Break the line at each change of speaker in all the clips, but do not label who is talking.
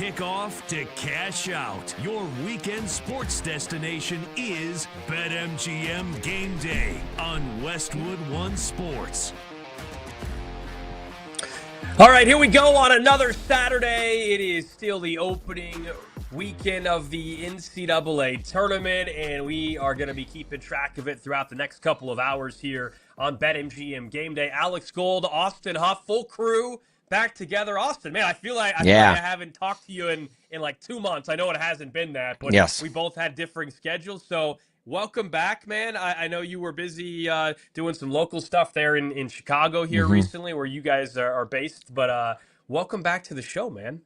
kick off to cash out. Your weekend sports destination is BetMGM Game Day on Westwood One Sports.
All right, here we go on another Saturday. It is still the opening weekend of the NCAA tournament, and we are going to be keeping track of it throughout the next couple of hours here on BetMGM Game Day. Alex Gold, Austin Huff, full crew back together. Austin, man, I feel like I haven't talked to you in like 2 months. I know it hasn't been that, but
yes,
we both had differing schedules, so welcome back, man. I know you were busy doing some local stuff there in Chicago here recently, where you guys are based, but welcome back to the show, man.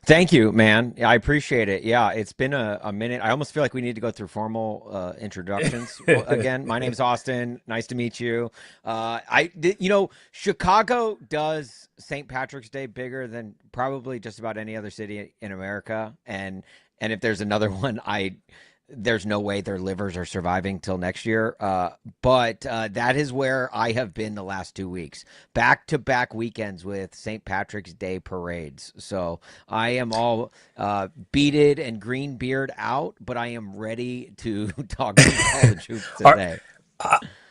Thank you, man. I appreciate it. Yeah, it's been a minute. I almost feel like we need to go through formal introductions again. My name's Austin. Nice to meet you. Chicago does St. Patrick's Day bigger than probably just about any other city in America, and if there's another one, there's no way their livers are surviving till next year. But that is where I have been the last 2 weeks. Back-to-back weekends with St. Patrick's Day parades. So I am all beaded and green beard out, but I am ready to talk to college hoops today.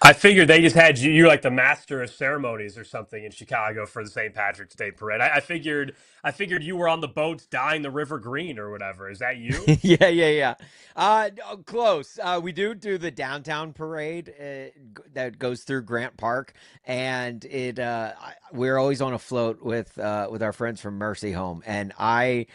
I figured they just had you're like the master of ceremonies or something in Chicago for the St. Patrick's Day parade. I figured you were on the boats dyeing the river green or whatever. Is that you?
Yeah. Close. We do the downtown parade that goes through Grant Park, and we're always on a float with our friends from Mercy Home, and I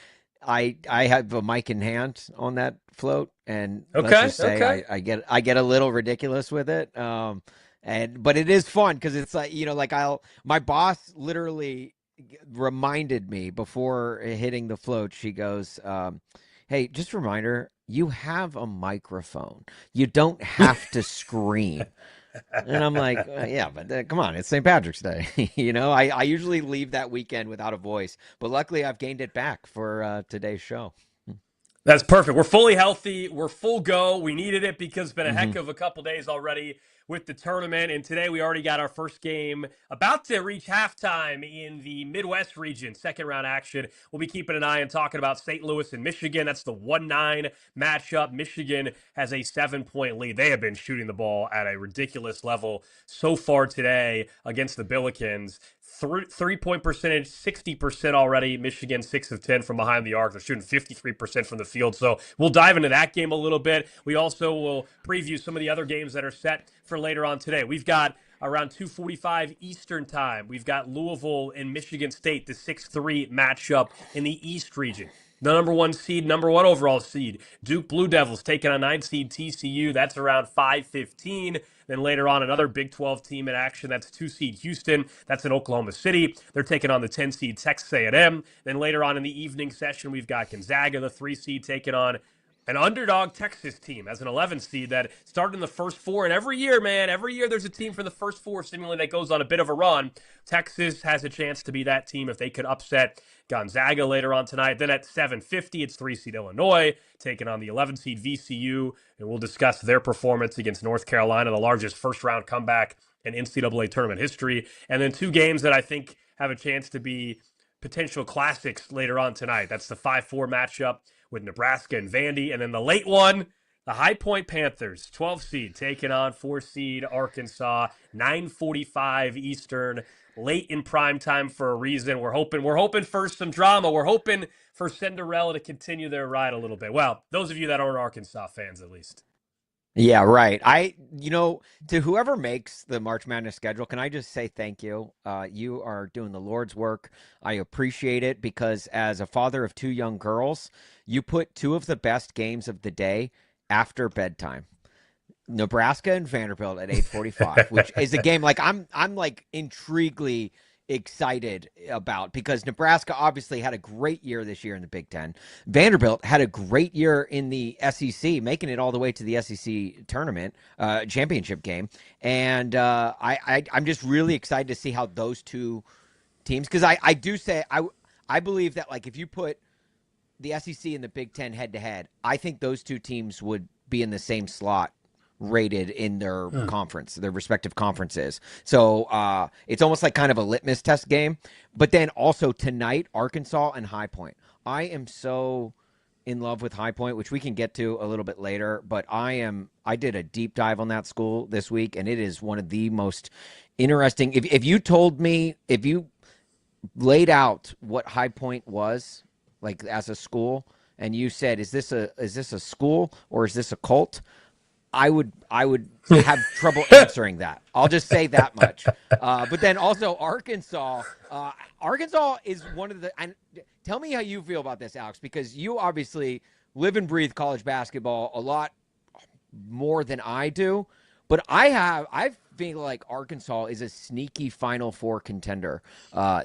have a mic in hand on that float, and let's just say I get a little ridiculous with it. But it is fun because it's like, my boss literally reminded me before hitting the float. She goes, hey, just a reminder, you have a microphone. You don't have to scream. And I'm like, yeah, but come on, it's St. Patrick's Day. I usually leave that weekend without a voice, but luckily I've gained it back for today's show.
That's perfect. We're fully healthy. We're full go. We needed it because it's been a heck of a couple days already with the tournament. And today we already got our first game about to reach halftime in the Midwest region, second round action. We'll be keeping an eye and talking about St. Louis and Michigan. That's the 1-9 matchup. Michigan has a 7-point lead. They have been shooting the ball at a ridiculous level so far today against the Billikens. 3-point percentage, 60% already. Michigan 6 of 10 from behind the arc. They're shooting 53% from the field. So we'll dive into that game a little bit. We also will preview some of the other games that are set for later on today. We've got around 2:45 Eastern time. We've got Louisville and Michigan State, the 6-3 matchup in the East region. The number one overall seed, Duke Blue Devils taking on 9 seed TCU. That's around 5:15. Then later on, another Big 12 team in action. That's 2 seed Houston. That's in Oklahoma City. They're taking on the 10 seed Texas A&M. Then later on in the evening session, we've got Gonzaga, the 3 seed, taking on an underdog Texas team as an 11 seed that started in the first 4. And every year there's a team from the first 4 seemingly that goes on a bit of a run. Texas has a chance to be that team if they could upset Gonzaga later on tonight. Then at 7:50, it's 3 seed Illinois taking on the 11 seed VCU. And we'll discuss their performance against North Carolina, the largest first round comeback in NCAA tournament history. And then 2 games that I think have a chance to be potential classics later on tonight. That's the 5-4 matchup with Nebraska and Vandy. And then the late one, the High Point Panthers, 12 seed, taking on 4 seed Arkansas, 9:45 Eastern, late in prime time for a reason. We're hoping for some drama. We're hoping for Cinderella to continue their ride a little bit. Well, those of you that aren't Arkansas fans, at least.
Yeah, right. To whoever makes the March Madness schedule, can I just say thank you? You are doing the Lord's work. I appreciate it because as a father of 2 young girls, you put 2 of the best games of the day after bedtime. Nebraska and Vanderbilt at 8:45, which is a game like I'm like intriguingly excited about because Nebraska obviously had a great year this year in the Big Ten. Vanderbilt had a great year in the SEC, making it all the way to the SEC tournament championship game. And I'm just really excited to see how those 2 teams, because I believe that like if you put the SEC and the Big Ten head to head, I think those 2 teams would be in the same slot rated in their conference, their respective conferences. So it's almost like kind of a litmus test game. But then also tonight, Arkansas and High Point. I am so in love with High Point, which we can get to a little bit later, but I did a deep dive on that school this week, and it is one of the most interesting. If you told me, if you laid out what High Point was like as a school, and you said, is this a school or is this a cult? I would have trouble answering that. I'll just say that much. But then also Arkansas. Arkansas is one of the. And tell me how you feel about this, Alex, because you obviously live and breathe college basketball a lot more than I do. But I feel like Arkansas is a sneaky Final Four contender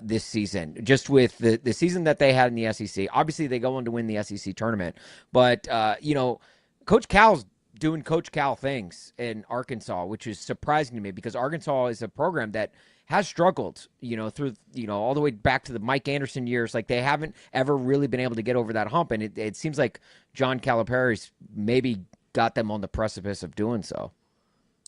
this season, just with the season that they had in the SEC. Obviously, they go on to win the SEC tournament, but Coach Cal's doing Coach Cal things in Arkansas, which is surprising to me because Arkansas is a program that has struggled, through, all the way back to the Mike Anderson years. Like they haven't ever really been able to get over that hump. And it seems like John Calipari's maybe got them on the precipice of doing so.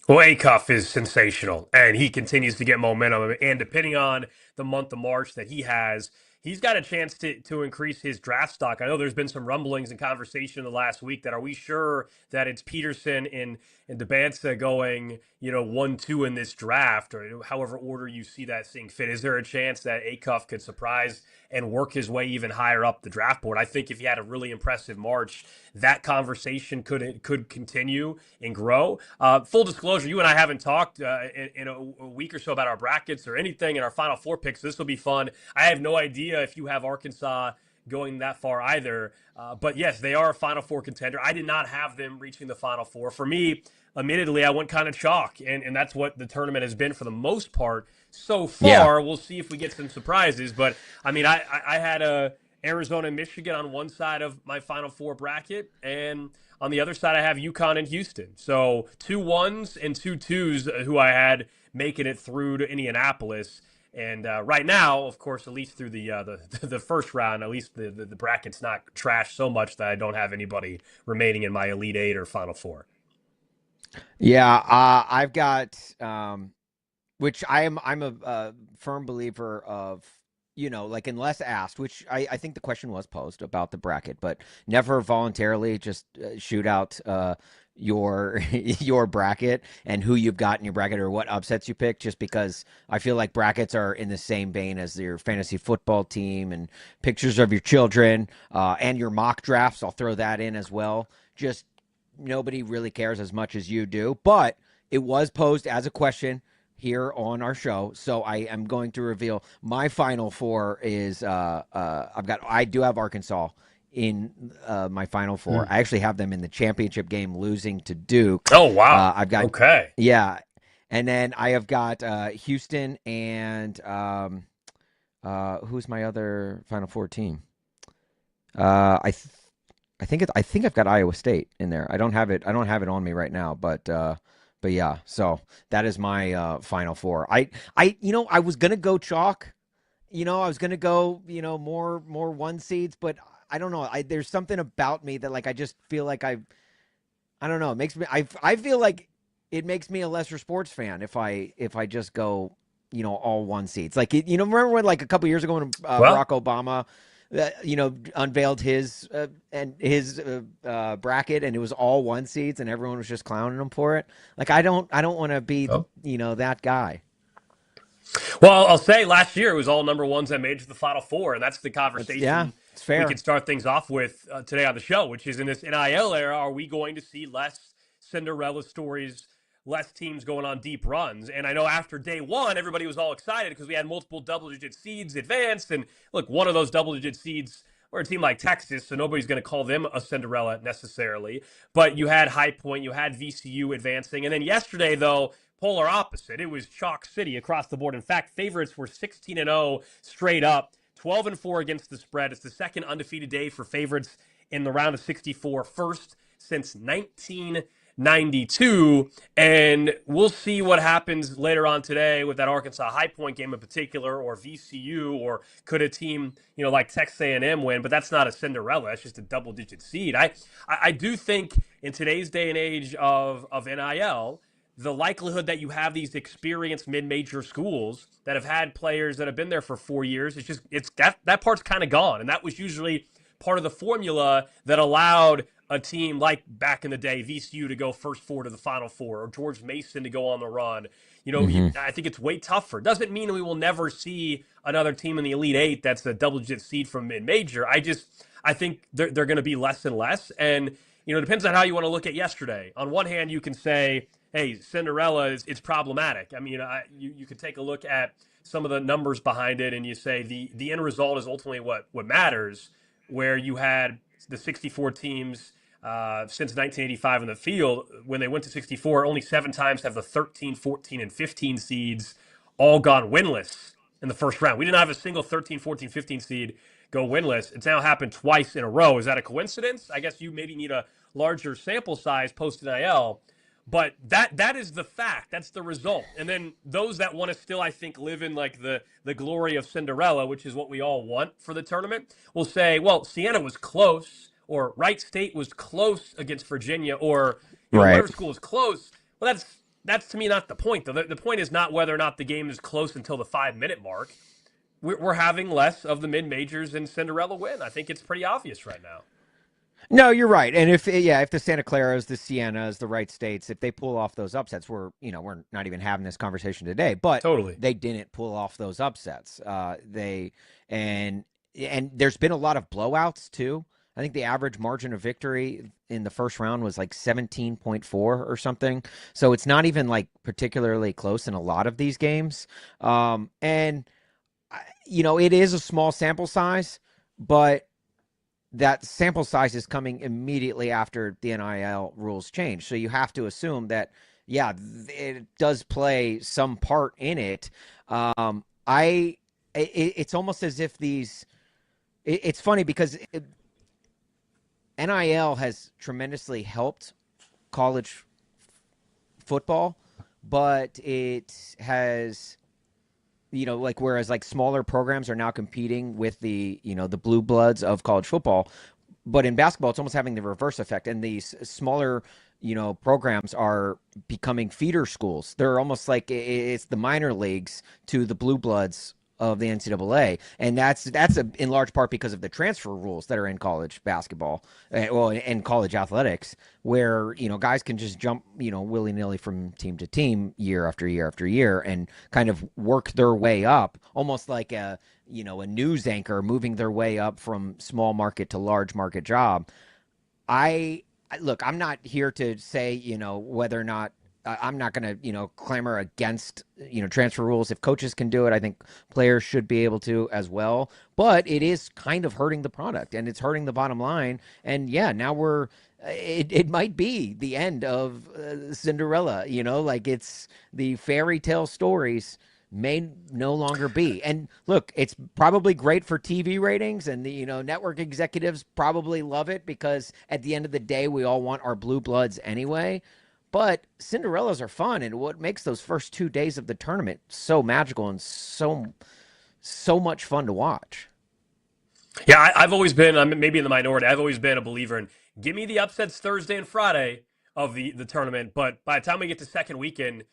Well, Acuff is sensational, and he continues to get momentum. And depending on the month of March that he has, he's got a chance to increase his draft stock. I know there's been some rumblings and conversation in the last week that are we sure that it's Peterson and DeBansa going, 1-2 in this draft, or however order you see that seeing fit. Is there a chance that Acuff could surprise and work his way even higher up the draft board? I think if he had a really impressive March, that conversation could continue and grow. Full disclosure, you and I haven't talked in a week or so about our brackets or anything in our Final Four picks. This will be fun. I have no idea if you have Arkansas going that far either. But yes, they are a Final Four contender. I did not have them reaching the Final Four. For me, admittedly, I went kind of chalk, and that's what the tournament has been for the most part so far. Yeah. We'll see if we get some surprises. But, I mean, I had Arizona and Michigan on one side of my Final Four bracket, and on the other side I have UConn and Houston. So 2 1s and 2 2s who I had making it through to Indianapolis. And right now, of course, at least through the first round, at least the bracket's not trashed so much that I don't have anybody remaining in my Elite Eight or Final Four.
Yeah, I've got, which I'm a firm believer of, like unless asked, which I think the question was posed about the bracket, but never voluntarily just shoot out your bracket and who you've got in your bracket or what upsets you pick, just because I feel like brackets are in the same vein as your fantasy football team and pictures of your children and your mock drafts. I'll throw that in as well. Just nobody really cares as much as you do, but it was posed as a question here on our show, so I am going to reveal my Final Four is I do have Arkansas in my Final Four. I actually have them in the championship game losing to Duke.
Oh wow!
I've got yeah, and then I have got Houston and who's my other Final Four team? I think I've got Iowa State in there. I don't have it on me right now, but yeah, so that is my Final Four. I was gonna go chalk. I was gonna go more 1 seeds, but I don't know. There's something about me that like I just feel like I don't know. It makes me I feel like it makes me a lesser sports fan if I just go all 1 seeds. Like remember when like a couple years ago when Barack Obama unveiled his bracket and it was all 1 seeds and everyone was just clowning him for it. Like I don't want to be that guy.
Well, I'll say last year it was all number ones that made it to the Final Four, and that's the conversation
it's fair.
We can start things off with today on the show, which is in this NIL era, are we going to see less Cinderella stories, less teams going on deep runs? And I know after day one, everybody was all excited because we had multiple double-digit seeds advanced, and look, one of those double-digit seeds or a team like Texas, so nobody's going to call them a Cinderella necessarily. But you had High Point, you had VCU advancing, and then yesterday, though, polar opposite. It was chalk city across the board. In fact, favorites were 16-0 straight up, 12-4 against the spread. It's the second undefeated day for favorites in the round of 64, first since 1992. And we'll see what happens later on today with that Arkansas High Point game in particular, or VCU, or could a team like Texas A&M win? But that's not a Cinderella. It's just a double-digit seed. I do think in today's day and age of NIL, the likelihood that you have these experienced mid-major schools that have had players that have been there for 4 years, it's that part's kind of gone. And that was usually part of the formula that allowed a team like back in the day, VCU, to go first four to the Final Four, or George Mason to go on the run. I think it's way tougher. Doesn't mean we will never see another team in the Elite Eight that's a double-digit seed from mid-major. I think they're going to be less and less. And, it depends on how you want to look at yesterday. On one hand, you can say, hey, Cinderella is problematic. I mean, you could take a look at some of the numbers behind it, and you say the end result is ultimately what matters, where you had the 64 teams since 1985 in the field. When they went to 64, only 7 times have the 13, 14, and 15 seeds all gone winless in the first round. We didn't have a single 13, 14, 15 seed go winless. It's now happened twice in a row. Is that a coincidence? I guess you maybe need a larger sample size post-NIL. But that is the fact. That's the result. And then those that want to still, I think, live in like the glory of Cinderella, which is what we all want for the tournament, will say, well, Siena was close, or Wright State was close against Virginia, or whatever school is close. Well, that's to me not the point, though. The point is not whether or not the game is close until the 5-minute mark. We're having less of the mid-majors and Cinderella win. I think it's pretty obvious right now.
No, you're right. And if the Santa Claras, the Sienas, the Wright States, if they pull off those upsets, we're not even having this conversation today. But
totally,
they didn't pull off those upsets. And there's been a lot of blowouts too. I think the average margin of victory in the first round was like 17.4 or something. So it's not even like particularly close in a lot of these games. It is a small sample size, but that sample size is coming immediately after the NIL rules change. So you have to assume that, yeah, it does play some part in it. It's almost as if it's funny because NIL has tremendously helped college football, but it has, whereas like smaller programs are now competing with the blue bloods of college football, but in basketball, it's almost having the reverse effect. And these smaller, programs are becoming feeder schools. They're almost like it's the minor leagues to the blue bloods of the NCAA, and that's in large part because of the transfer rules that are in college basketball, in college athletics, where guys can just jump willy nilly from team to team year after year after year and kind of work their way up, almost like a news anchor moving their way up from small market to large market job. Look, I'm not here to say whether or not. I'm not going to, clamor against, transfer rules. If coaches can do it, I think players should be able to as well. But it is kind of hurting the product, and it's hurting the bottom line. And yeah, now it might be the end of Cinderella. Like it's the fairy tale stories may no longer be. And look, it's probably great for TV ratings, and the network executives probably love it because at the end of the day, we all want our blue bloods anyway. But Cinderellas are fun, and what makes those first 2 days of the tournament so magical and so much fun to watch.
Yeah, I've always been, I'm maybe in the minority, I've always been a believer in give me the upsets Thursday and Friday of the tournament. But by the time we get to second weekend,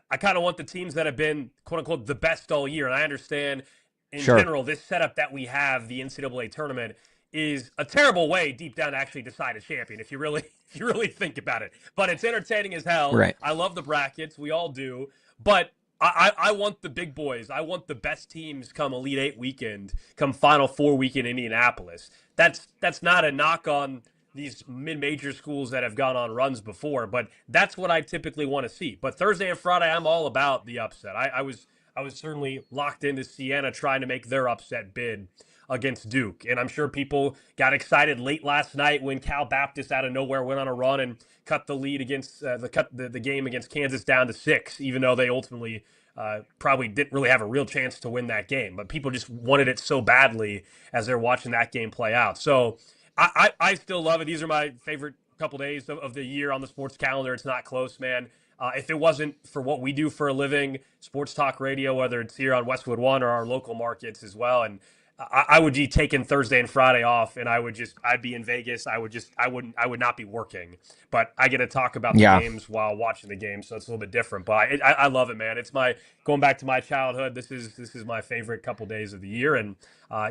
I kind of want the teams that have been, quote unquote, the best all year. And I understand in general, this setup that we have, the NCAA tournament, is a terrible way deep down to actually decide a champion if you really think about it. But it's entertaining as hell.
Right.
I love the brackets. We all do. But I want the big boys. I want the best teams come Elite Eight weekend, come Final Four weekend in Indianapolis. That's not a knock on these mid-major schools that have gone on runs before, but that's what I typically want to see. But Thursday and Friday, I'm all about the upset. I was certainly locked into Siena trying to make their upset bid against Duke. And I'm sure people got excited late last night when Cal Baptist out of nowhere went on a run and cut the lead against the game against Kansas down to 6, even though they ultimately probably didn't really have a real chance to win that game. But people just wanted it so badly as they're watching that game play out. So I still love it. These are my favorite couple days of the year on the sports calendar. It's not close, man. If it wasn't for what we do for a living, sports talk radio, whether it's here on Westwood One or our local markets as well, and I would be taking Thursday and Friday off, and I'd be in Vegas. I would not be working, but I get to talk about the games while watching the games, so it's a little bit different. But I love it, man. It's going back to my childhood. This is my favorite couple days of the year, and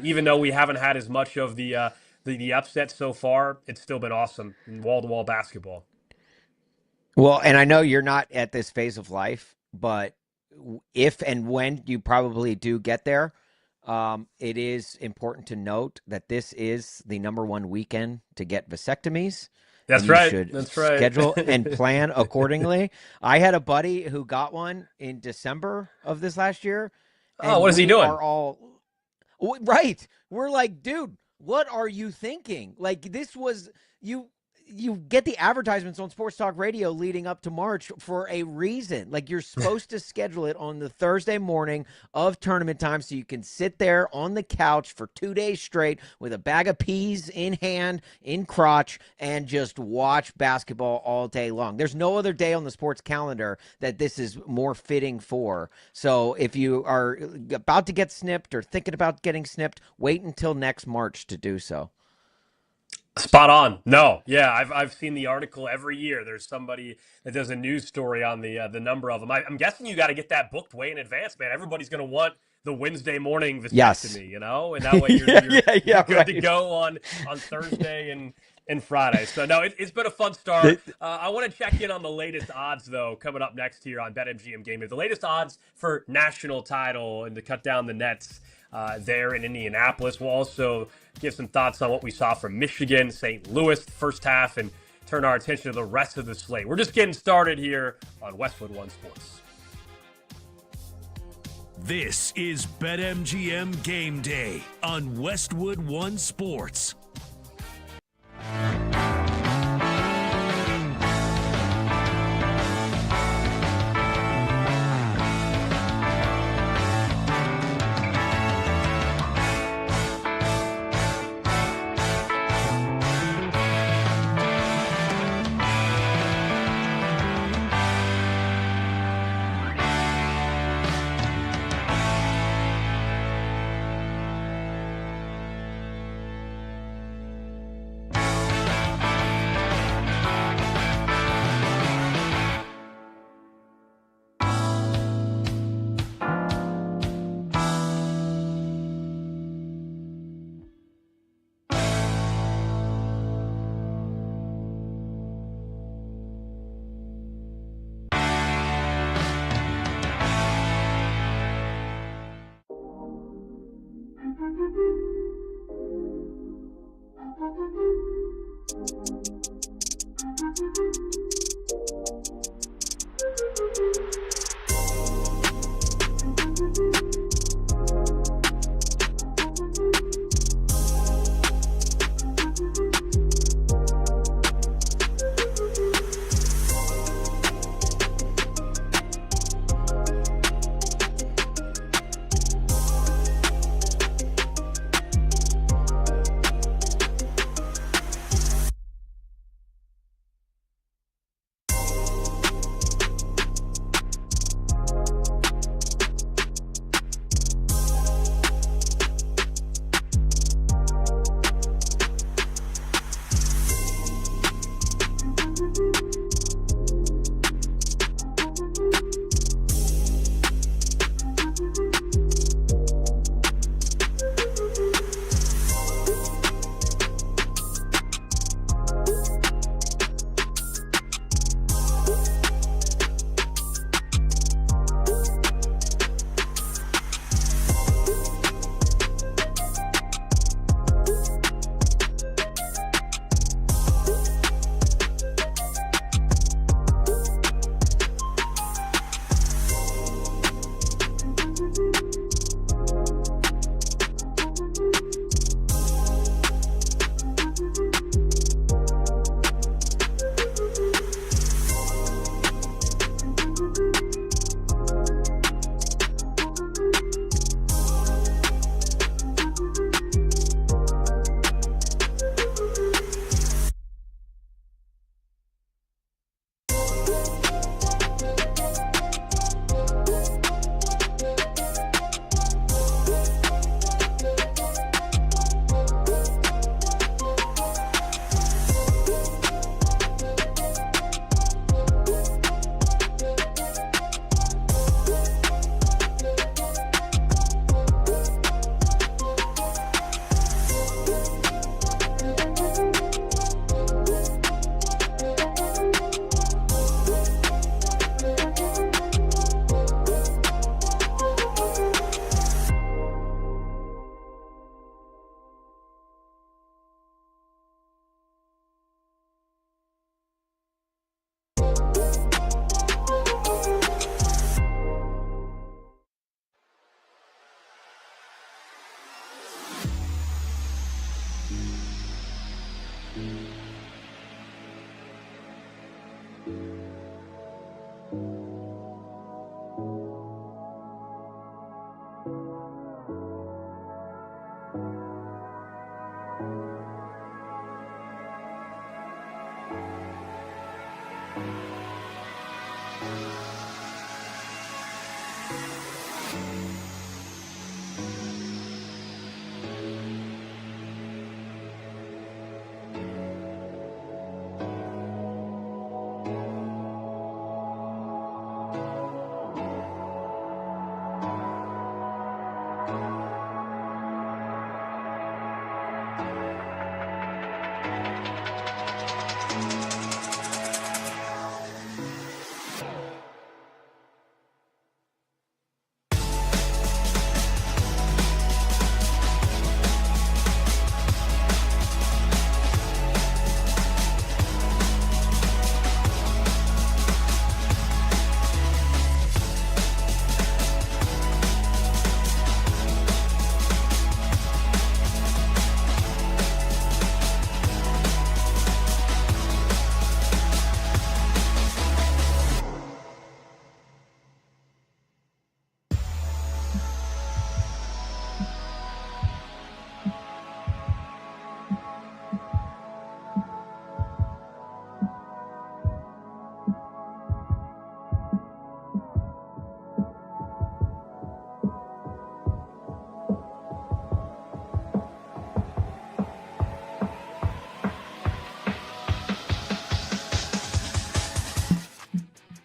even though we haven't had as much of the the upset so far, it's still been awesome. Wall-to-wall basketball.
Well, and I know you're not at this phase of life, but if and when you probably do get there, it is important to note that this is the number one weekend to get vasectomies.
That's
and you
right.
should
That's right.
schedule and plan accordingly. I had a buddy who got one in December of this last year.
Oh, what is he doing?
Are all right. We're like, dude, what are you thinking? Like, this was you get the advertisements on Sports Talk Radio leading up to March for a reason. Like, you're supposed to schedule it on the Thursday morning of tournament time so you can sit there on the couch for 2 days straight with a bag of peas in hand, in crotch, and just watch basketball all day long. There's no other day on the sports calendar that this is more fitting for. So if you are about to get snipped or thinking about getting snipped, wait until next March to do so.
Spot on. No, yeah, I've seen the article every year. There's somebody that does a news story on the number of them. I'm guessing you got to get that booked way in advance, man. Everybody's going to want the Wednesday morning vasectomy,
yes.
You know, and that way you're good to go on Thursday and Friday. So no, it's been a fun start. I want to check in on the latest odds though, coming up next here on BetMGM Game Day. The latest odds for national title and to cut down the nets there in Indianapolis. We'll also give some thoughts on what we saw from Michigan, St. Louis first half, and turn our attention to the rest of the slate. We're just getting started here on Westwood One Sports.
This is BetMGM Game Day on Westwood One Sports.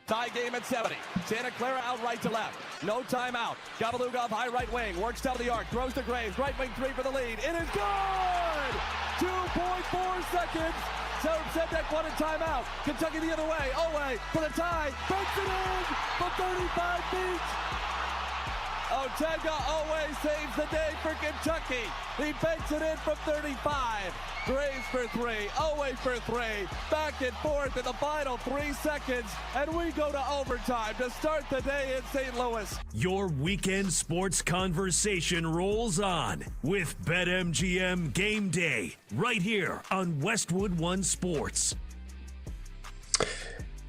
Tie game at 70. Santa Clara out right to left. No timeout. Gavalugov high right wing. Works top of the arc. Throws to Graves. Right wing three for the lead. It is good! 2.4 seconds. So Sedek won a timeout. Kentucky the other way. Oway for the tie. Banks it in for 35 feet. Otega Oway saves the day for Kentucky. He banks it in from 35. Graves for three. Oway for three. Back and forth in the final 3 seconds. And we go to overtime to start the day in St. Louis.
Your weekend sports conversation rolls on with BetMGM Game Day right here on Westwood One Sports.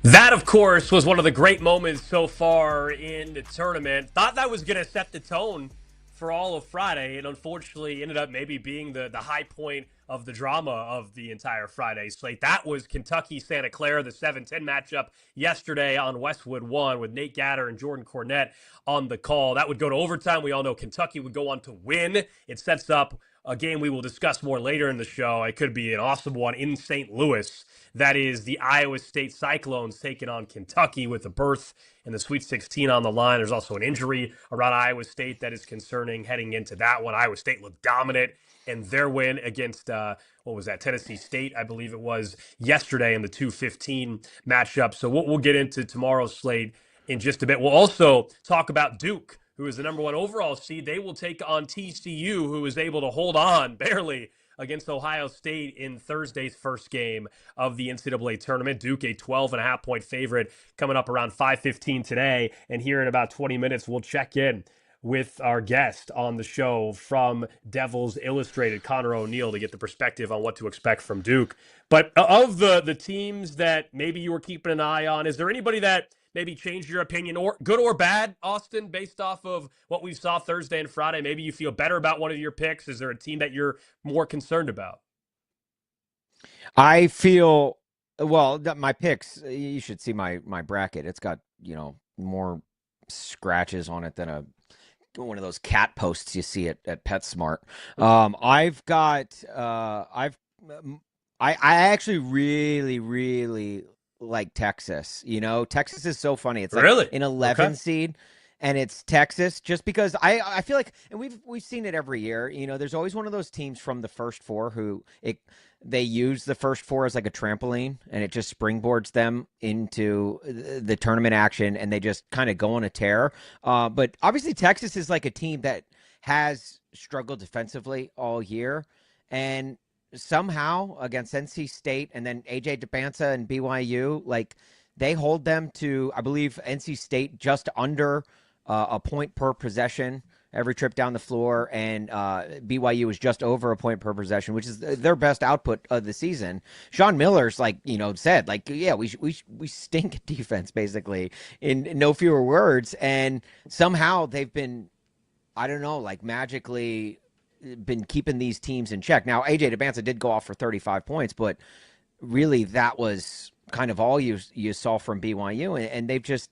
That, of course, was one of the great moments so far in the tournament. Thought that was going to set the tone for all of Friday. It unfortunately ended up maybe being the high point of the drama of the entire Friday slate. That was Kentucky-Santa Clara, the 7-10 matchup yesterday on Westwood 1 with Nate Gatter and Jordan Cornette on the call. That would go to overtime. We all know Kentucky would go on to win. It sets up a game we will discuss more later in the show. It could be an awesome one in St. Louis. That is the Iowa State Cyclones taking on Kentucky with a berth in the Sweet 16 on the line. There's also an injury around Iowa State that is concerning heading into that one. Iowa State looked dominant in their win against, Tennessee State, I believe it was, yesterday in the 2-15 matchup. So we'll get into tomorrow's slate in just a bit. We'll also talk about Duke, who is the number one overall seed. They will take on TCU, who is able to hold on barely against Ohio State in Thursday's first game of the NCAA tournament. Duke, a 12.5-point favorite, coming up around 5:15 today. And here in about 20 minutes, we'll check in with our guest on the show from Devils Illustrated, Connor O'Neill, to get the perspective on what to expect from Duke. But of the teams that maybe you were keeping an eye on, is there anybody that maybe changed your opinion, or good or bad, Austin, based off of what we saw Thursday and Friday? Maybe you feel better about one of your picks. Is there a team that you're more concerned about?
I feel, my picks, you should see my bracket. It's got, more scratches on it than one of those cat posts you see at PetSmart. I actually really, really like Texas. Texas is so funny. It's like
really
an 11
okay.
seed, and it's Texas just because I feel like, and we've seen it every year. There's always one of those teams from the first four who they use the first four as like a trampoline, and it just springboards them into the tournament action, and they just kind of go on a tear. But obviously Texas is like a team that has struggled defensively all year, and somehow against NC State and then AJ DeBanza and BYU, like they hold them to, I believe, NC State just under a point per possession every trip down the floor, and BYU is just over a point per possession, which is their best output of the season. Sean Miller's said, we stink at defense, basically, in no fewer words, and somehow they've been, magically been keeping these teams in check. Now, AJ DeBanza did go off for 35 points, but really that was kind of all you saw from BYU, and they've just,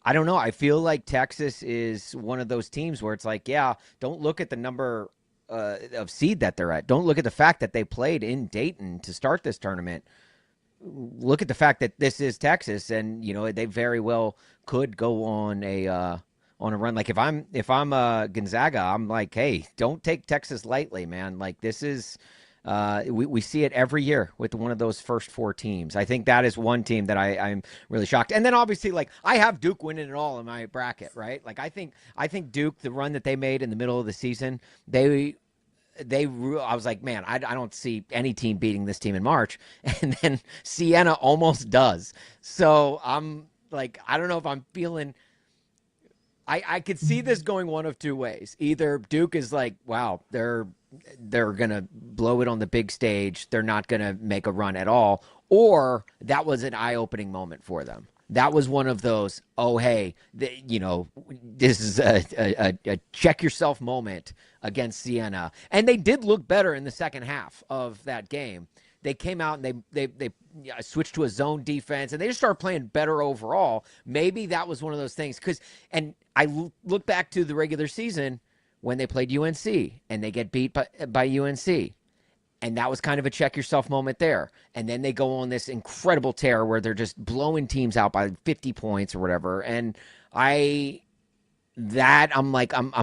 I don't know. I feel like Texas is one of those teams where it's like, yeah, don't look at the number of seed that they're at. Don't look at the fact that they played in Dayton to start this tournament. Look at the fact that this is Texas, and they very well could go on a run. Like if I'm Gonzaga, I'm like, hey, don't take Texas lightly, man. Like this is. We see it every year with one of those first four teams. I think that is one team that I'm really shocked. And then obviously, like I have Duke winning it all in my bracket, right? Like I think Duke, the run that they made in the middle of the season, I was like, man, I don't see any team beating this team in March. And then Siena almost does. So I'm like, I don't know if I'm feeling. I could see this going one of two ways. Either Duke is like, wow, they're going to blow it on the big stage. They're not going to make a run at all. Or that was an eye-opening moment for them. That was one of those, oh, hey, this is a check yourself moment against Siena. And they did look better in the second half of that game. They came out and they switched to a zone defense, and they just started playing better overall. Maybe that was one of those things. And I look back to the regular season when they played UNC, and they get beat by UNC. And that was kind of a check yourself moment there. And then they go on this incredible tear where they're just blowing teams out by 50 points or whatever. And I'm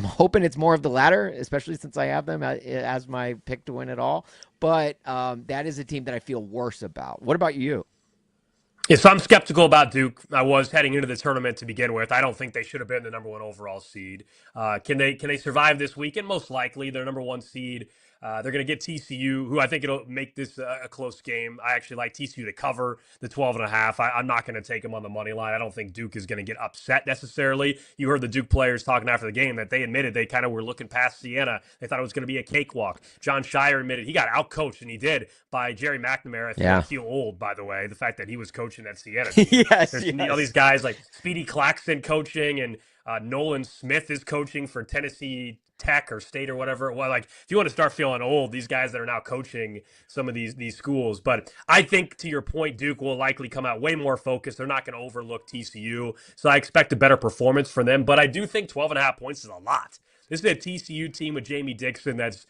hoping it's more of the latter, especially since I have them as my pick to win it all. But that is a team that I feel worse about. What about you?
Yeah, so I'm skeptical about Duke. I was heading into the tournament to begin with. I don't think they should have been the number one overall seed. Can they survive this weekend? Most likely, they're number one seed. They're going to get TCU, who I think it'll make this a close game. I actually like TCU to cover the 12.5. I'm not going to take them on the money line. I don't think Duke is going to get upset necessarily. You heard the Duke players talking after the game that they admitted they kind of were looking past Siena. They thought it was going to be a cakewalk. John Shire admitted he got outcoached, and he did, by Jerry McNamara. I feel old, by the way, the fact that he was coaching that Siena team.
Yes.
All these guys like Speedy Claxton coaching, and Nolan Smith is coaching for Tennessee Tech or State or whatever. Well, like if you want to start feeling old, these guys that are now coaching some of these schools. But I think, to your point, Duke will likely come out way more focused. They're not going to overlook TCU, so I expect a better performance from them. But I do think 12.5 points is a lot. This is a TCU team with Jamie Dixon that's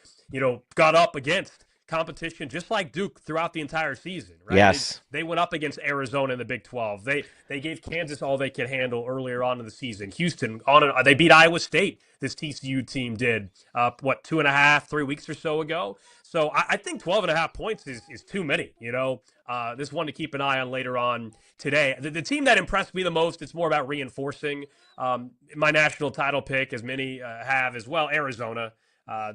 got up against competition just like Duke throughout the entire season, right?
Yes.
They went up against Arizona in the Big 12. They gave Kansas all they could handle earlier on in the season. Houston, they beat Iowa State, this TCU team did, 2.5, 3 weeks or so ago. So I think 12.5 points is too many, this one to keep an eye on later on today. The team that impressed me the most, it's more about reinforcing my national title pick, as many have as well, Arizona.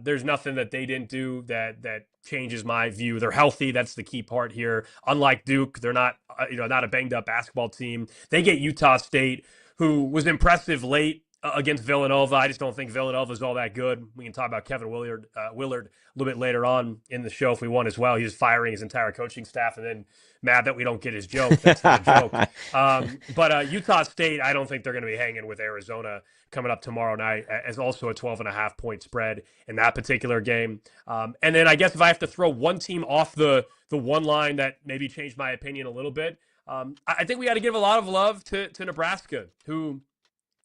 There's nothing that they didn't do that changes my view. They're healthy. That's the key part here. Unlike Duke, they're not a banged up basketball team. They get Utah State, who was impressive late against Villanova. I just don't think Villanova is all that good. We can talk about Kevin Willard a little bit later on in the show if we want as well. He's firing his entire coaching staff and then mad that we don't get his joke. That's not a joke. But Utah State, I don't think they're going to be hanging with Arizona coming up tomorrow night, as also a 12.5 point spread in that particular game. And then I guess if I have to throw one team off the one line that maybe changed my opinion a little bit, I think we got to give a lot of love to Nebraska, who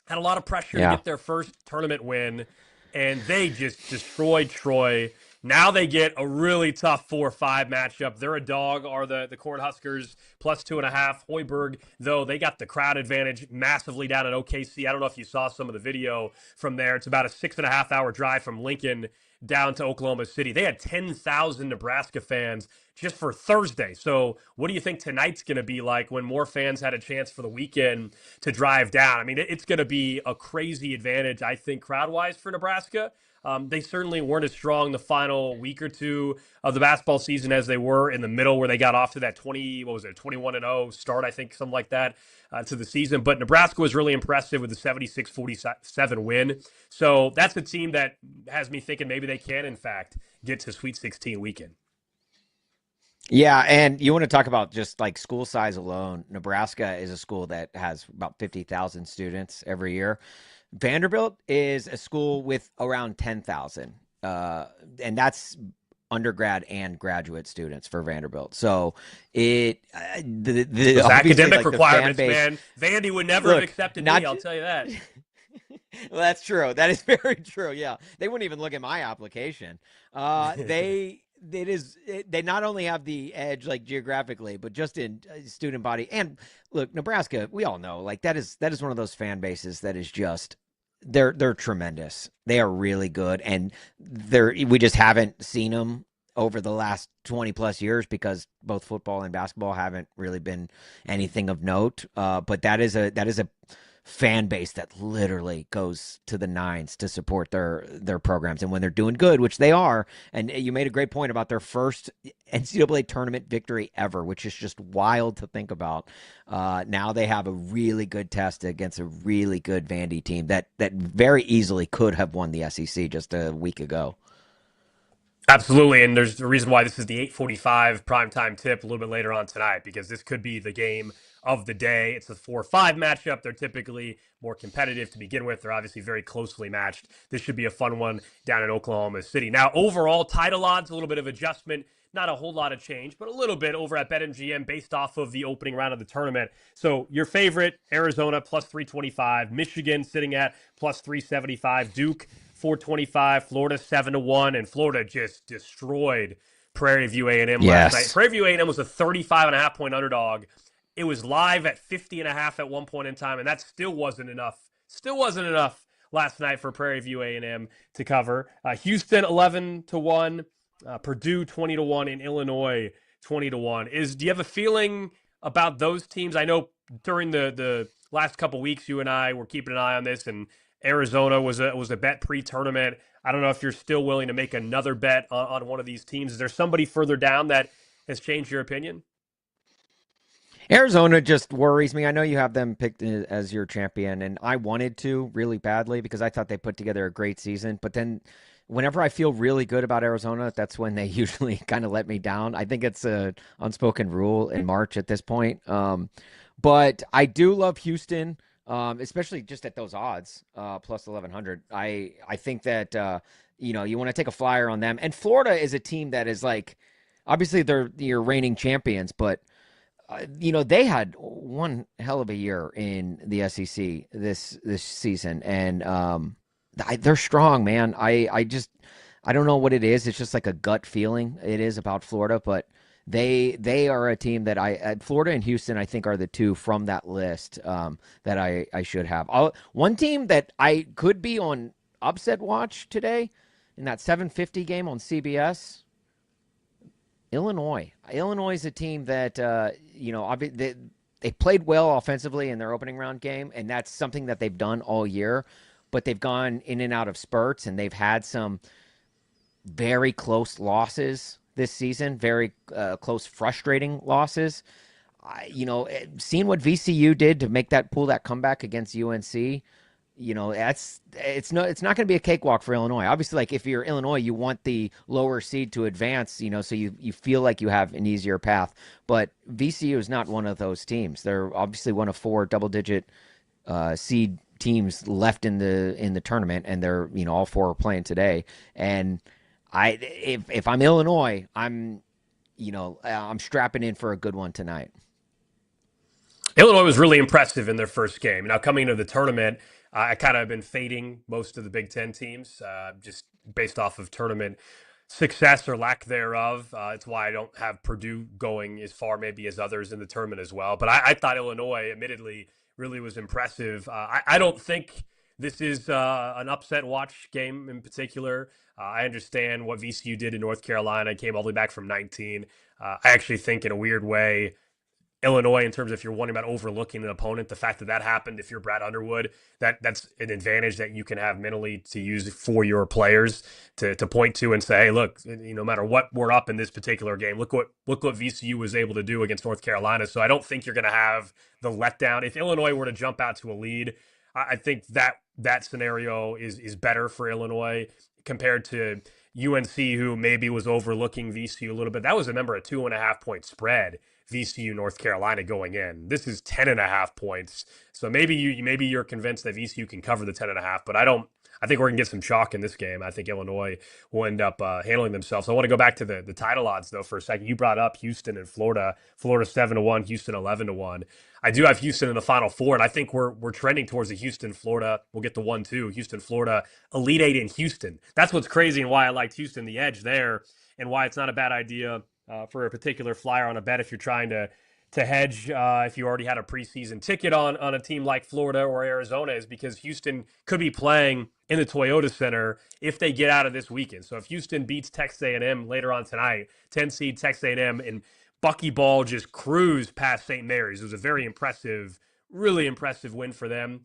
had a lot of pressure to get their first tournament win, and they just destroyed Troy. Now they get a really tough 4-5 matchup. They're a dog, are the Cornhuskers, plus 2.5. Hoiberg, though, they got the crowd advantage massively down at OKC. I don't know if you saw some of the video from there. It's about a 6.5-hour drive from Lincoln down to Oklahoma City. They had 10,000 Nebraska fans just for Thursday. So what do you think tonight's going to be like when more fans had a chance for the weekend to drive down? I mean, it's going to be a crazy advantage, I think, crowd-wise for Nebraska. They certainly weren't as strong the final week or two of the basketball season as they were in the middle, where they got off to that 21-0 start, I think, something like that, to the season. But Nebraska was really impressive with the 76-47 win. So that's a team that has me thinking maybe they can, in fact, get to Sweet 16 weekend.
Yeah, and you want to talk about just like school size alone. Nebraska is a school that has about 50,000 students every year. Vanderbilt is a school with around 10,000, and that's undergrad and graduate students for Vanderbilt. So the
Those academic
like,
requirements,
the fan base,
man. Vandy would never
look,
have accepted me, I'll tell you that.
Well, that's true. That is very true. Yeah, they wouldn't even look at my application. They not only have the edge like geographically, but just in student body. And look, Nebraska, we all know like that is one of those fan bases that is just they're tremendous. They are really good, and we just haven't seen them over the last 20 plus years because both football and basketball haven't really been anything of note. But that is a fan base that literally goes to the nines to support their programs. And when they're doing good, which they are, and you made a great point about their first NCAA tournament victory ever, which is just wild to think about. Now they have a really good test against a really good Vandy team that very easily could have won the SEC just a week ago.
Absolutely, and there's the reason why this is the 8:45 primetime tip a little bit later on tonight, because this could be the game of the day. It's a 4-5 matchup. They're typically more competitive to begin with. They're obviously very closely matched. This should be a fun one down in Oklahoma City. Now, overall, title odds, a little bit of adjustment. Not a whole lot of change, but a little bit over at BetMGM based off of the opening round of the tournament. So your favorite, Arizona, plus 325. Michigan sitting at plus 375. Duke, 425, Florida 7-1, and Florida just destroyed Prairie View A&M last night. Prairie View A&M was a 35.5 point underdog. It was live at 50.5 at one point in time, and that still wasn't enough. Still wasn't enough last night for Prairie View A&M to cover. Houston 11-1, Purdue 20-1, and Illinois 20-1. Do you have a feeling about those teams? I know during the last couple weeks, you and I were keeping an eye on this, and Arizona was a bet pre-tournament. I don't know if you're still willing to make another bet on one of these teams. Is there somebody further down that has changed your opinion?
Arizona just worries me. I know you have them picked as your champion, and I wanted to really badly because I thought they put together a great season. But then whenever I feel really good about Arizona, that's when they usually kind of let me down. I think it's an unspoken rule in March at this point. But I do love Houston. Especially just at those odds, plus 1,100. I think that, you want to take a flyer on them. And Florida is a team that is like, obviously they're your reigning champions, but, they had one hell of a year in the SEC this season. And they're strong, man. I don't know what it is. It's just like a gut feeling it is about Florida, but they are a team that Florida and Houston, I think, are the two from that list that I should have. One team that I could be on upset watch today in that 7:50 game on CBS, Illinois. Illinois is a team that, they played well offensively in their opening round game, and that's something that they've done all year, but they've gone in and out of spurts, and they've had some very close losses this season, very close, frustrating losses. Seeing what VCU did to pull that comeback against UNC, it's not going to be a cakewalk for Illinois. Obviously, like if you're Illinois, you want the lower seed to advance, so you feel like you have an easier path. But VCU is not one of those teams. They're obviously one of 4 double-digit seed teams left in the tournament, and they're all 4 are playing today. And if I'm Illinois, I'm strapping in for a good one tonight.
Illinois was really impressive in their first game. Now, coming into the tournament, I kind of been fading most of the Big Ten teams just based off of tournament success or lack thereof. It's why I don't have Purdue going as far maybe as others in the tournament as well. But I thought Illinois, admittedly, really was impressive. I don't think this is an upset watch game in particular. I understand what VCU did in North Carolina, came all the way back from 19. I actually think in a weird way, Illinois, in terms of if you're wondering about overlooking an opponent, the fact that happened, if you're Brad Underwood, that's an advantage that you can have mentally to use for your players to point to and say, hey, look, no matter what we're up in this particular game, look what VCU was able to do against North Carolina. So I don't think you're going to have the letdown. If Illinois were to jump out to a lead, I think that scenario is better for Illinois compared to UNC, who maybe was overlooking VCU a little bit. That was, remember, a 2.5 point spread VCU North Carolina going in. This is 10.5 points. So maybe you're convinced that VCU can cover the 10.5, but I don't. I think we're going to get some chalk in this game. I think Illinois will end up handling themselves. I want to go back to the title odds, though, for a second. You brought up Houston and Florida. Florida 7-1, Houston 11-1. I do have Houston in the Final Four, and I think we're trending towards the Houston-Florida. We'll get the 1-2. Houston-Florida, Elite Eight in Houston. That's what's crazy and why I liked Houston, the edge there, and why it's not a bad idea for a particular flyer on a bet if you're trying to hedge if you already had a preseason ticket on a team like Florida or Arizona, is because Houston could be playing in the Toyota Center if they get out of this weekend. So if Houston beats Texas A&M later on tonight, 10 seed Texas A&M, and Bucky Ball just cruised past St. Mary's. It was a very impressive, really impressive win for them.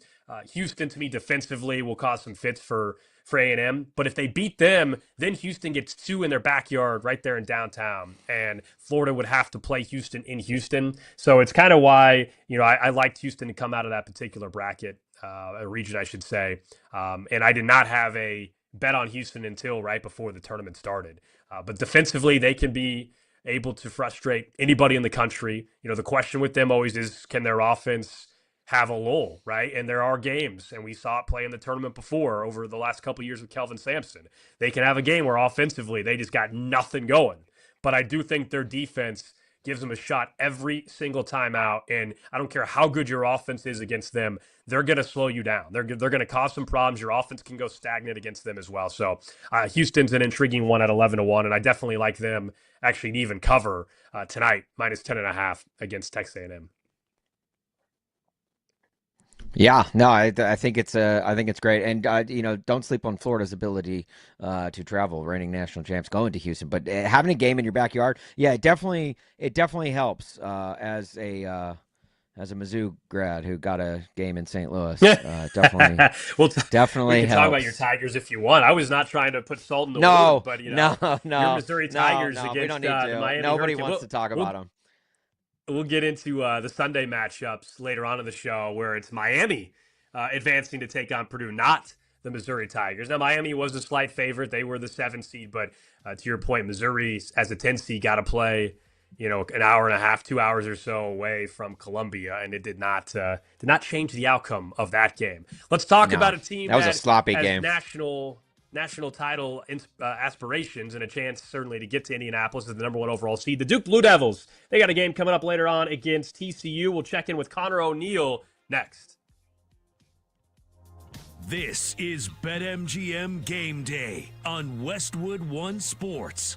Houston, to me, defensively will cause some fits for A&M. But if they beat them, then Houston gets 2 in their backyard right there in downtown. And Florida would have to play Houston in Houston. So it's kind of why, I liked Houston to come out of that particular bracket, a region, I should say. And I did not have a bet on Houston until right before the tournament started. But defensively, they can be able to frustrate anybody in the country. The question with them always is, can their offense have a lull, right? And there are games, and we saw it play in the tournament before over the last couple of years with Kelvin Sampson. They can have a game where offensively they just got nothing going. But I do think their defense gives them a shot every single time out. And I don't care how good your offense is against them, they're going to slow you down. They're going to cause some problems. Your offense can go stagnant against them as well. So Houston's an intriguing one at 11-1, and I definitely like them actually to even cover tonight, minus 10.5 against Texas A&M.
Yeah, no, I think it's great, and don't sleep on Florida's ability to travel, reigning national champs, going to Houston. But having a game in your backyard, yeah, it definitely helps. As a Mizzou grad who got a game in St. Louis, definitely, definitely
we can
helps.
talk about your Tigers if you want. I was not trying to put salt in the wound, but
no,
your Missouri Tigers against
we don't need to.
the Miami
Nobody
Hurricanes.
wants to talk about them.
We'll get into the Sunday matchups later on in the show, where it's Miami advancing to take on Purdue, not the Missouri Tigers. Now, Miami was a slight favorite. They were the 7 seed, but to your point, Missouri, as a 10 seed, got to play, an hour and a half, 2 hours or so away from Columbia, and it did not change the outcome of that game. Let's talk about a team
that was a sloppy game.
National title aspirations and a chance certainly to get to Indianapolis as the number 1 overall seed. The Duke Blue Devils, they got a game coming up later on against TCU. We'll check in with Connor O'Neill next.
This is BetMGM Game Day on Westwood One Sports.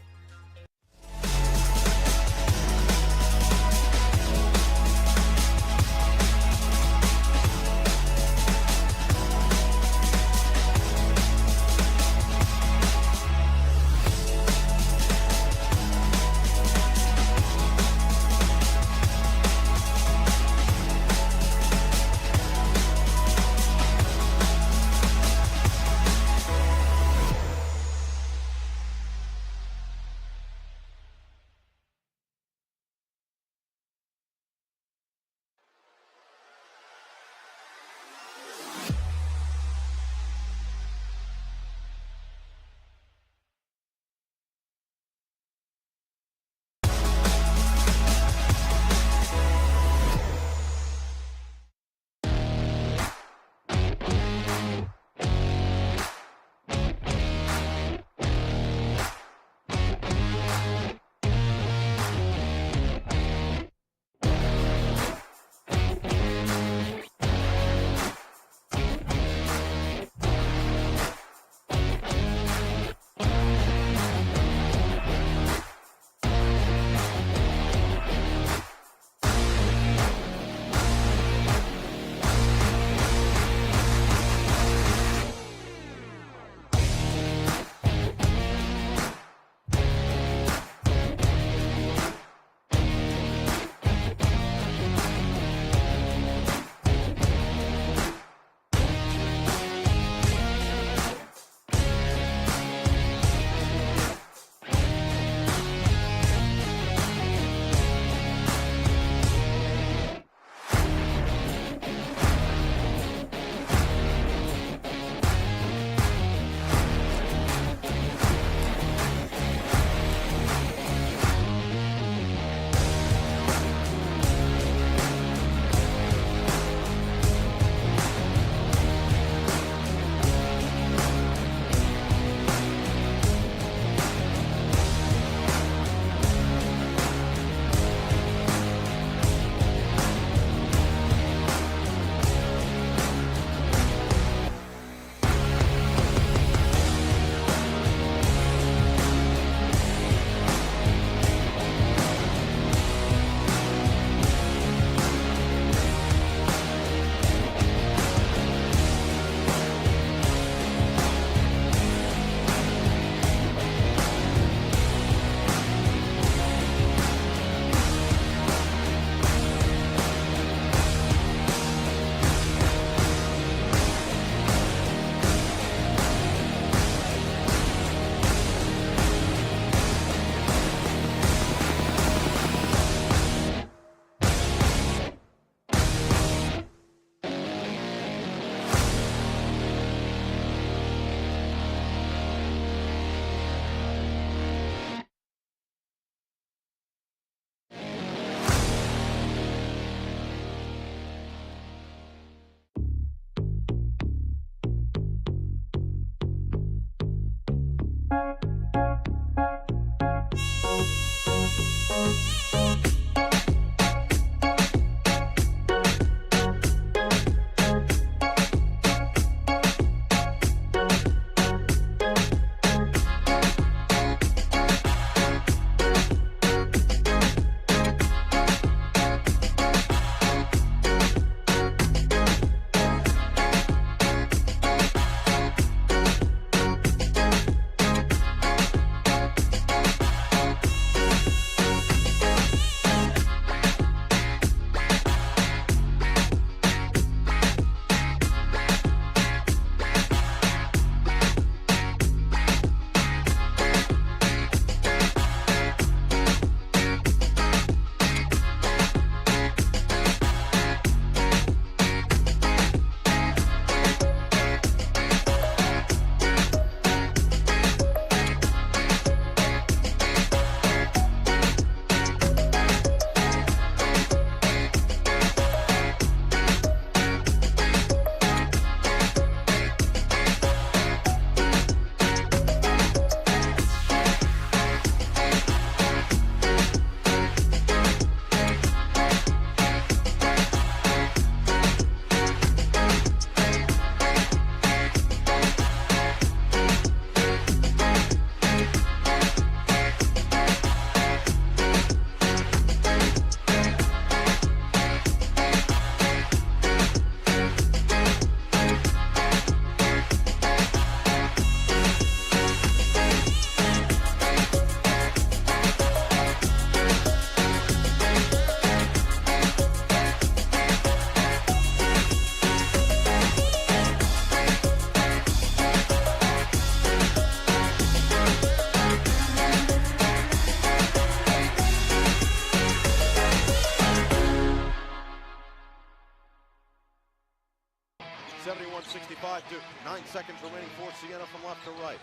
71-65, Duke. 9 seconds remaining for Siena from left to right.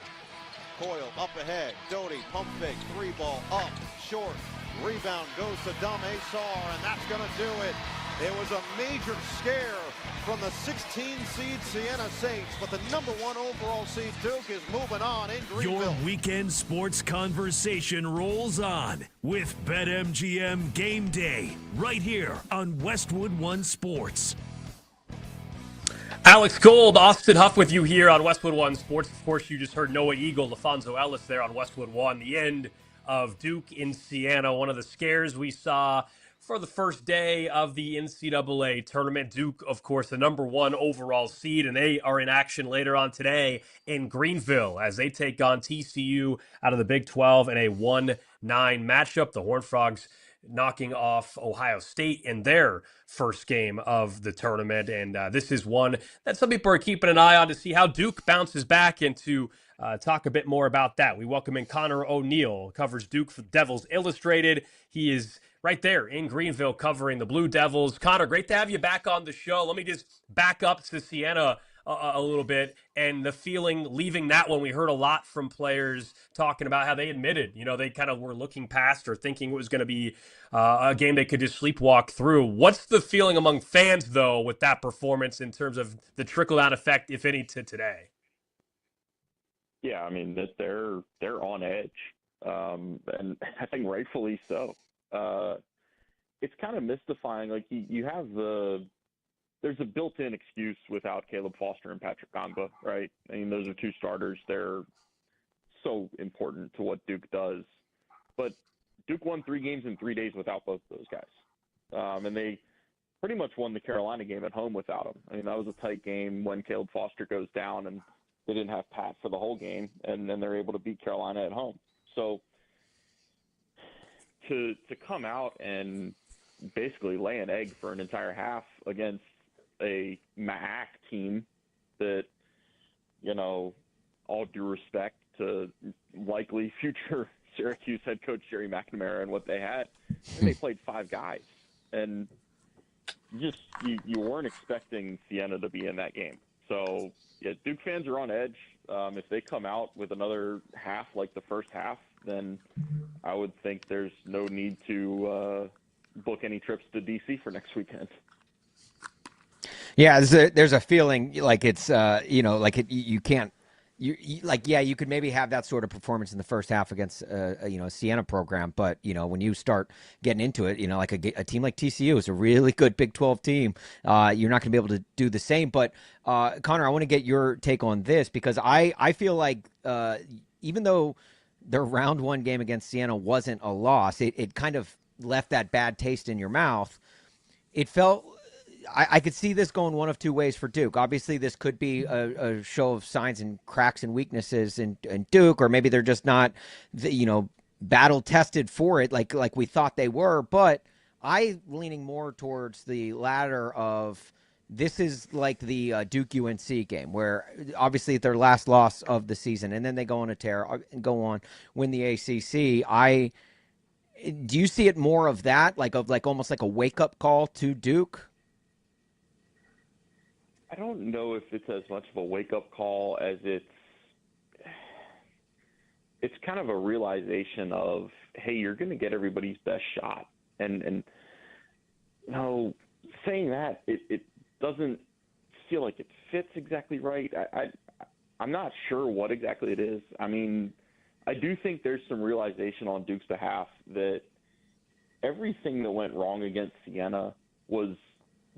Coyle up ahead. Doty, pump fake, 3-ball, up, short. Rebound goes to Dame Sar, and that's going to do it. It was a major scare from the 16 seed Siena Saints, but the number 1 overall seed Duke is moving on in Greenville.
Your weekend sports conversation rolls on with BetMGM Game Day right here on Westwood One Sports.
Alex Gold, Austin Huff with you here on Westwood One Sports. Of course, you just heard Noah Eagle, LaFonso Ellis there on Westwood One. The end of Duke in Siena, one of the scares we saw for the first day of the NCAA tournament. Duke, of course, the number 1 overall seed, and they are in action later on today in Greenville as they take on TCU out of the Big 12 in a 1-9 matchup. The Horned Frogs knocking off Ohio State in their first game of the tournament. And this is one that some people are keeping an eye on to see how Duke bounces back, and to talk a bit more about that, we welcome in Connor O'Neill, covers Duke for Devils Illustrated. He is right there in Greenville covering the Blue Devils. Connor, great to have you back on the show. Let me just back up to Siena a little bit, and the feeling leaving that one. We heard a lot from players talking about how they admitted, they kind of were looking past or thinking it was going to be a game they could just sleepwalk through. What's the feeling among fans, though, with that performance in terms of the trickle-down effect, if any, to today?
Yeah, I mean, that they're on edge, and I think rightfully so. It's kind of mystifying. Like, you have there's a built-in excuse without Caleb Foster and Patrick Gamba, right? I mean, those are 2 starters. They're so important to what Duke does. But Duke won 3 games in 3 days without both of those guys. And they pretty much won the Carolina game at home without them. I mean, that was a tight game when Caleb Foster goes down, and they didn't have Pat for the whole game, and then they're able to beat Carolina at home. So to come out and basically lay an egg for an entire half against a MAAC team that, all due respect to likely future Syracuse head coach Jerry McNamara and what they had, and they played 5 guys. And you weren't expecting Siena to be in that game. So, yeah, Duke fans are on edge. If they come out with another half like the first half, then I would think there's no need to book any trips to D.C. for next weekend.
Yeah, there's a feeling like it's you can't you could maybe have that sort of performance in the first half against a Siena program, but when you start getting into it, like a team like TCU is a really good Big 12 team. You're not going to be able to do the same. But Connor, I want to get your take on this, because I feel like even though their round 1 game against Siena wasn't a loss, it kind of left that bad taste in your mouth. It felt. I could see this going one of 2 ways for Duke. Obviously, this could be a show of signs and cracks and weaknesses in Duke, or maybe they're just not, battle tested for it like we thought they were. But I'm leaning more towards the latter of this is like the Duke UNC game, where obviously it's their last loss of the season, and then they go on a tear and go on win the ACC. Do you see it more of that, like almost like a wake up call to Duke?
I don't know if it's as much of a wake-up call as it's kind of a realization of, hey, you're going to get everybody's best shot. And saying that, it doesn't feel like it fits exactly right. I'm not sure what exactly it is. I mean, I do think there's some realization on Duke's behalf that everything that went wrong against Siena was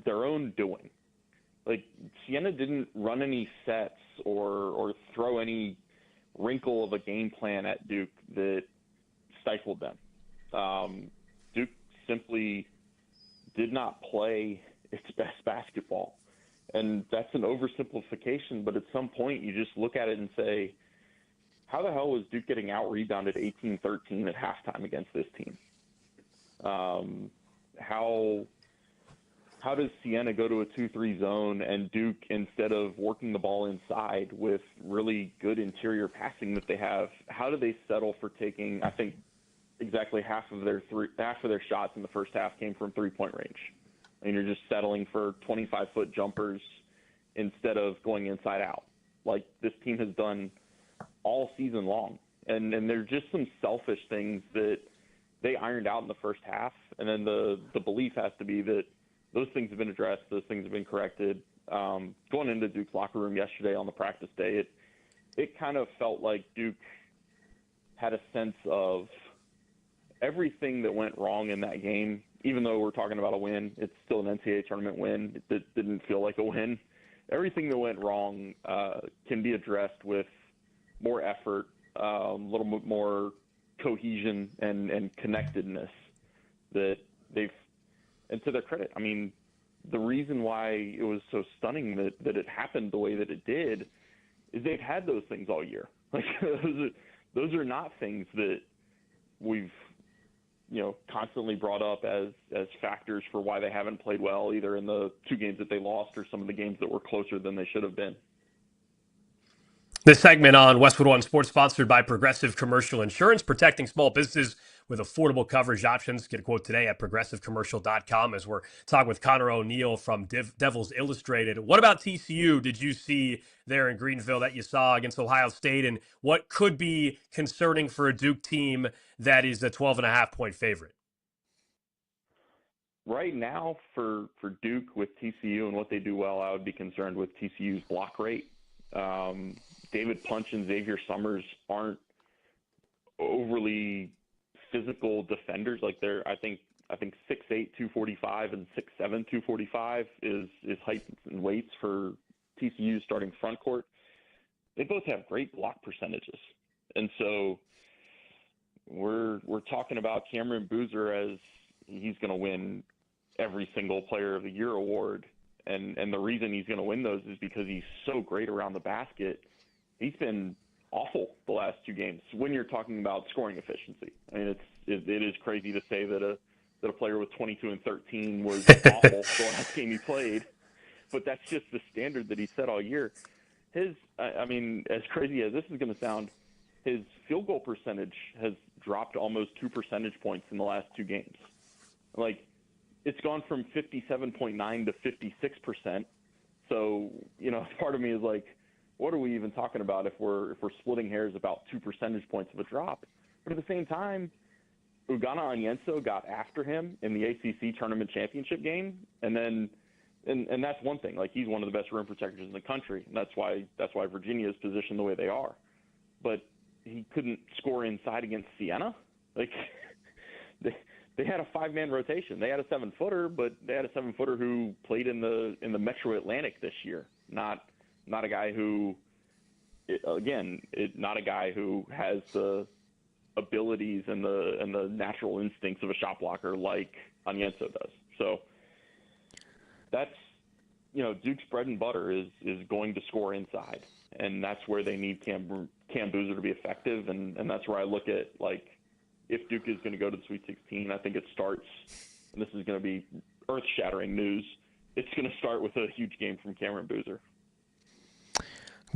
their own doing. Like, Siena didn't run any sets or throw any wrinkle of a game plan at Duke that stifled them. Duke simply did not play its best basketball. And that's an oversimplification, but at some point you just look at it and say, how the hell was Duke getting out-rebounded 18-13 at halftime against this team? How does Siena go to a 2-3 zone and Duke, instead of working the ball inside with really good interior passing that they have, how do they settle for taking, I think, exactly half of their shots in the first half came from three-point range? And you're just settling for 25-foot jumpers instead of going inside out, like this team has done all season long. And there's just some selfish things that they ironed out in the first half, and then the belief has to be that those things have been addressed, those things have been corrected. Going into Duke's locker room yesterday on the practice day, it kind of felt like Duke had a sense of everything that went wrong in that game. Even though we're talking about a win, it's still an NCAA tournament win. It didn't feel like a win. Everything that went wrong can be addressed with more effort, a little bit more cohesion and connectedness that they've, and to their credit, I mean, the reason why it was so stunning that it happened the way that it did is they've had those things all year. Like those are not things that we've, constantly brought up as factors for why they haven't played well, either in the two games that they lost or some of the games that were closer than they should have been.
This segment on Westwood One Sports sponsored by Progressive Commercial Insurance, protecting small businesses with affordable coverage options. Get a quote today at progressivecommercial.com as we're talking with Connor O'Neill from Devils Illustrated. What about TCU did you see there in Greenville that you saw against Ohio State, and what could be concerning for a Duke team that is a 12.5-point favorite?
Right now for Duke with TCU and what they do well, I would be concerned with TCU's block rate. David Punch and Xavier Summers aren't overly physical defenders. Like they're, I think 6'8", 245 and 6'7", 245 is height and weights for TCU's starting front court. They both have great block percentages. And so we're talking about Cameron Boozer as he's going to win every single Player of the Year award. And the reason he's going to win those is because he's so great around the basket. He's been awful the last two games when you're talking about scoring efficiency. I mean, it is crazy to say that a player with 22 and 13 was awful the last game he played, but that's just the standard that he set all year. I mean, as crazy as this is going to sound, his field goal percentage has dropped almost 2 percentage points in the last two games. Like, it's gone from 57.9 to 56%. So, part of me is like, what are we even talking about if we're splitting hairs about 2 percentage points of a drop? But at the same time, Ugana Onyenso got after him in the ACC tournament championship game, and that's one thing. Like, he's one of the best rim protectors in the country, and that's why Virginia is positioned the way they are. But he couldn't score inside against Siena. Like, they had a 5-man rotation. They had a 7-footer, but they had a 7-footer who played in the Metro Atlantic this year. Not a guy who, not a guy who has the abilities and the natural instincts of a shot blocker like Onyenso does. So that's, Duke's bread and butter is going to score inside, and that's where they need Cam Boozer to be effective, and that's where I look at, like, if Duke is going to go to the Sweet 16, I think it starts, and this is going to be earth-shattering news, it's going to start with a huge game from Cameron Boozer.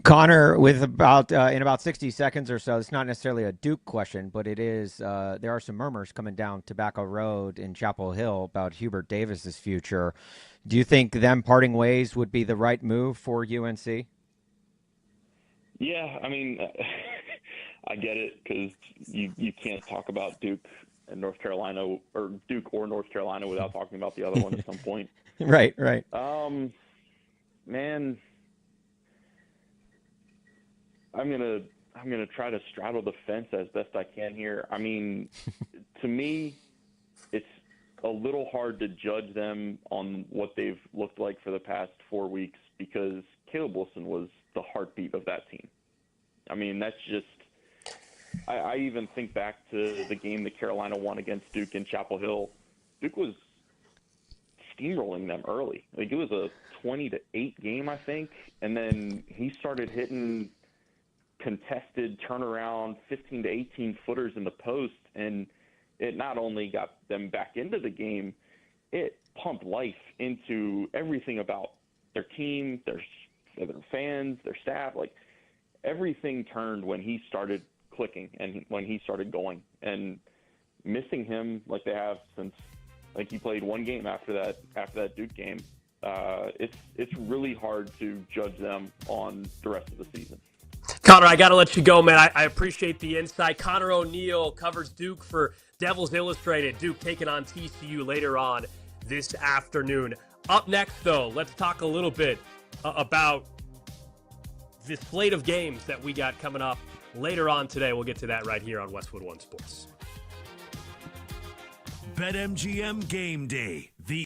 Connor, with in about 60 seconds or so, it's not necessarily a Duke question, but it is. There are some murmurs coming down Tobacco Road in Chapel Hill about Hubert Davis's future. Do you think them parting ways would be the right move for UNC?
Yeah, I mean, I get it, because you can't talk about Duke and North Carolina, or Duke or North Carolina, without talking about the other one at some point.
Right.
Man, I'm gonna try to straddle the fence as best I can here. I mean, to me, it's a little hard to judge them on what they've looked like for the past 4 weeks, because Caleb Wilson was the heartbeat of that team. I mean, that's just – I even think back to the game that Carolina won against Duke in Chapel Hill. Duke was steamrolling them early. Like, it was a 20-8 game, I think, and then he started hitting contested turnaround 15 to 18 footers in the post, and it not only got them back into the game, it pumped life into everything about their team, their fans, their staff. Like, everything turned when he started clicking and when he started going. And missing him like they have since, like, he played one game after that Duke game, it's really hard to judge them on the rest of the season.
Connor, I got to let you go, man. I appreciate the insight. Connor O'Neill covers Duke for Devils Illustrated. Duke taking on TCU later on this afternoon. Up next, though, let's talk a little bit about the slate of games that we got coming up later on today. We'll get to that right here on Westwood One Sports.
BetMGM Game Day. The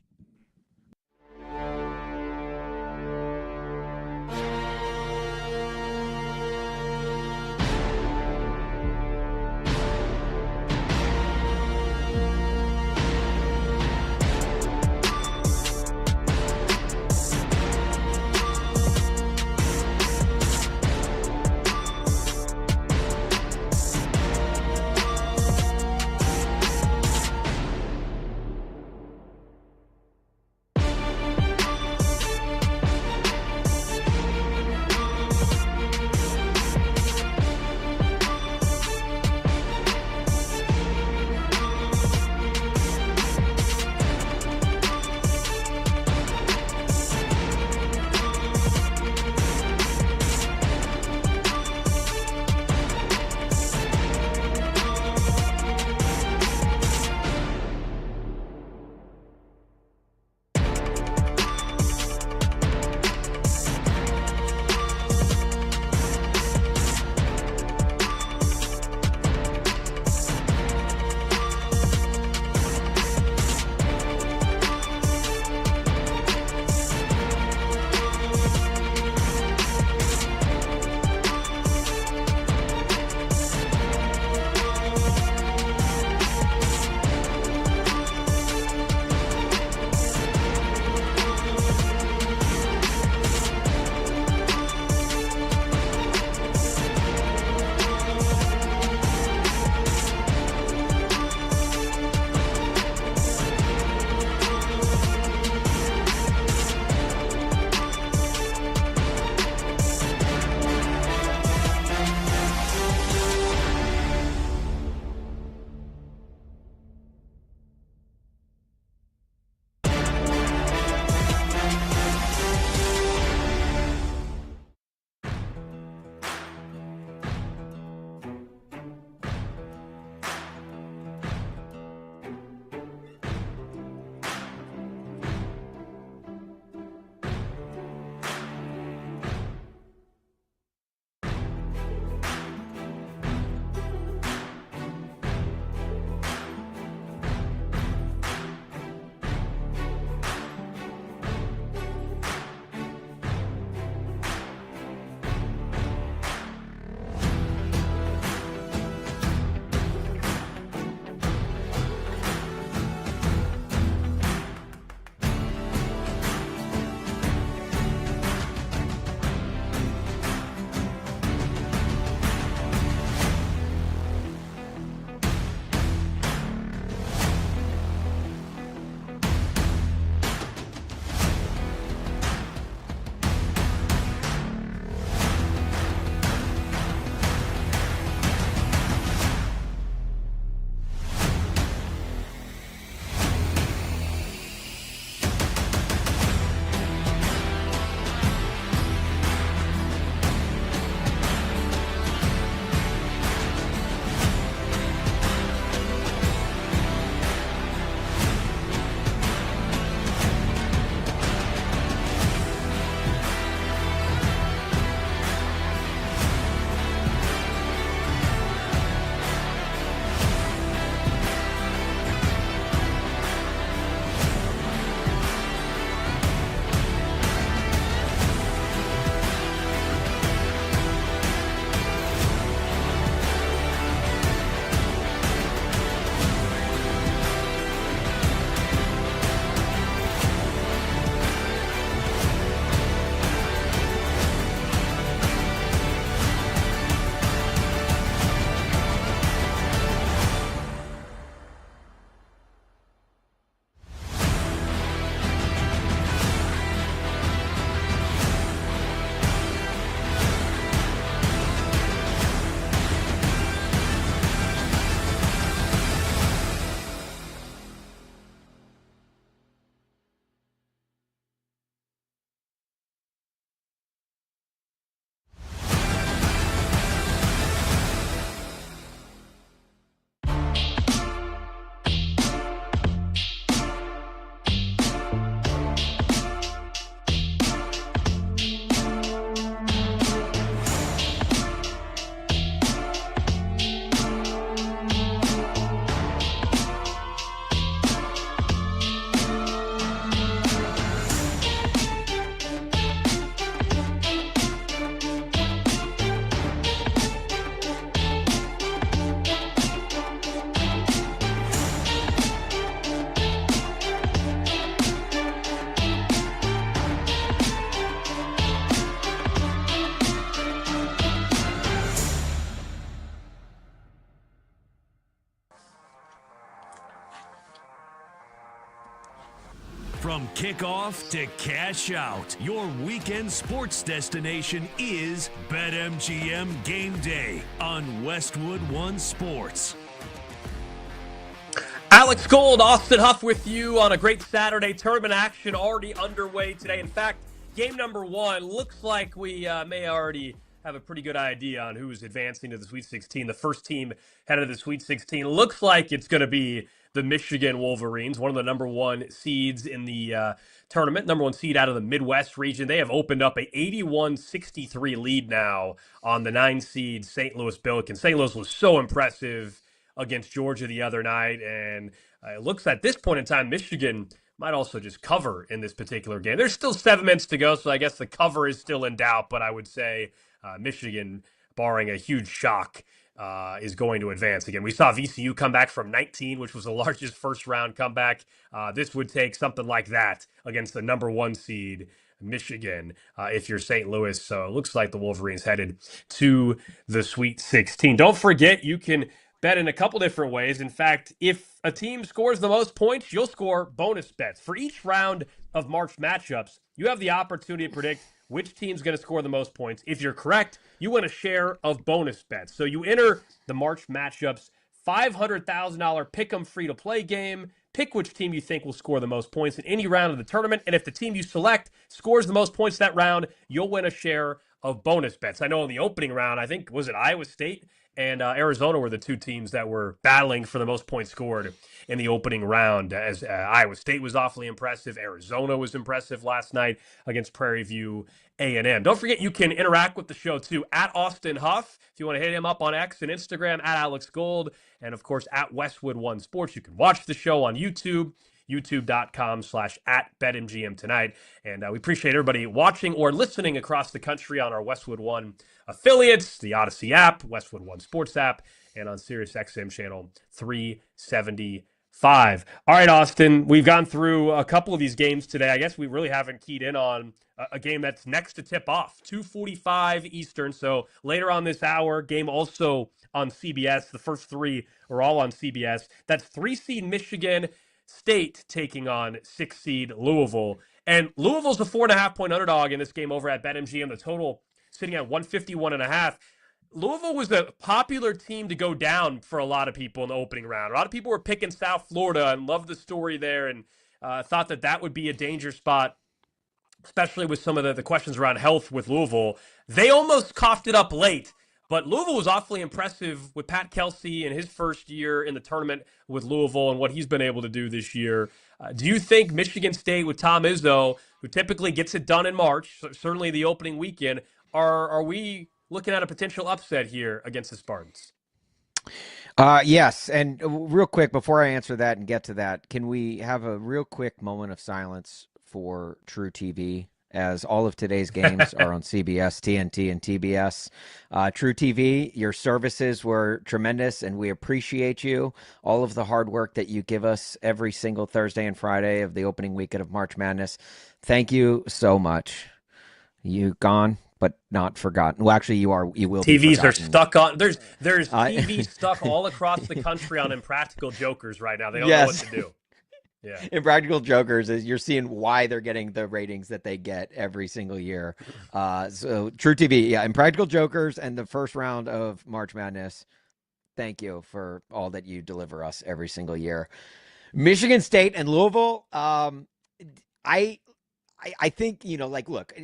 From kickoff to cash out, your weekend sports destination is BetMGM Gameday on Westwood One Sports.
Alex Gold, Austin Huff with you on a great Saturday. Tournament action already underway today. In fact, game number one looks like we may already have a pretty good idea on who's advancing to the Sweet 16. The first team headed to the Sweet 16 looks like it's going to be the Michigan Wolverines, one of the number one seeds in the tournament, number one seed out of the Midwest region. They have opened up a 81-63 lead now on the 9 seed St. Louis Billikens. St. Louis was so impressive against Georgia the other night, and it looks at this point in time Michigan might also just cover in this particular game. There's still 7 minutes to go, so I guess the cover is still in doubt, but I would say Michigan, barring a huge shock, is going to advance. Again, we saw VCU come back from 19, which was the largest first-round comeback. This would take something like that against the number 1 seed, Michigan, if you're St. Louis. So it looks like the Wolverines headed to the Sweet 16. Don't forget, you can bet in a couple different ways. In fact, if a team scores the most points, you'll score bonus bets. For each round of March matchups, you have the opportunity to predict which team's going to score the most points. If you're correct, you win a share of bonus bets. So you enter the March matchups $500,000 pick-em free-to-play game. Pick which team you think will score the most points in any round of the tournament. And if the team you select scores the most points that round, you'll win a share of bonus bets. I know in the opening round, I think, was it Iowa State and Arizona were the 2 teams that were battling for the most points scored in the opening round, as Iowa State was awfully impressive. Arizona was impressive last night against Prairie View A&M. Don't forget, you can interact with the show, too, at Austin Huff. If you want to hit him up on X and Instagram, at Alex Gold, and, of course, at Westwood One Sports. You can watch the show on YouTube, youtube.com/@BetMGM tonight. And we appreciate everybody watching or listening across the country on our Westwood One affiliates, the Odyssey app, Westwood One Sports app, and on Sirius XM channel 375. All right, Austin, we've gone through a couple of these games today. I guess we really haven't keyed in on a game that's next to tip off, 2:45 Eastern. So later on this hour, game also on CBS. The first 3 are all on CBS. That's 3-seed Michigan State taking on 6-seed Louisville. And Louisville's a 4.5-point underdog in this game over at BetMGM. The total sitting at 151.5. Louisville was a popular team to go down for a lot of people in the opening round. A lot of people were picking South Florida and loved the story there and thought that would be a danger spot, especially with some of the questions around health with Louisville. They almost coughed it up late, but Louisville was awfully impressive with Pat Kelsey in his first year in the tournament with Louisville and what he's been able to do this year. Do you think Michigan State with Tom Izzo, who typically gets it done in March, certainly the opening weekend, are we looking at a potential upset here against the Spartans?
Yes, and real quick, before I answer that and get to that, can we have a real quick moment of silence for True TV, as all of today's games are on CBS, TNT, and TBS. True TV, your services were tremendous, and we appreciate you. All of the hard work that you give us every single Thursday and Friday of the opening weekend of March Madness. Thank you so much. You gone, but not forgotten. Well, actually, you will
TVs
be forgotten.
are stuck on. There's TVs stuck all across the country on Impractical Jokers right now. They don't know what to do. Yeah.
Impractical Jokers is you're seeing why they're getting the ratings that they get every single year. So True TV, yeah, Impractical Jokers and the first round of March Madness. Thank you for all that you deliver us every single year. Michigan State and Louisville. I think, look,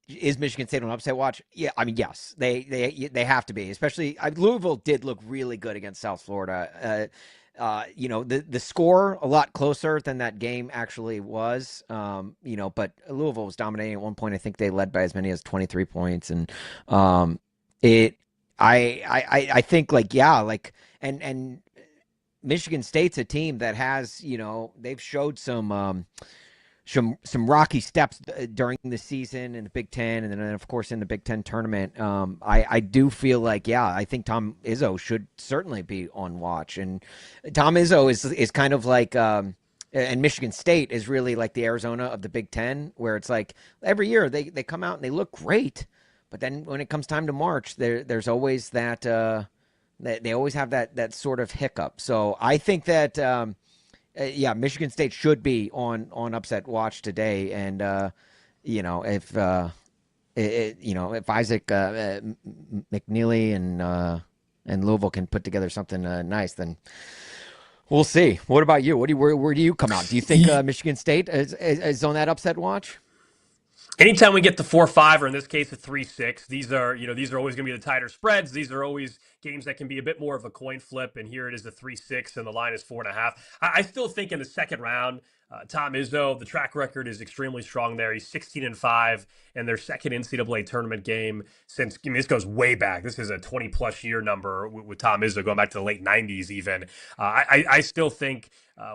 is Michigan State on upset watch? Yeah, I mean, yes, they have to be. Especially Louisville did look really good against South Florida. The score a lot closer than that game actually was. But Louisville was dominating at one point. I think they led by as many as 23 points, and I think and Michigan State's a team that has they've showed some rocky steps during the season in the Big Ten, and then of course in the Big Ten tournament. I do feel like, I think Tom Izzo should certainly be on watch, and Tom Izzo is kind of like, and Michigan State is really like the Arizona of the Big Ten, where it's like every year they come out and they look great, but then when it comes time to March, there's always that they always have that sort of hiccup. So I think that yeah, Michigan State should be on upset watch today, and if if Isaac McNeely and Louisville can put together something nice, then we'll see. What about you? Where do you come out? Do you think Michigan State is on that upset watch?
Anytime we get the 4-5, or in this case a 3-6, these are always going to be the tighter spreads. These are always games that can be a bit more of a coin flip. And here it is, the 3-6, and the line is 4.5. I still think in the second round, Tom Izzo, the track record is extremely strong there. He's 16-5 in their second NCAA tournament game since. I mean, this goes way back. This is a 20-plus year number with Tom Izzo, going back to the late 90s even. I still think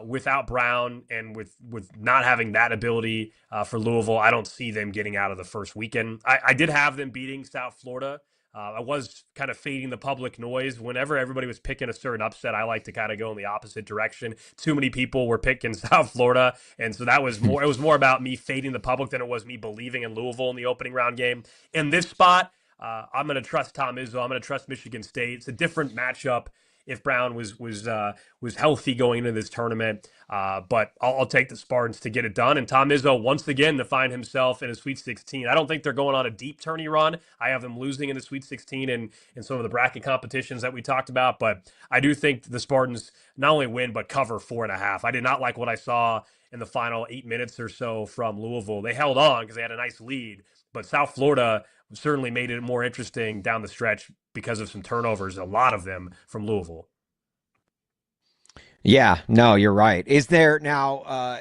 without Brown and with not having that ability for Louisville, I don't see them getting out of the first weekend. I did have them beating South Florida. I was kind of fading the public noise. Whenever everybody was picking a certain upset, I like to kind of go in the opposite direction. Too many people were picking South Florida, and so that was more. It was more about me fading the public than it was me believing in Louisville in the opening round game. In this spot, I'm going to trust Tom Izzo. I'm going to trust Michigan State. It's a different matchup if Brown was healthy going into this tournament. But I'll take the Spartans to get it done. And Tom Izzo, once again, to find himself in a Sweet 16. I don't think they're going on a deep tourney run. I have them losing in the Sweet 16 and in some of the bracket competitions that we talked about. But I do think the Spartans not only win, but cover 4.5. I did not like what I saw in the final 8 minutes or so from Louisville. They held on because they had a nice lead. But South Florida certainly made it more interesting down the stretch because of some turnovers, a lot of them from Louisville.
Yeah, no, you're right. Is there now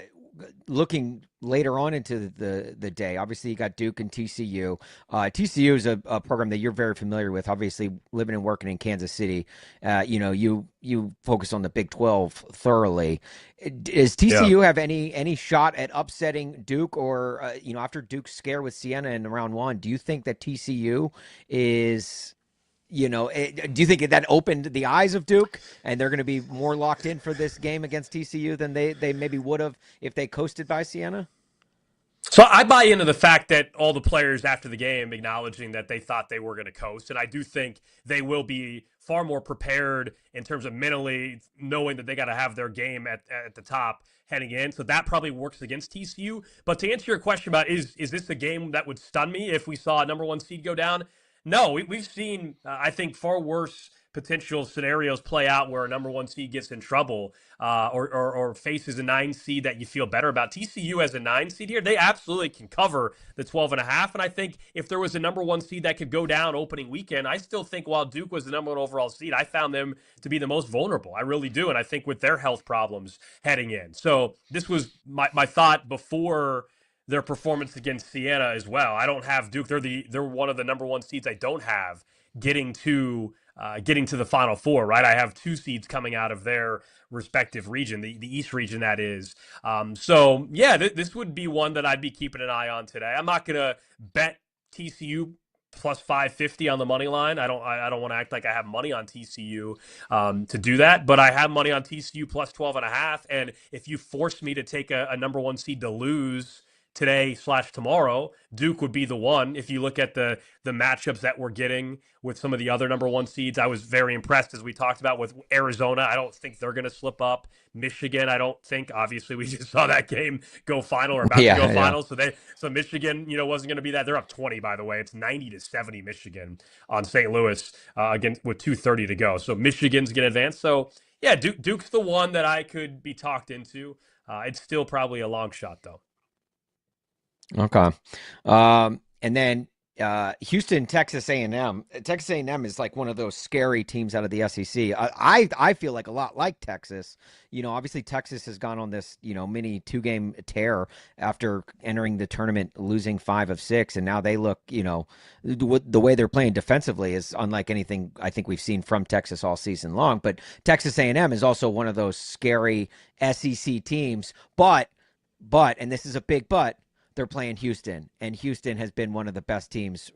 looking later on into the day? Obviously, you got Duke and TCU. TCU is a program that you're very familiar with. Obviously, living and working in Kansas City, you focus on the Big 12 thoroughly. Does TCU have any shot at upsetting Duke, or after Duke's scare with Siena in round one? Do you think that TCU is? Do you think that opened the eyes of Duke and they're going to be more locked in for this game against TCU than they maybe would have if they coasted by Siena?
So I buy into the fact that all the players after the game acknowledging that they thought they were going to coast. And I do think they will be far more prepared in terms of mentally knowing that they got to have their game at the top heading in. So that probably works against TCU. But to answer your question about is this a game that would stun me if we saw a number one seed go down? No, we've seen, I think, far worse potential scenarios play out where a number one seed gets in trouble or faces a 9 seed that you feel better about. TCU as a 9 seed here, they absolutely can cover the 12.5. And I think if there was a number one seed that could go down opening weekend, I still think while Duke was the number one overall seed, I found them to be the most vulnerable. I really do. And I think with their health problems heading in. So this was my thought before their performance against Siena as well. I don't have Duke. They're one of the number one seeds I don't have getting to the Final Four, right? I have 2 seeds coming out of their respective region, the East region, that is. So yeah, this would be one that I'd be keeping an eye on today. I'm not gonna bet TCU plus 550 on the money line. I don't want to act like I have money on TCU to do that, but I have money on TCU plus 12.5. And if you force me to take a number one seed to lose today/tomorrow, Duke would be the one. If you look at the matchups that we're getting with some of the other number one seeds, I was very impressed, as we talked about, with Arizona. I don't think they're going to slip up. Michigan, I don't think. Obviously, we just saw that game go final or about to go final. So Michigan, wasn't going to be that. They're up 20, by the way. It's 90-70 Michigan on St. Louis again with 2:30 to go. So Michigan's going to advance. So yeah, Duke's the one that I could be talked into. It's still probably a long shot, though.
Okay. And then Houston, Texas A&M. Texas A&M is like one of those scary teams out of the SEC. I feel like a lot like Texas. Obviously Texas has gone on this, mini 2-game tear after entering the tournament, losing 5 of 6. And now they look, the way they're playing defensively is unlike anything I think we've seen from Texas all season long. But Texas A&M is also one of those scary SEC teams. But, and this is a big but, they're playing Houston, and Houston has been one of the best teams,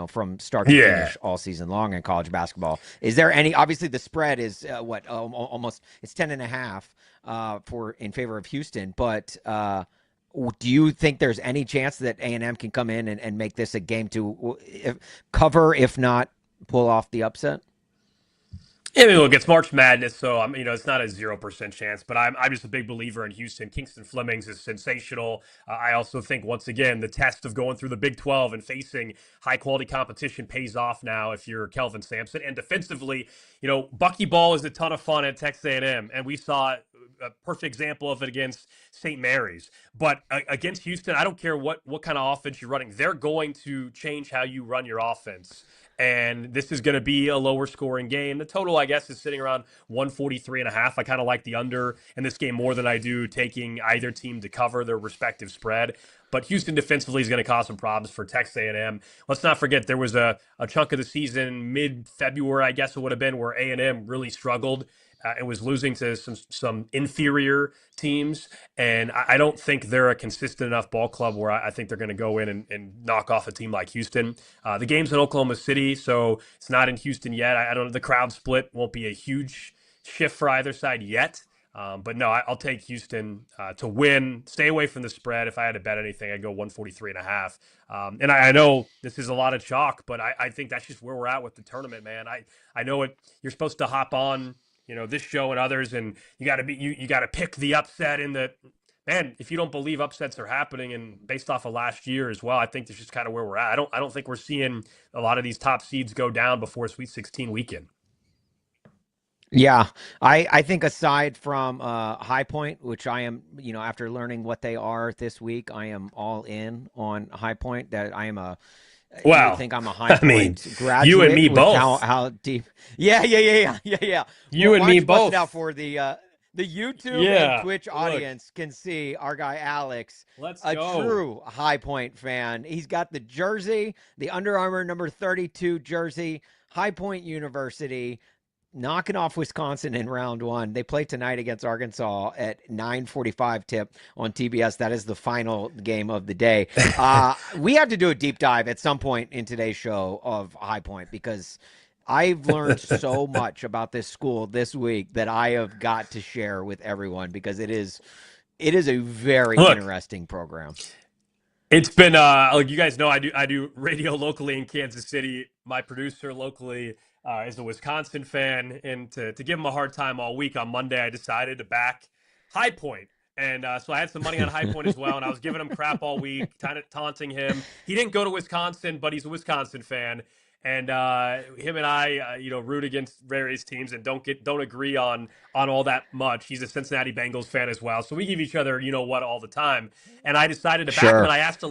from start to finish all season long in college basketball. Is there any? Obviously, the spread is almost it's 10.5 in favor of Houston. But do you think there's any chance that A&M can come in and make this a game to cover, if not pull off the upset?
Yeah, I mean, look, it's March Madness, so it's not a 0% chance. But I'm just a big believer in Houston. Kingston Flemings is sensational. I also think once again the test of going through the Big 12 and facing high quality competition pays off now if you're Kelvin Sampson. And defensively, Bucky Ball is a ton of fun at Texas A&M, and we saw a perfect example of it against St. Mary's. But against Houston, I don't care what kind of offense you're running; they're going to change how you run your offense. And this is going to be a lower scoring game. The total, I guess, is sitting around 143.5. I kind of like the under in this game more than I do taking either team to cover their respective spread. But Houston defensively is going to cause some problems for Texas A&M. Let's not forget there was a chunk of the season, mid-February, I guess it would have been, where A&M really struggled. It was losing to some inferior teams, and I don't think they're a consistent enough ball club where I think they're going to go in and knock off a team like Houston. The game's in Oklahoma City, so it's not in Houston yet. I don't know. The crowd split won't be a huge shift for either side yet. But no, I'll take Houston to win. Stay away from the spread. If I had to bet anything, I'd go 143.5. And I know this is a lot of chalk, but I think that's just where we're at with the tournament, man. I know it. You're supposed to hop on this show and others, and you got to pick the upset in the man. If you don't believe upsets are happening, and based off of last year as well, I think this is kind of where we're at. I don't think we're seeing a lot of these top seeds go down before Sweet 16 weekend.
Yeah, I think aside from High Point, which I am, after learning what they are this week, I am all in on High Point. That I am a
Wow.
You think I'm a High Point graduate?
You and me both.
How deep? Yeah.
You and me both.
It out for the YouTube and Twitch audience can see our guy Alex, a true High Point fan. He's got the jersey, the Under Armour number 32 jersey, High Point University, knocking off Wisconsin in round one. They play tonight against Arkansas at 9:45 tip on TBS. That is the final game of the day. We have to do a deep dive at some point in today's show of High Point because I've learned so much about this school this week that I have got to share with everyone because it is a very interesting program.
It's been like you guys know, I do radio locally in Kansas City. My producer locally is a Wisconsin fan, and to give him a hard time all week, on Monday I decided to back High Point. And so I had some money on High Point as well, and I was giving him crap all week, kind of taunting him. He didn't go to Wisconsin, but he's a Wisconsin fan. And him and I, root against various teams and don't agree on all that much. He's a Cincinnati Bengals fan as well, so we give each other, what, all the time. And I decided to back him, and I asked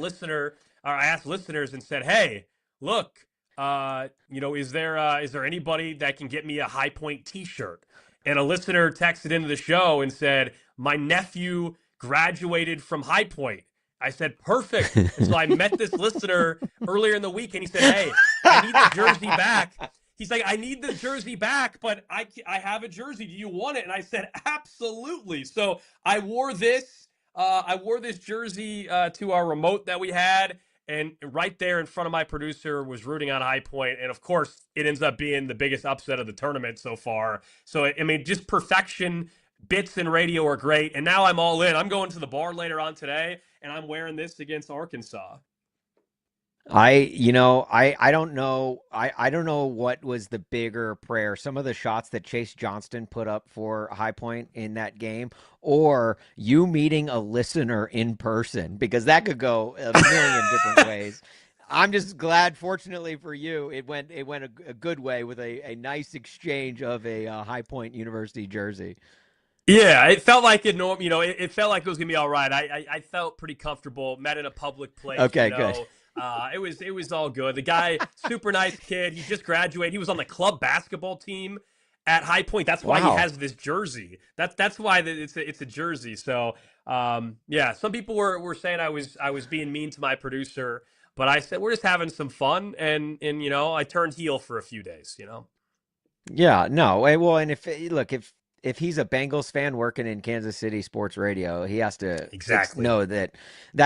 listeners and said, "Hey, look, is there anybody that can get me a High Point T-shirt?" And a listener texted into the show and said, "My nephew graduated from High Point." I said, "Perfect." And so I met this listener earlier in the week, and he said, "Hey, I need the jersey back." He's like, "I need the jersey back, but I have a jersey. Do you want it?" And I said, "Absolutely." So I wore this. I wore this jersey to our remote that we had, and right there in front of my producer was rooting on High Point, and of course, it ends up being the biggest upset of the tournament so far. So I mean, just perfection. Bits and radio are great, and now I'm all in. I'm going to the bar later on today, and I'm wearing this against Arkansas.
I don't know. I don't know what was the bigger prayer. Some of the shots that Chase Johnston put up for High Point in that game, or you meeting a listener in person, because that could go a million different ways. I'm just glad, fortunately for you, it went a good way with a nice exchange of a High Point University jersey.
Yeah, it felt like it felt like it was gonna be all right. I felt pretty comfortable. Met in a public place.
Okay, good.
It was all good. The guy, super nice kid. He just graduated. He was on the club basketball team at High Point. That's why he has this jersey. That's why it's a jersey. So yeah, some people were saying I was being mean to my producer, but I said we're just having some fun, and I turned heel for a few days.
Yeah, no. Well, and if he's a Bengals fan working in Kansas City sports radio, he has to know that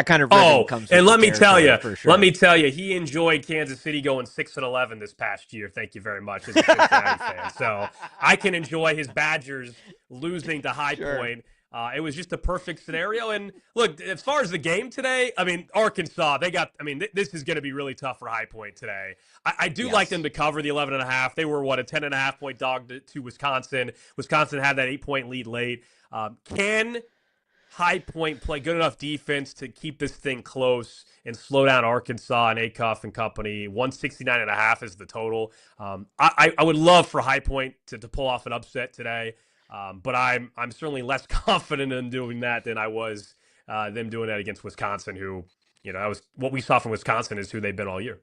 kind of rhythm comes.
And let me tell
you,
he enjoyed Kansas City going 6-11 this past year. Thank you very much, as a Cincinnati fan. So I can enjoy his Badgers losing to High Point. It was just a perfect scenario. And look, as far as the game today, I mean, Arkansas, this is going to be really tough for High Point today. I do like them to cover the 11.5. They were, a 10.5-point dog to Wisconsin. Wisconsin had that 8-point lead late. Can High Point play good enough defense to keep this thing close and slow down Arkansas and Acuff and company? 169.5 is the total. I would love for High Point to pull off an upset today. But I'm certainly less confident in doing that than I was them doing that against Wisconsin, who, that was what we saw from Wisconsin is who they've been all year.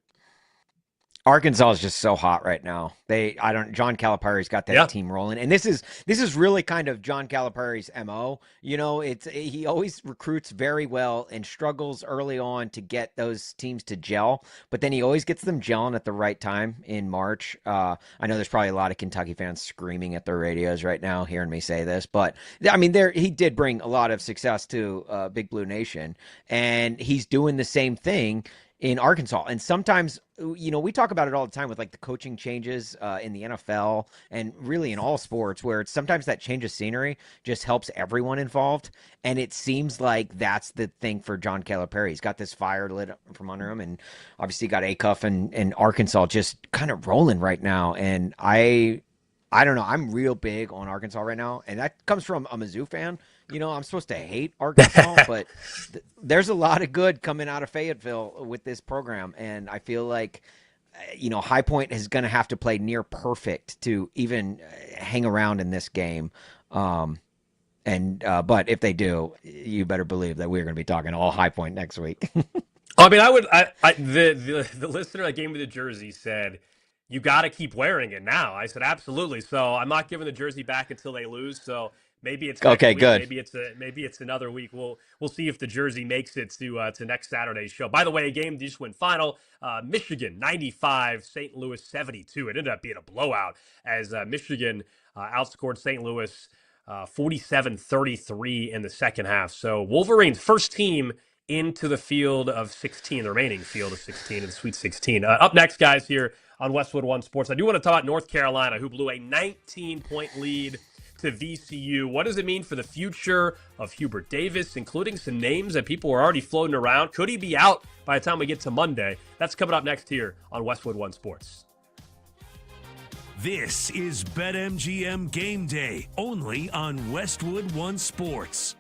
Arkansas is just so hot right now. John Calipari's got that team rolling. And this is really kind of John Calipari's MO. He always recruits very well and struggles early on to get those teams to gel, but then he always gets them gelling at the right time in March. I know there's probably a lot of Kentucky fans screaming at their radios right now hearing me say this, but I mean, he did bring a lot of success to Big Blue Nation, and he's doing the same thing in Arkansas. And sometimes, we talk about it all the time with like the coaching changes in the NFL and really in all sports, where it's sometimes that change of scenery just helps everyone involved. And it seems like that's the thing for John Calipari. He's got this fire lit from under him, and obviously got Acuff and Arkansas just kind of rolling right now. And I don't know. I'm real big on Arkansas right now, and that comes from a Mizzou fan. I'm supposed to hate Arkansas, but there's a lot of good coming out of Fayetteville with this program, and I feel like, High Point is going to have to play near perfect to even hang around in this game. But if they do, you better believe that we're going to be talking all High Point next week.
I mean, the listener that gave me the jersey said, you got to keep wearing it now. I said, absolutely. So I'm not giving the jersey back until they lose. So maybe it's next week.
Good.
Maybe it's another week. We'll see if the jersey makes it to next Saturday's show. By the way, a game just went final. Michigan 95, St. Louis 72. It ended up being a blowout as Michigan outscored St. Louis 47-33 in the second half. So Wolverines first team into the field of 16, the remaining field of 16 in the Sweet 16. Up next, guys, here on Westwood One Sports, I do want to talk about North Carolina, who blew a 19-point lead to VCU. What does it mean for the future of Hubert Davis, including some names that people were already floating around? Could he be out by the time we get to Monday? That's coming up next here on Westwood One Sports.
This is BetMGM Game Day, only on Westwood One Sports.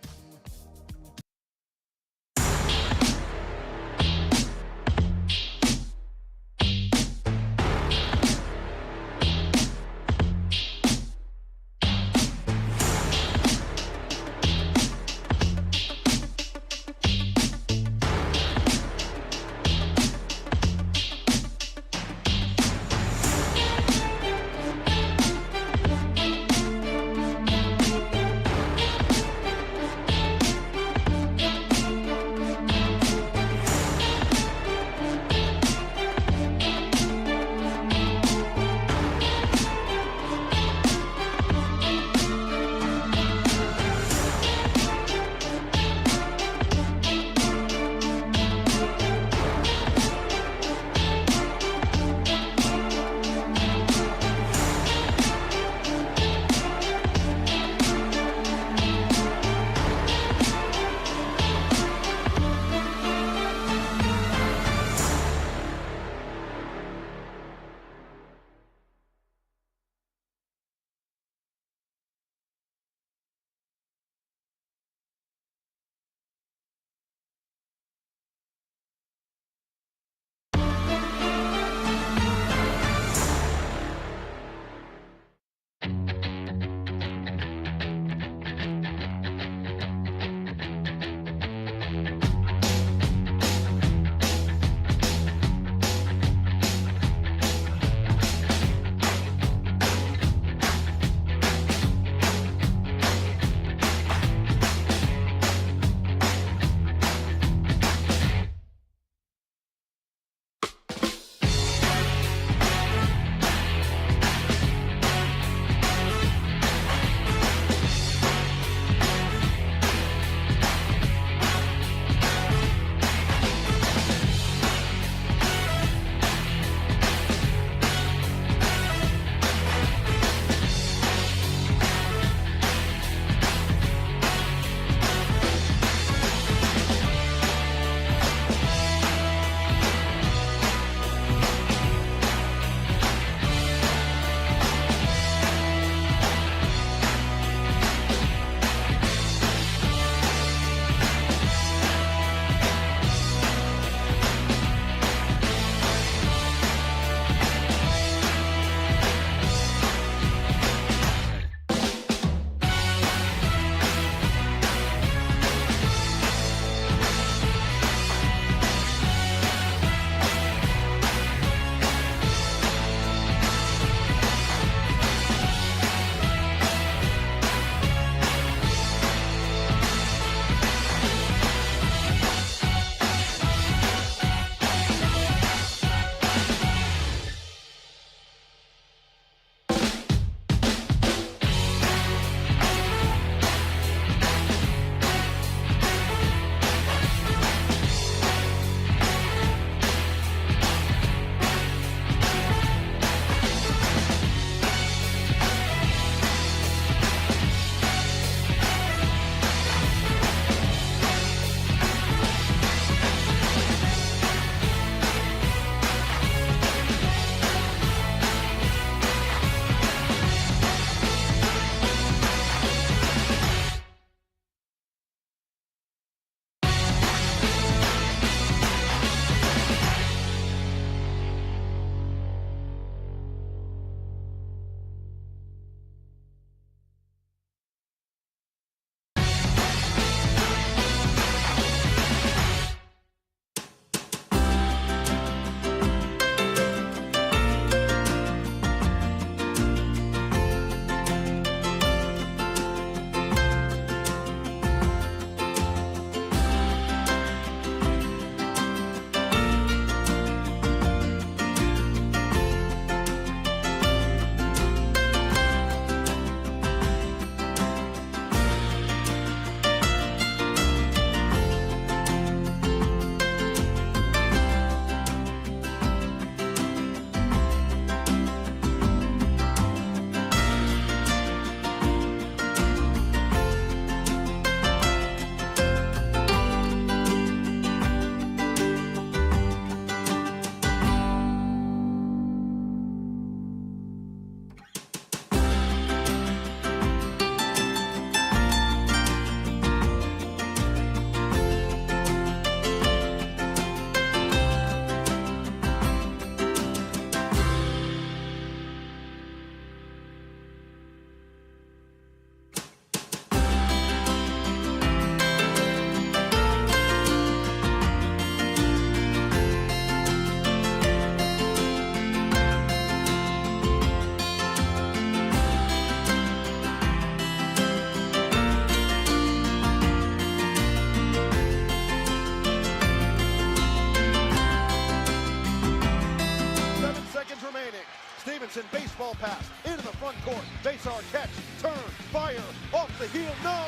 Stevenson, baseball pass, into the front court. Basar catch, turn, fire, off the heel, no!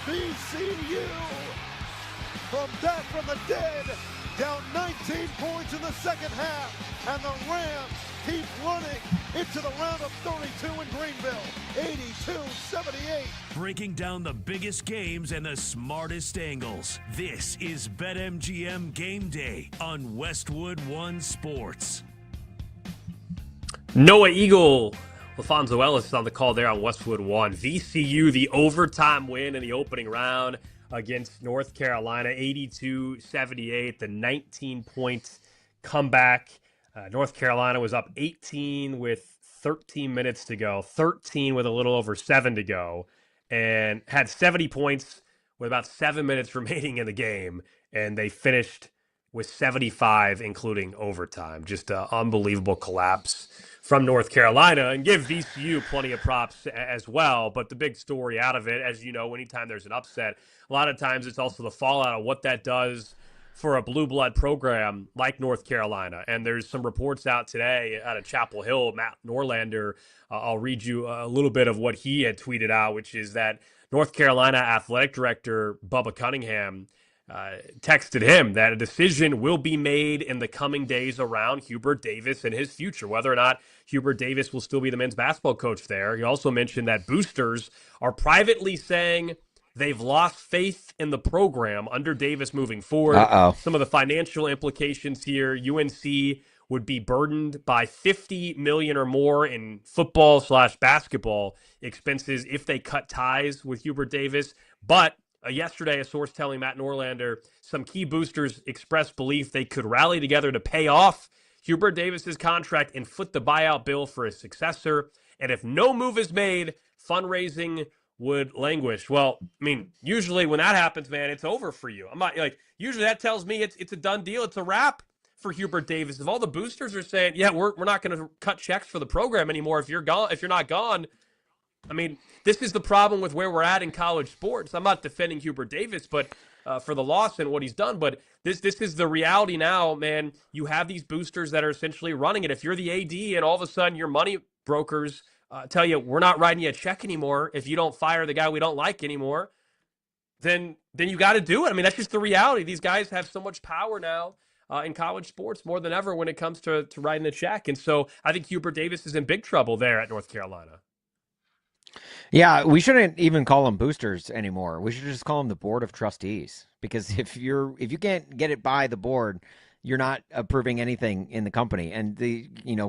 VCU, from the dead, down 19 points in the second half, and the Rams keep running into the round of 32 in Greenville, 82-78.
Breaking down the biggest games and the smartest angles. This is BetMGM Game Day on Westwood One Sports.
Noah Eagle, LaFonso Ellis is on the call there on Westwood One. VCU, the overtime win in the opening round against North Carolina, 82-78, the 19-point comeback. North Carolina was up 18 with 13 minutes to go, 13 with a little over 7 to go, and had 70 points with about 7 minutes remaining in the game, and they finished with 75, including overtime. Just an unbelievable collapse from North Carolina, and give VCU plenty of props as well. But the big story out of it, as you know, anytime there's an upset, a lot of times it's also the fallout of what that does for a blue blood program like North Carolina. And there's some reports out today out of Chapel Hill. Matt Norlander, I'll read you a little bit of what he had tweeted out, which is that North Carolina athletic director Bubba Cunningham texted him that a decision will be made in the coming days around Hubert Davis and his future, whether or not Hubert Davis will still be the men's basketball coach there. He also mentioned that boosters are privately saying they've lost faith in the program under Davis moving forward. Some of the financial implications here, UNC would be burdened by $50 million or more in football/basketball expenses if they cut ties with Hubert Davis. But yesterday, a source telling Matt Norlander some key boosters expressed belief they could rally together to pay off Hubert Davis's contract and foot the buyout bill for his successor. And if no move is made, fundraising would languish. Well, I mean, usually when that happens, man, it's over for you. I'm not usually that tells me it's a done deal. It's a wrap for Hubert Davis. If all the boosters are saying, yeah, we're not going to cut checks for the program anymore if you're not gone. I mean, this is the problem with where we're at in college sports. I'm not defending Hubert Davis, but for the loss and what he's done. But this is the reality now, man. You have these boosters that are essentially running it. If you're the AD and all of a sudden your money brokers tell you we're not writing you a check anymore if you don't fire the guy we don't like anymore, then you got to do it. I mean, that's just the reality. These guys have so much power now in college sports more than ever when it comes to writing the check. And so I think Hubert Davis is in big trouble there at North Carolina.
Yeah, we shouldn't even call them boosters anymore. We should just call them the board of trustees, because if you can't get it by the board, you're not approving anything in the company. And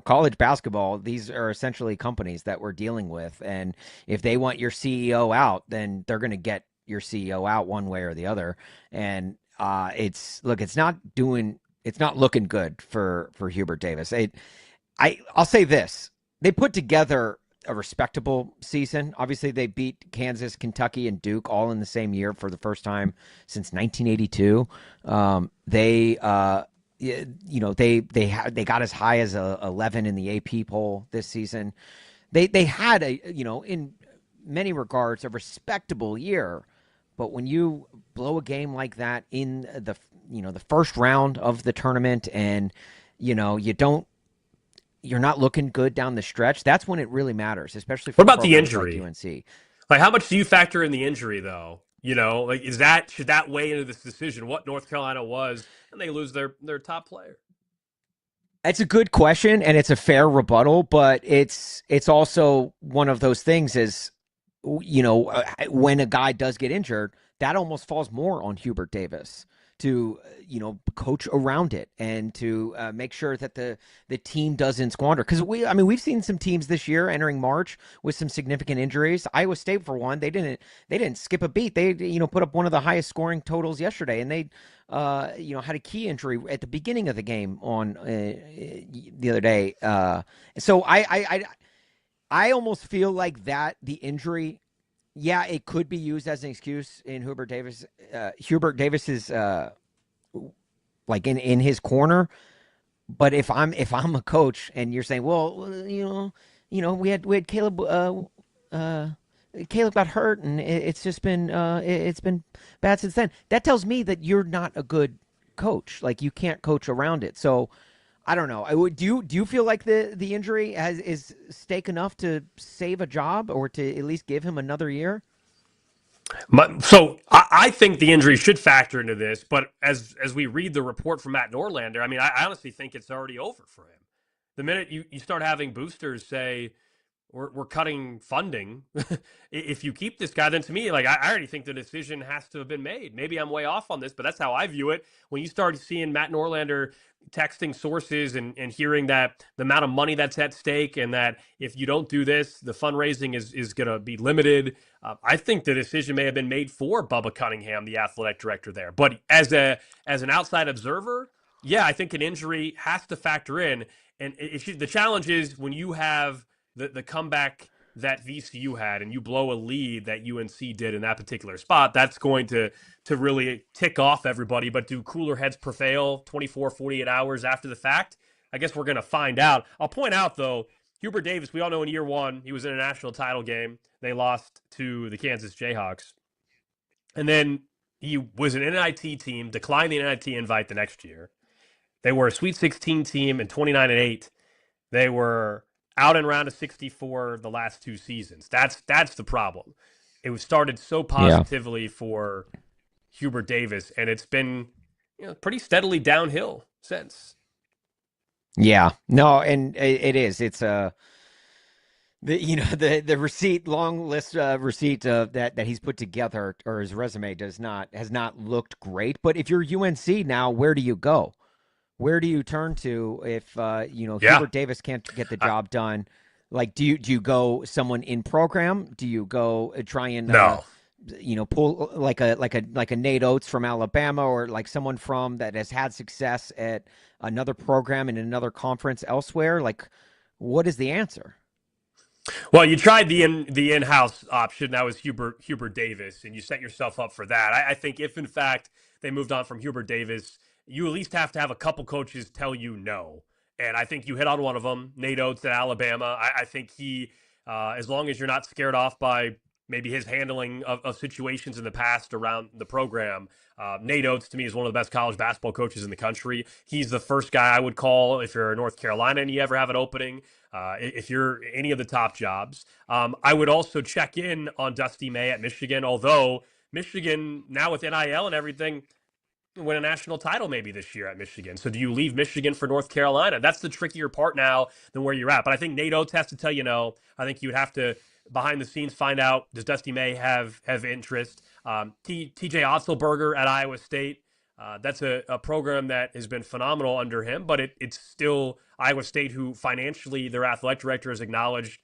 college basketball, these are essentially companies that we're dealing with. And if they want your CEO out, then they're going to get your CEO out one way or the other. And it's not looking good for Hubert Davis. I'll say this: they put together a respectable season. Obviously, they beat Kansas, Kentucky, and Duke all in the same year for the first time since 1982. They got as high as 11 in the AP poll this season. They had in many regards a respectable year, but when you blow a game like that in the first round of the tournament, and you're not looking good down the stretch, that's when it really matters, especially for
what about the injury?
Like UNC.
Like, how much do you factor in the injury, though? Should that weigh into this decision? What North Carolina was, and they lose their top player?
It's a good question, and it's a fair rebuttal, but it's also one of those things is, when a guy does get injured, that almost falls more on Hubert Davis to coach around it and to make sure that the team doesn't squander. Because we've seen some teams this year entering March with some significant injuries. Iowa State, for one, they didn't skip a beat. They put up one of the highest scoring totals yesterday, and they had a key injury at the beginning of the game on the other day. So I almost feel like that the injury, yeah, it could be used as an excuse in Hubert Davis's like in his corner. But if I'm a coach and you're saying, well, we had Caleb. Caleb got hurt, and it's just been it's been bad since then. That tells me that you're not a good coach. Like, you can't coach around it. So I don't know. Do you feel like the injury is stake enough to save a job or to at least give him another year?
So I think the injury should factor into this, but as we read the report from Matt Norlander, I mean, I honestly think it's already over for him. The minute you start having boosters say, we're cutting funding. If you keep this guy, then to me, like I already think the decision has to have been made. Maybe I'm way off on this, but that's how I view it. When you start seeing Matt Norlander texting sources and hearing that the amount of money that's at stake and that if you don't do this, the fundraising is going to be limited. I think the decision may have been made for Bubba Cunningham, the athletic director there. But as an outside observer, yeah, I think an injury has to factor in. And the challenge is when you have the comeback that VCU had and you blow a lead that UNC did in that particular spot, that's going to really tick off everybody. But do cooler heads prevail 24, 48 hours after the fact? I guess we're going to find out. I'll point out, though, Hubert Davis, we all know in year one, he was in a national title game. They lost to the Kansas Jayhawks. And then he was an NIT team, declined the NIT invite the next year. They were a Sweet 16 team in 29-8. They were out in round of 64 the last two seasons. That's the problem. It was started so positively for Hubert Davis, and it's been pretty steadily downhill since.
Yeah, no, and it is. It's the receipt, long list receipt that he's put together, or his resume has not looked great. But if you're UNC now, where do you go? Where do you turn to if Hubert Davis can't get the job done? Like, do you go someone in program? Do you go try and pull like a Nate Oates from Alabama, or like someone from that has had success at another program in another conference elsewhere? Like, what is the answer?
Well, you tried the in-house option. That was Hubert Davis, and you set yourself up for that. I think if in fact they moved on from Hubert Davis, you at least have to have a couple coaches tell you no. And I think you hit on one of them, Nate Oates at Alabama. I think he, as long as you're not scared off by maybe his handling of situations in the past around the program, Nate Oates to me is one of the best college basketball coaches in the country. He's the first guy I would call if you're in North Carolina and you ever have an opening. If you're any of the top jobs, I would also check in on Dusty May at Michigan, although Michigan now with NIL and everything, win a national title maybe this year at Michigan. So do you leave Michigan for North Carolina? That's the trickier part now than where you're at. But I think Nate Oates has to tell you no. I think you would have to, behind the scenes, find out, does Dusty May have interest? TJ Otzelberger at Iowa State. That's a program that has been phenomenal under him, but it's still Iowa State who financially their athletic director has acknowledged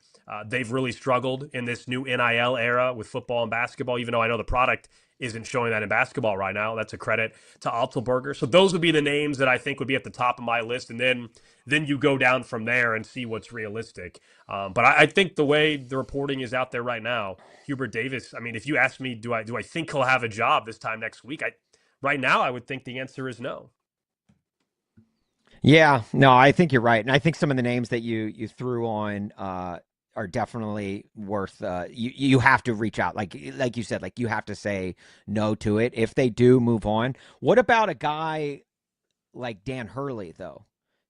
they've really struggled in this new NIL era with football and basketball, even though I know the product isn't showing that in basketball right now. That's a credit to Otzelberger. So those would be the names that I think would be at the top of my list. And then you go down from there and see what's realistic. But I think the way the reporting is out there right now, Hubert Davis, I mean, if you ask me, do I think he'll have a job this time next week? Right now, I would think the answer is no.
Yeah, no, I think you're right. And I think some of the names that you threw on are definitely worth you have to reach out, like you said, like you have to say no to it if they do move on. What about a guy like Dan Hurley, though?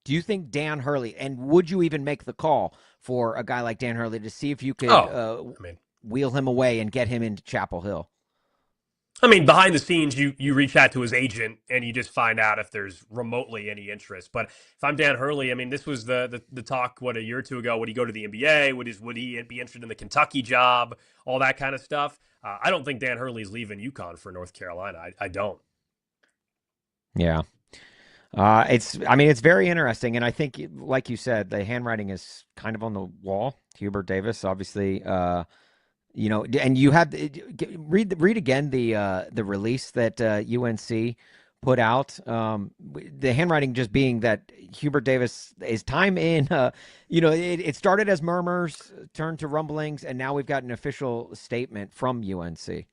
Do you think Dan Hurley, and would you even make the call for a guy like Dan Hurley to see if you could wheel him away and get him into Chapel Hill?
I mean, behind the scenes, you reach out to his agent and you just find out if there's remotely any interest. But if I'm Dan Hurley, I mean, this was the talk, a year or two ago. Would he go to the NBA? Would he be interested in the Kentucky job? All that kind of stuff. I don't think Dan Hurley's leaving UConn for North Carolina. I don't.
Yeah. It's very interesting. And I think, like you said, the handwriting is kind of on the wall. Hubert Davis, obviously, and you have read again the release that UNC put out. The handwriting just being that Hubert Davis, his time in, it started as murmurs, turned to rumblings, and now we've got an official statement from UNC.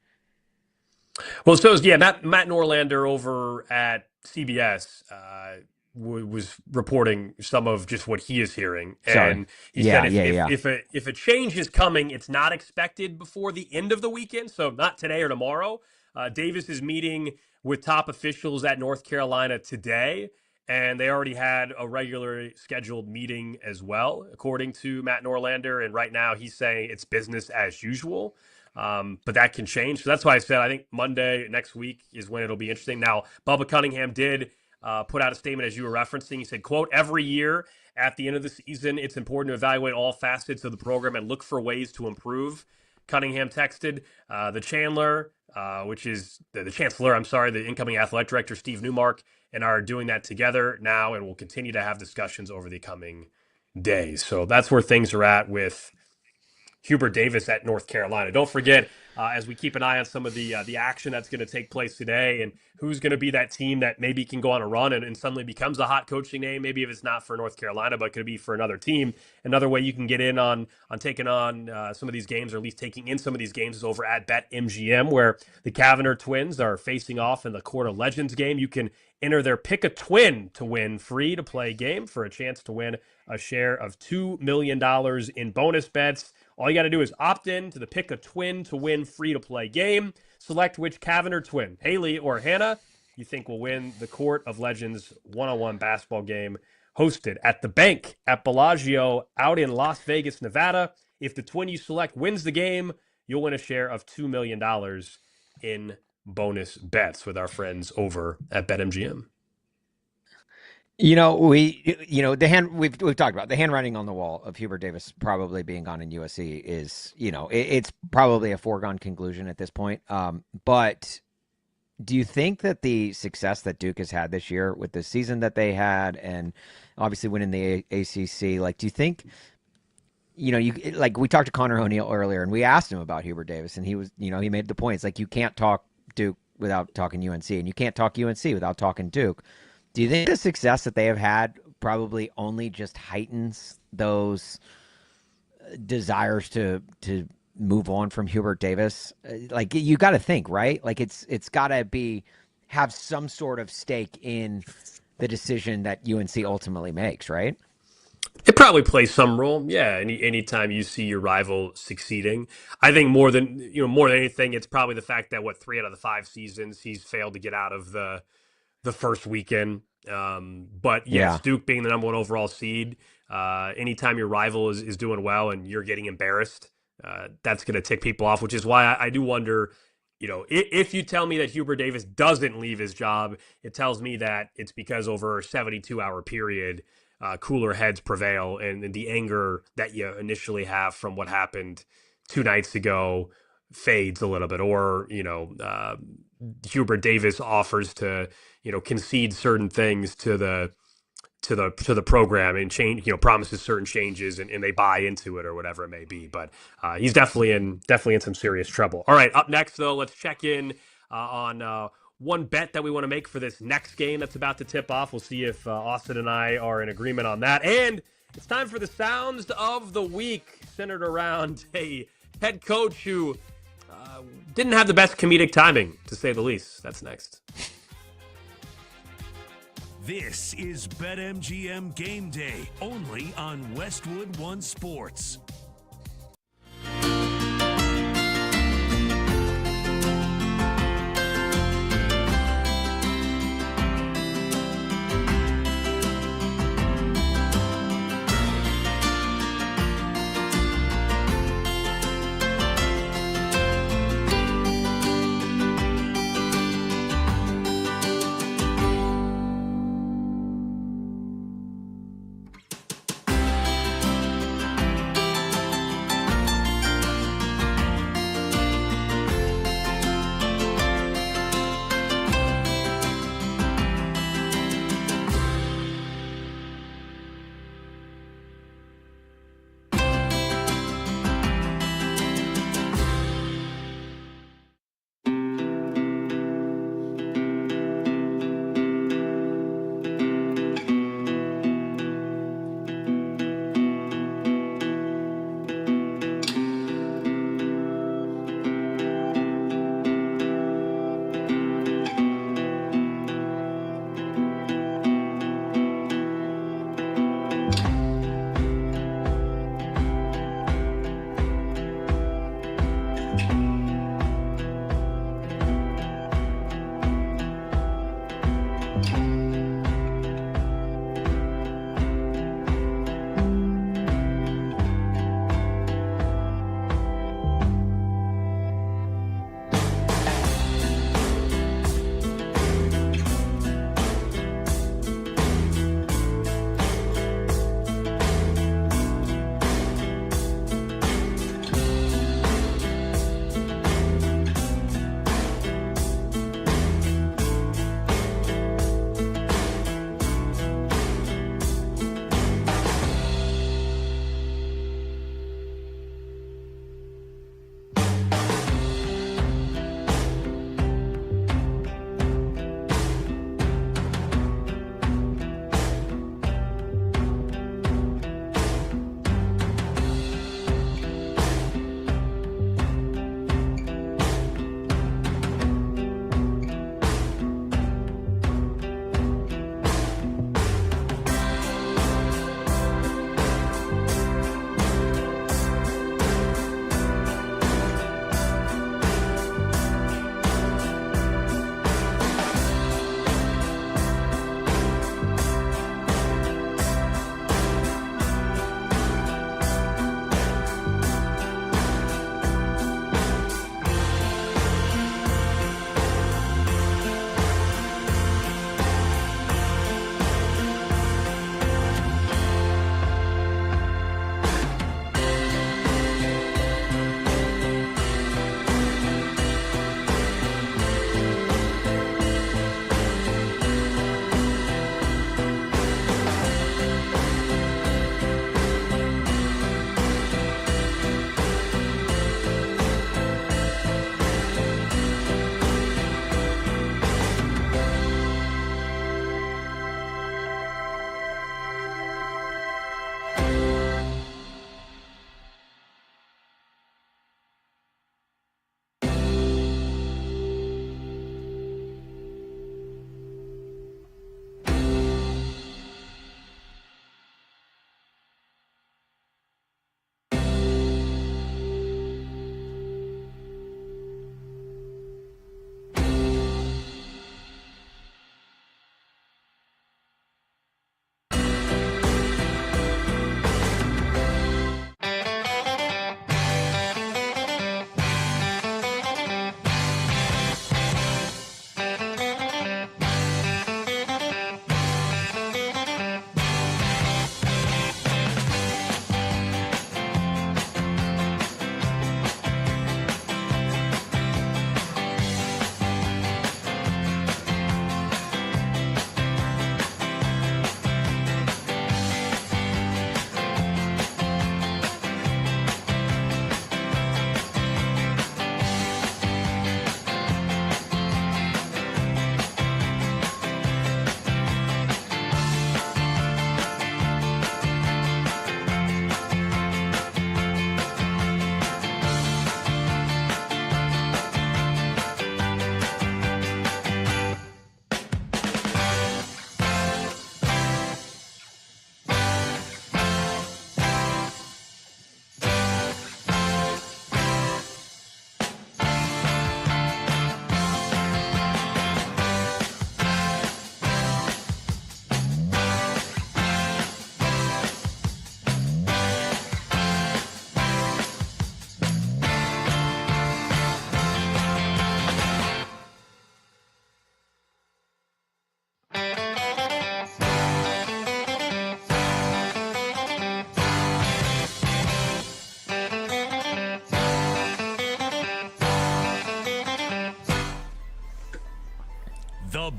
Well, so Matt Norlander over at CBS was reporting some of just what he is hearing, and he said if a change is coming, it's not expected before the end of the weekend, so not today or tomorrow. Davis is meeting with top officials at North Carolina today, and they already had a regularly scheduled meeting as well, according to Matt Norlander. And right now he's saying it's business as usual. But that can change. So that's why I said I think Monday next week is when it'll be interesting. Now, Bubba Cunningham did put out a statement, as you were referencing. He said, quote, every year at the end of the season, it's important to evaluate all facets of the program and look for ways to improve. Cunningham texted the Chancellor, the incoming athletic director, Steve Newmark, and are doing that together now, and will continue to have discussions over the coming days. So that's where things are at with Hubert Davis at North Carolina. Don't forget, as we keep an eye on some of the action that's going to take place today, and who's going to be that team that maybe can go on a run and suddenly becomes a hot coaching name. Maybe if it's not for North Carolina, but could be for another team. Another way you can get in on taking on some of these games, or at least taking in some of these games, is over at BetMGM, where the Kavanagh twins are facing off in the Court of Legends game. You can enter their Pick a Twin to win free-to-play game for a chance to win a share of $2 million in bonus bets. All you got to do is opt in to the Pick a Twin to win free-to-play game. Select which Kavanagh twin, Haley or Hannah, you think will win the Court of Legends one-on-one basketball game hosted at the Bank at Bellagio out in Las Vegas, Nevada. If the twin you select wins the game, you'll win a share of $2 million in bonus bets with our friends over at BetMGM.
We've talked about the handwriting on the wall of Hubert Davis probably being gone in USC is, it's probably a foregone conclusion at this point. But do you think that the success that Duke has had this year with the season that they had, and obviously winning the ACC, do you think, we talked to Connor O'Neill earlier and we asked him about Hubert Davis, and he was, he made the points like you can't talk Duke without talking UNC, and you can't talk UNC without talking Duke. Do you think the success that they have had probably only just heightens those desires to move on from Hubert Davis? You got to think, right? It's got to have some sort of stake in the decision that UNC ultimately makes, right?
It probably plays some role. Yeah. Anytime you see your rival succeeding, I think more than anything, it's probably the fact that 3 out of the 5 seasons he's failed to get out of the first weekend. But yes, Duke being the number 1 overall seed, anytime your rival is doing well and you're getting embarrassed, that's going to tick people off, which is why I do wonder, if you tell me that Hubert Davis doesn't leave his job, it tells me that it's because over a 72-hour period, cooler heads prevail, and the anger that you initially have from what happened 2 nights ago fades a little bit, or, Hubert Davis offers to, concede certain things to the program and change, promises certain changes, and they buy into it or whatever it may be. But he's definitely in some serious trouble. All right, up next though, let's check in on one bet that we want to make for this next game that's about to tip off. We'll see if Austin and I are in agreement on that. And it's time for the sounds of the week, centered around a head coach who didn't have the best comedic timing, to say the least. That's next.
This is BetMGM Game Day, only on Westwood One Sports.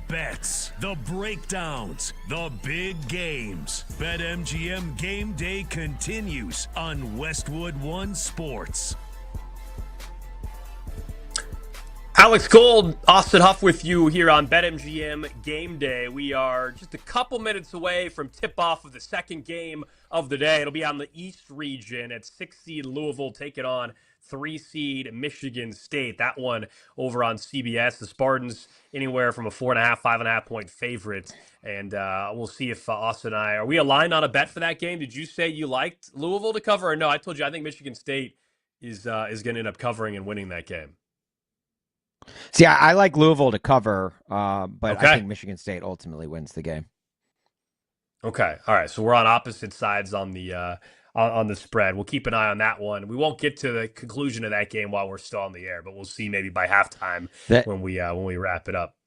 bets, the breakdowns, the big games. BetMGM Game Day continues on Westwood One Sports.
Alex Gold, Austin Huff with you here on BetMGM Game Day. We are just a couple minutes away from tip-off of the second game of the day. It'll be on the East region at 6-seed Louisville taking on 3-seed Michigan State. That one over on CBS. The Spartans anywhere from a 4.5, 5.5 point favorite. And we'll see if Austin and I, are we aligned on a bet for that game? Did you say you liked Louisville to cover? Or no, I told you I think Michigan State is going to end up covering and winning that game.
See, I like Louisville to cover, but
Okay.
I think Michigan State ultimately wins the game.
Okay. All right. So we're on opposite sides on the spread. We'll keep an eye on that one. We won't get to the conclusion of that game while we're still on the air, but we'll see maybe by halftime when we wrap it up.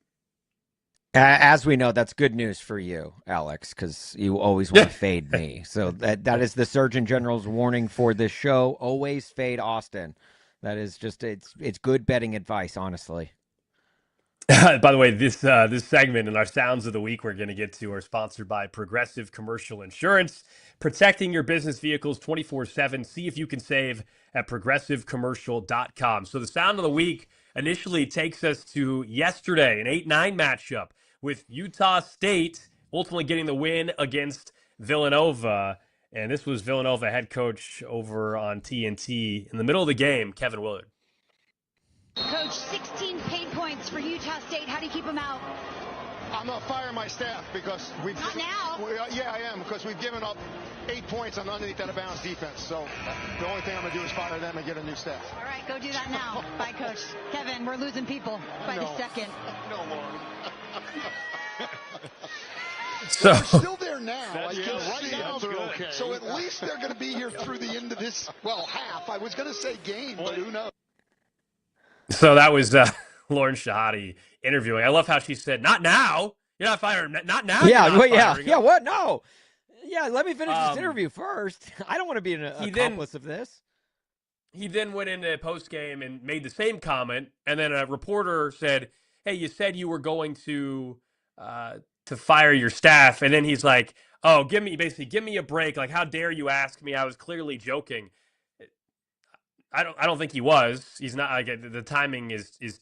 As we know, that's good news for you, Alex, because you always want to fade me. So that is the Surgeon General's warning for this show. Always fade Austin. That is just it's good betting advice, honestly.
By the way, this segment and our sounds of the week we're going to get to are sponsored by Progressive Commercial Insurance, protecting your business vehicles 24/7. See if you can save at progressivecommercial.com. So the sound of the week initially takes us to yesterday, an 8-9 matchup with Utah State ultimately getting the win against Villanova. And this was Villanova head coach over on TNT in the middle of the game, Kevin Willard.
Coach, 16 paid points for Utah State. How do you keep them out?
I'm not firing my staff because we've...
Not now.
Yeah, I am, because we've given up 8 points on underneath out of bounds defense. So the only thing I'm going to do is fire them and get a new staff.
All right, go do that now. Bye, Coach. Kevin, we're losing people by the second.
No, Lauren.
So
they're still there now.
Right now
they're
okay.
So at least they're going to be here through the end of this, half. I was going to say game, but who knows?
So that was Lauren Shahadi interviewing. I love how she said, "Not now. You're not firing. Not now."
Yeah, what? No. Yeah, let me finish this interview first. I don't want to be an accomplice of this.
He then went into post game and made the same comment, and then a reporter said, "Hey, you said you were going to fire your staff," and then he's like, "Oh, give me a break. Like, how dare you ask me? I was clearly joking." I don't think he was. He's not. Like, the timing is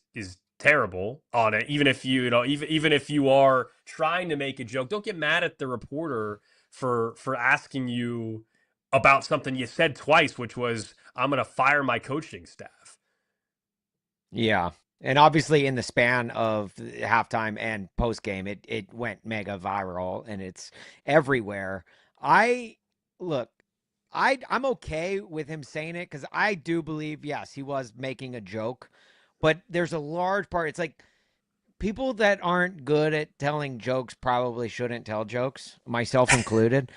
terrible on it. Even if even if you are trying to make a joke, don't get mad at the reporter for asking you about something you said twice, which was, "I'm going to fire my coaching staff."
Yeah. And obviously in the span of halftime and post game, it went mega viral and it's everywhere. I'm okay with him saying it because I do believe, yes, he was making a joke, but there's a large part. It's like people that aren't good at telling jokes probably shouldn't tell jokes, myself included.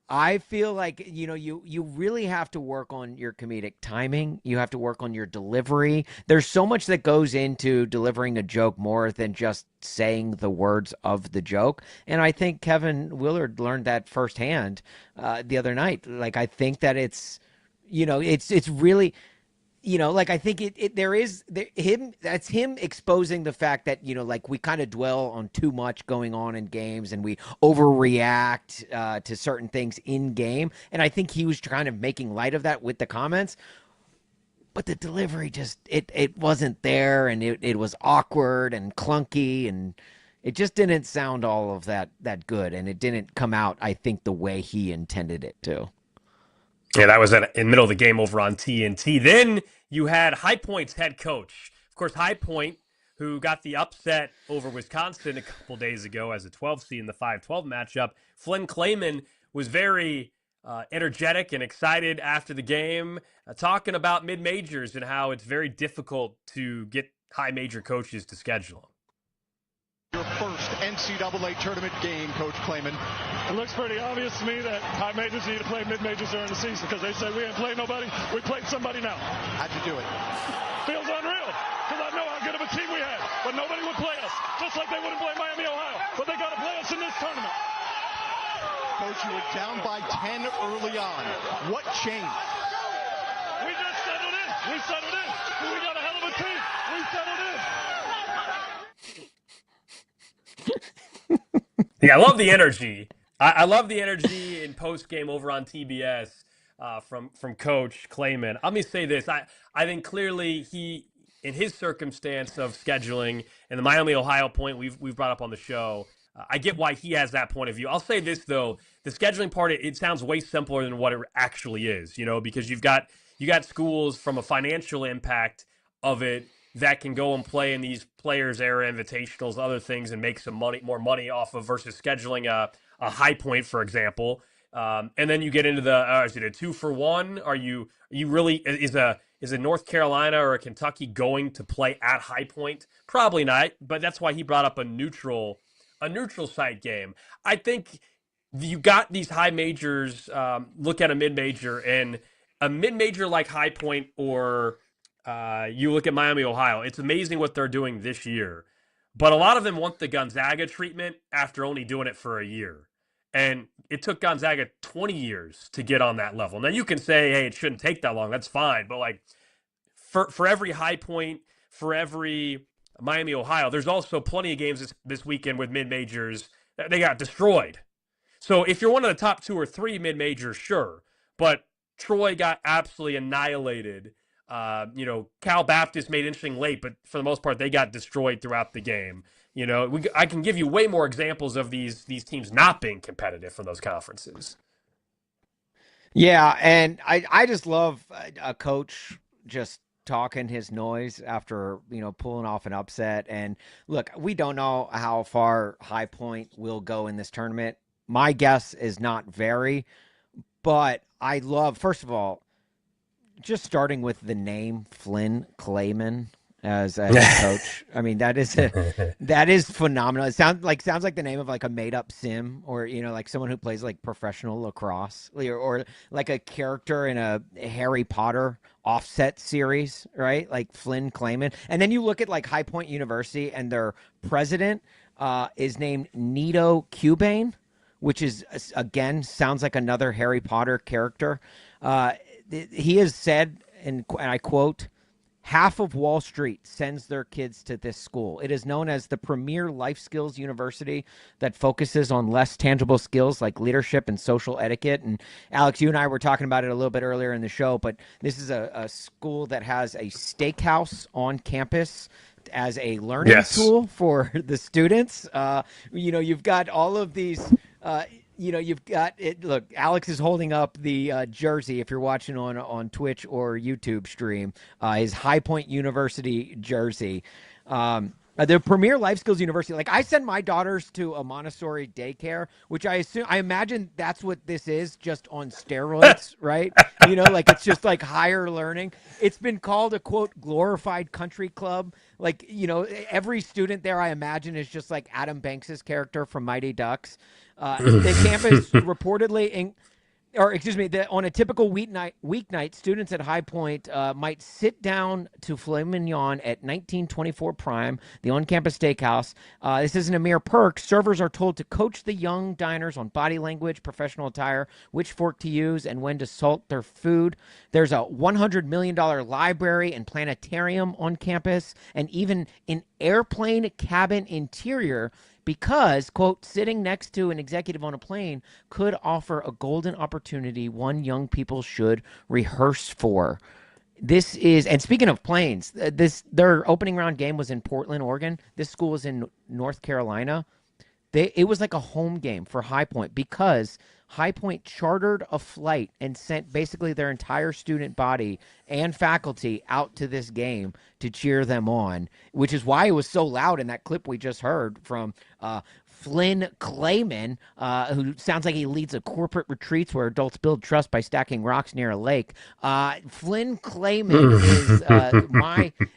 I feel like, you really have to work on your comedic timing. You have to work on your delivery. There's so much that goes into delivering a joke more than just saying the words of the joke. And I think Kevin Willard learned that firsthand the other night. Like, I think that it's really... I think that's him exposing the fact that, we kind of dwell on too much going on in games and we overreact to certain things in game. And I think he was kind of making light of that with the comments, but the delivery just, it wasn't there, and it was awkward and clunky, and it just didn't sound all of that good. And it didn't come out, I think, the way he intended it to.
Yeah, that was in the middle of the game over on TNT. Then you had High Point's head coach. Of course, High Point, who got the upset over Wisconsin a couple days ago as a 12 seed in the 5-12 matchup. Flynn Clayman was very energetic and excited after the game, talking about mid-majors and how it's very difficult to get high major coaches to schedule them.
Your first NCAA tournament game, Coach Clayman.
It looks pretty obvious to me that high majors need to play mid-majors during the season because they say we ain't played nobody. We played somebody now.
How'd you do it?
Feels unreal because I know how good of a team we had, but nobody would play us, just like they wouldn't play Miami, Ohio. But they got to play us in this tournament.
Coach, you were down by 10 early on. What changed?
We just settled in. We settled in. We got a hell of a team. We settled in.
Yeah, I love the energy. I love the energy in post game over on TBS from Coach Clayman. Let me say this: I think clearly he, in his circumstance of scheduling and the Miami Ohio point we've brought up on the show, I get why he has that point of view. I'll say this though: the scheduling part, it sounds way simpler than what it actually is. Because you got schools from a financial impact of it that can go and play in these players era invitationals, other things, and make some more money off of versus scheduling a high point, for example. And then you get into the is it a 2-for-1? Are you really is a North Carolina or a Kentucky going to play at High Point? Probably not. But that's why he brought up a neutral site game. I think you got these high majors. Look at a mid major, and a mid major like High Point or you look at Miami, Ohio. It's amazing what they're doing this year. But a lot of them want the Gonzaga treatment after only doing it for a year. And it took Gonzaga 20 years to get on that level. Now, you can say, hey, it shouldn't take that long. That's fine. But, like, for every High Point, for every Miami, Ohio, there's also plenty of games this weekend with mid-majors. They got destroyed. So if you're one of the top 2 or 3 mid-majors, sure. But Troy got absolutely annihilated. Cal Baptist made interesting late, but for the most part, they got destroyed throughout the game. I can give you way more examples of these teams not being competitive for those conferences.
Yeah, and I just love a coach just talking his noise after, pulling off an upset. And look, we don't know how far High Point will go in this tournament. My guess is not very, but I love, first of all, just starting with the name Flynn Clayman as a head coach. I mean, that is phenomenal. It sounds like the name of like a made up sim, or like someone who plays like professional lacrosse, or like a character in a Harry Potter offset series, right? Like Flynn Clayman. And then you look at like High Point University, and their president is named Nito Cubane, which is, again, sounds like another Harry Potter character. He has said, and I quote, "Half of Wall Street sends their kids to this school. It is known as the premier life skills university that focuses on less tangible skills like leadership and social etiquette." And Alex, you and I were talking about it a little bit earlier in the show, but this is a school that has a steakhouse on campus as a learning tool for the students. You've got all of these you've got it. Look, Alex is holding up the jersey. If you're watching on Twitch or YouTube stream, his High Point University jersey. The premier life skills university. Like, I send my daughters to a Montessori daycare, which I imagine that's what this is, just on steroids, right? Like it's just like higher learning. It's been called a quote glorified country club. Like, every student there, I imagine, is just like Adam Banks's character from Mighty Ducks. The campus reportedly, on a typical weeknight, students at High Point might sit down to filet mignon at 1924 Prime, the on-campus steakhouse. This isn't a mere perk. Servers are told to coach the young diners on body language, professional attire, which fork to use, and when to salt their food. There's a $100 million library and planetarium on campus, and even an airplane cabin interior, because, quote, sitting next to an executive on a plane could offer a golden opportunity one young people should rehearse for. This is, and speaking of planes, their opening round game was in Portland, Oregon. This school was in North Carolina. It was like a home game for High Point, because High Point chartered a flight and sent basically their entire student body and faculty out to this game to cheer them on, which is why it was so loud in that clip we just heard from Flynn Clayman, who sounds like he leads a corporate retreats where adults build trust by stacking rocks near a lake. Flynn Clayman is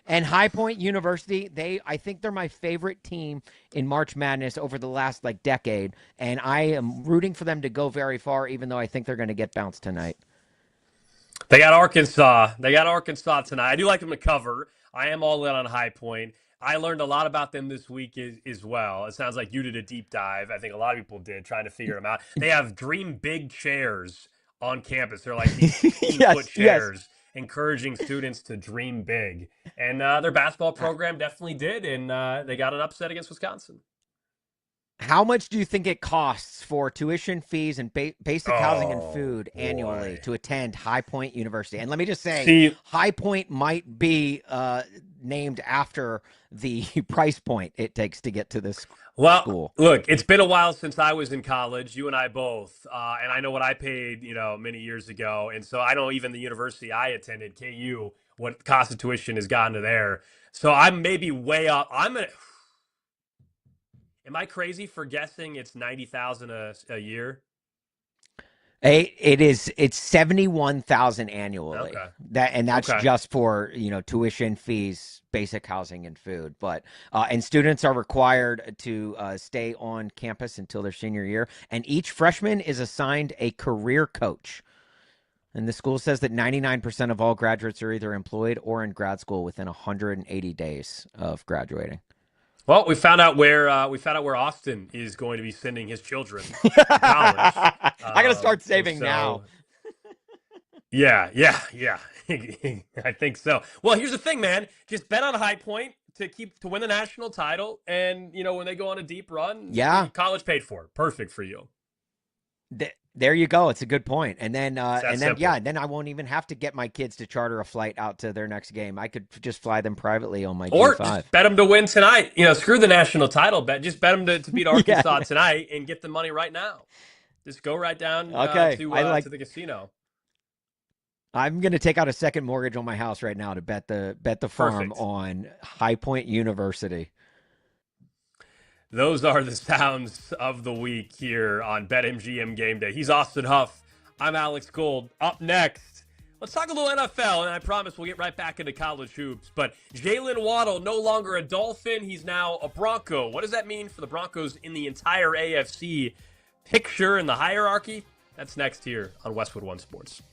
and High Point University. I think they're my favorite team in March Madness over the last decade, and I am rooting for them to go very far, even though I think they're going to get bounced tonight.
They got Arkansas. Tonight. I do like them to cover. I am all in on High Point. I learned a lot about them this week as well. It sounds like you did a deep dive. I think a lot of people did, trying to figure them out. They have dream big chairs on campus. They're like these 15-foot chairs, encouraging students to dream big. And their basketball program definitely did, and they got an upset against Wisconsin.
How much do you think it costs for tuition fees and basic housing and food annually to attend High Point University? And let me just say, High Point might be named after the price point it takes to get to this school.
Look, it's been a while since I was in college, you and I both, and I know what I paid, many years ago. And so I know even the university I attended, KU, what cost of tuition has gone to there. So I'm maybe way up. Am I crazy for guessing it's $90,000 a year?
It's $71,000 annually.
Okay.
That's
Okay.
just for tuition fees, basic housing, and food. But and students are required to stay on campus until their senior year, and each freshman is assigned a career coach. And the school says that 99% of all graduates are either employed or in grad school within 180 days of graduating.
Well, we found out where Austin is going to be sending his children to college.
I got to start saving now.
Yeah. I think so. Well, here's the thing, man. Just bet on High Point to win the national title, and when they go on a deep run, college paid for. Perfect for you.
There you go. It's a good point. And then then I won't even have to get my kids to charter a flight out to their next game. I could just fly them privately on my G5.
Or just bet them to win tonight. Screw the national title bet. Just bet them to beat Arkansas tonight and get the money right now. Just go right down to the casino.
I'm going to take out a second mortgage on my house right now to bet the farm on High Point University.
Those are the sounds of the week here on BetMGM Game Day. He's Austin Huff. I'm Alex Gold. Up next, let's talk a little NFL, and I promise we'll get right back into college hoops. But Jalen Waddle, no longer a Dolphin. He's now a Bronco. What does that mean for the Broncos in the entire AFC picture in the hierarchy? That's next here on Westwood One Sports.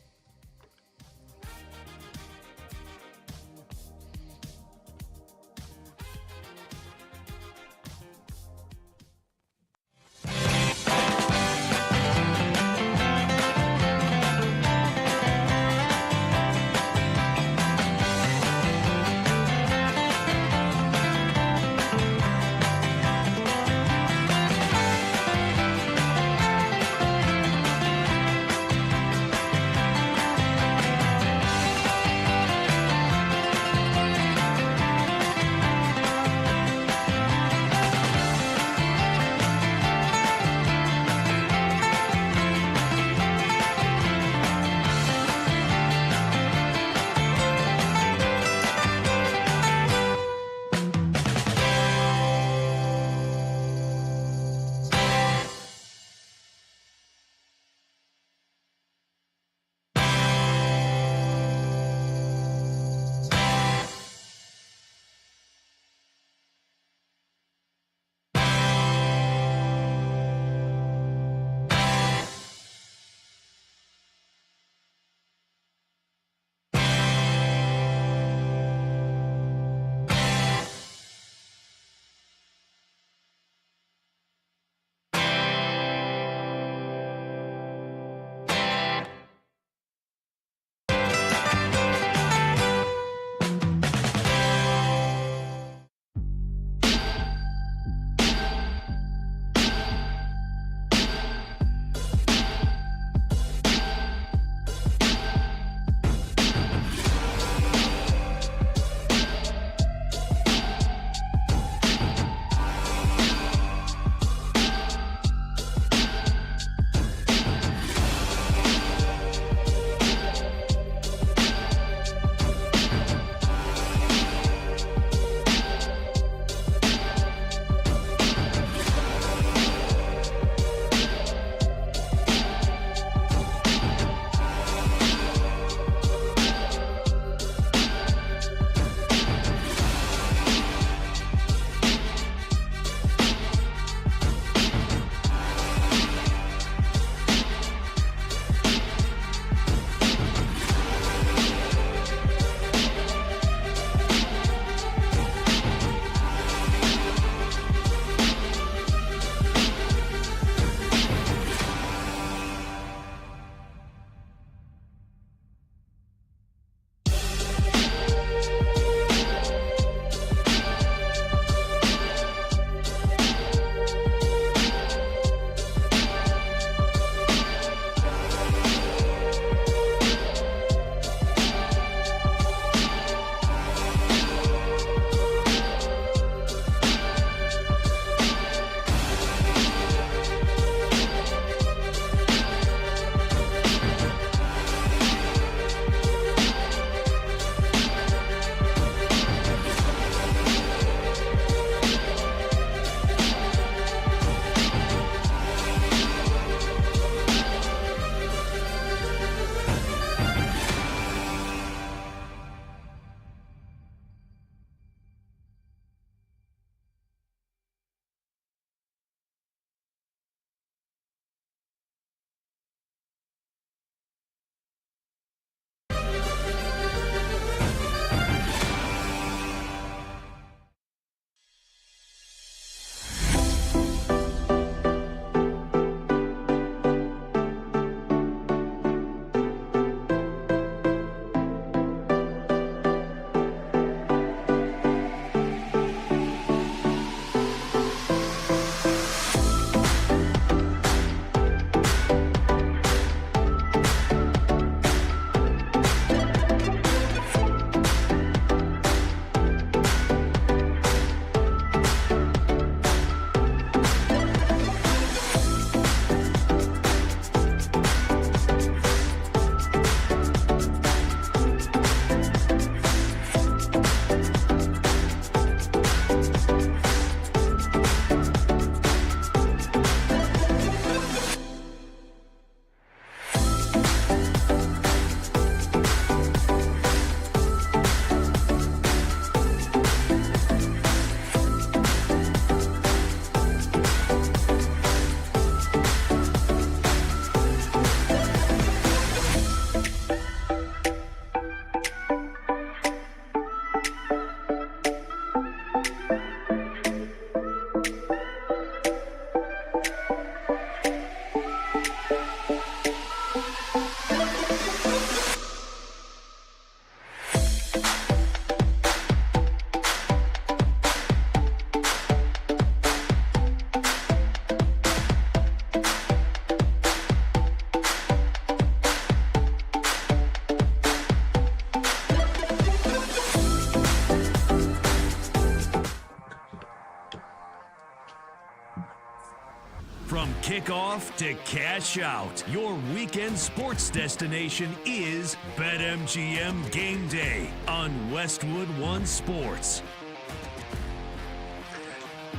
kickoff to cash out. Your weekend sports destination is BetMGM Game Day on Westwood One Sports.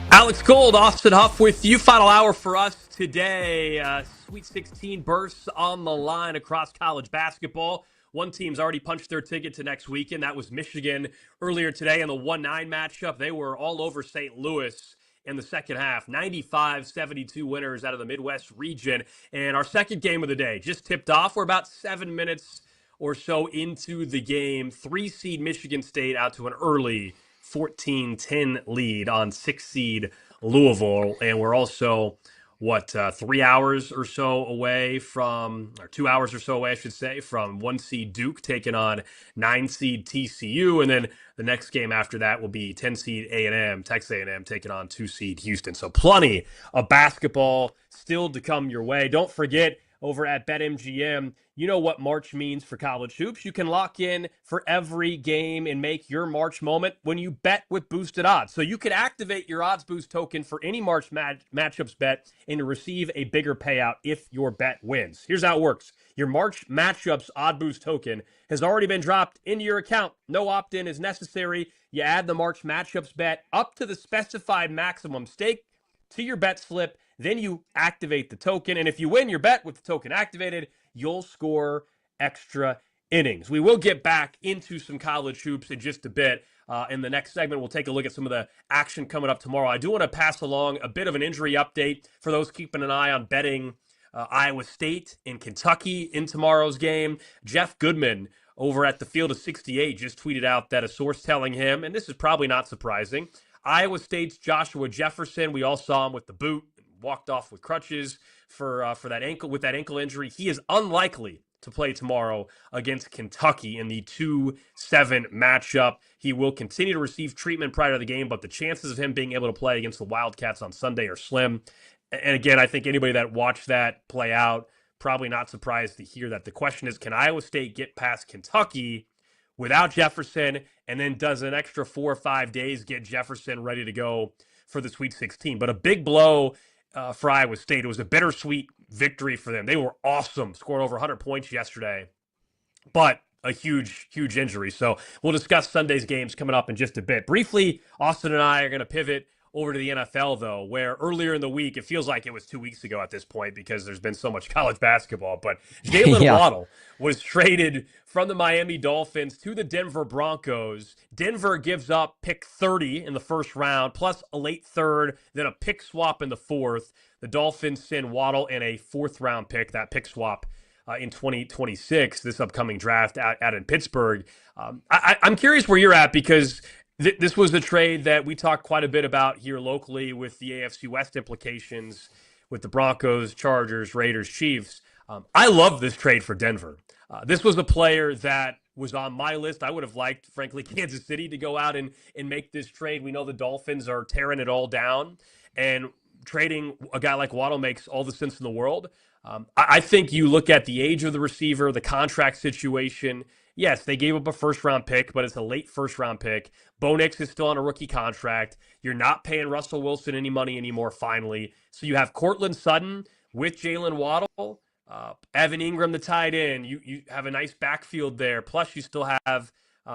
Alex Gold, Austin Huff with you. Final hour for us today. Sweet 16 bursts on the line across college basketball. One team's already punched their ticket to next weekend. That was Michigan earlier today in the 1-9 matchup. They were all over St. Louis in the second half. 95-72 winners out of the Midwest region. And our second game of the day just tipped off. We're about 7 minutes or so into the game. 3-seed Michigan State out to an early 14-10 lead on 6-seed Louisville. And we're also, 3 hours or so away from, or 2 hours or so away, I should say, from 1-seed Duke taking on 9-seed TCU. And then the next game after that will be 10-seed A&M, Texas A&M taking on 2-seed Houston. So plenty of basketball still to come your way. Don't forget, over at BetMGM, you know what March means for college hoops. You can lock in for every game and make your March moment when you bet with boosted odds. So you can activate your odds boost token for any March matchups bet and receive a bigger payout if your bet wins. Here's how it works. Your March matchups odd boost token has already been dropped into your account. No opt-in is necessary. You add the March matchups bet up to the specified maximum stake to your bet slip. Then you activate the token, and if you win your bet with the token activated, you'll score extra innings. We will get back into some college hoops in just a bit. In the next segment, we'll take a look at some of the action coming up tomorrow. I do want to pass along a bit of an injury update for those keeping an eye on betting Iowa State and Kentucky in tomorrow's game. Jeff Goodman over at the Field of 68 just tweeted out that a source telling him, and this is probably not surprising, Iowa State's Joshua Jefferson, we all saw him with the boot, walked off with crutches for that ankle injury. He is unlikely to play tomorrow against Kentucky in the 2-7 matchup. He will continue to receive treatment prior to the game, but the chances of him being able to play against the Wildcats on Sunday are slim. And again, I think anybody that watched that play out, probably not surprised to hear that. The question is, can Iowa State get past Kentucky without Jefferson? And then does an extra 4 or 5 days get Jefferson ready to go for the Sweet 16? But a big blow for Iowa State. It was a bittersweet victory for them. They were awesome, scored over 100 points yesterday, but a huge, huge injury. So we'll discuss Sunday's games coming up in just a bit. Briefly, Austin and I are going to pivot over to the NFL, though, where earlier in the week, it feels like it was 2 weeks ago at this point because there's been so much college basketball, but Jalen Waddle was traded from the Miami Dolphins to the Denver Broncos. Denver gives up pick 30 in the first round, plus a late third, then a pick swap in the fourth. The Dolphins send Waddle and a fourth-round pick, that pick swap in 2026, this upcoming draft out in Pittsburgh. I'm curious where you're at because this was a trade that we talked quite a bit about here locally with the AFC West implications with the Broncos, Chargers, Raiders, Chiefs. I love this trade for Denver. This was a player that was on my list. I would have liked, frankly, Kansas City to go out and make this trade. We know the Dolphins are tearing it all down, and trading a guy like Waddle makes all the sense in the world. I think you look at the age of the receiver, the contract situation. Yes, they gave up a first-round pick, but it's a late first-round pick. Bo Nix is still on a rookie contract. You're not paying Russell Wilson any money anymore, finally. So you have Cortland Sutton with Jalen Waddle, Evan Ingram, the tight end. You have a nice backfield there. Plus, you still have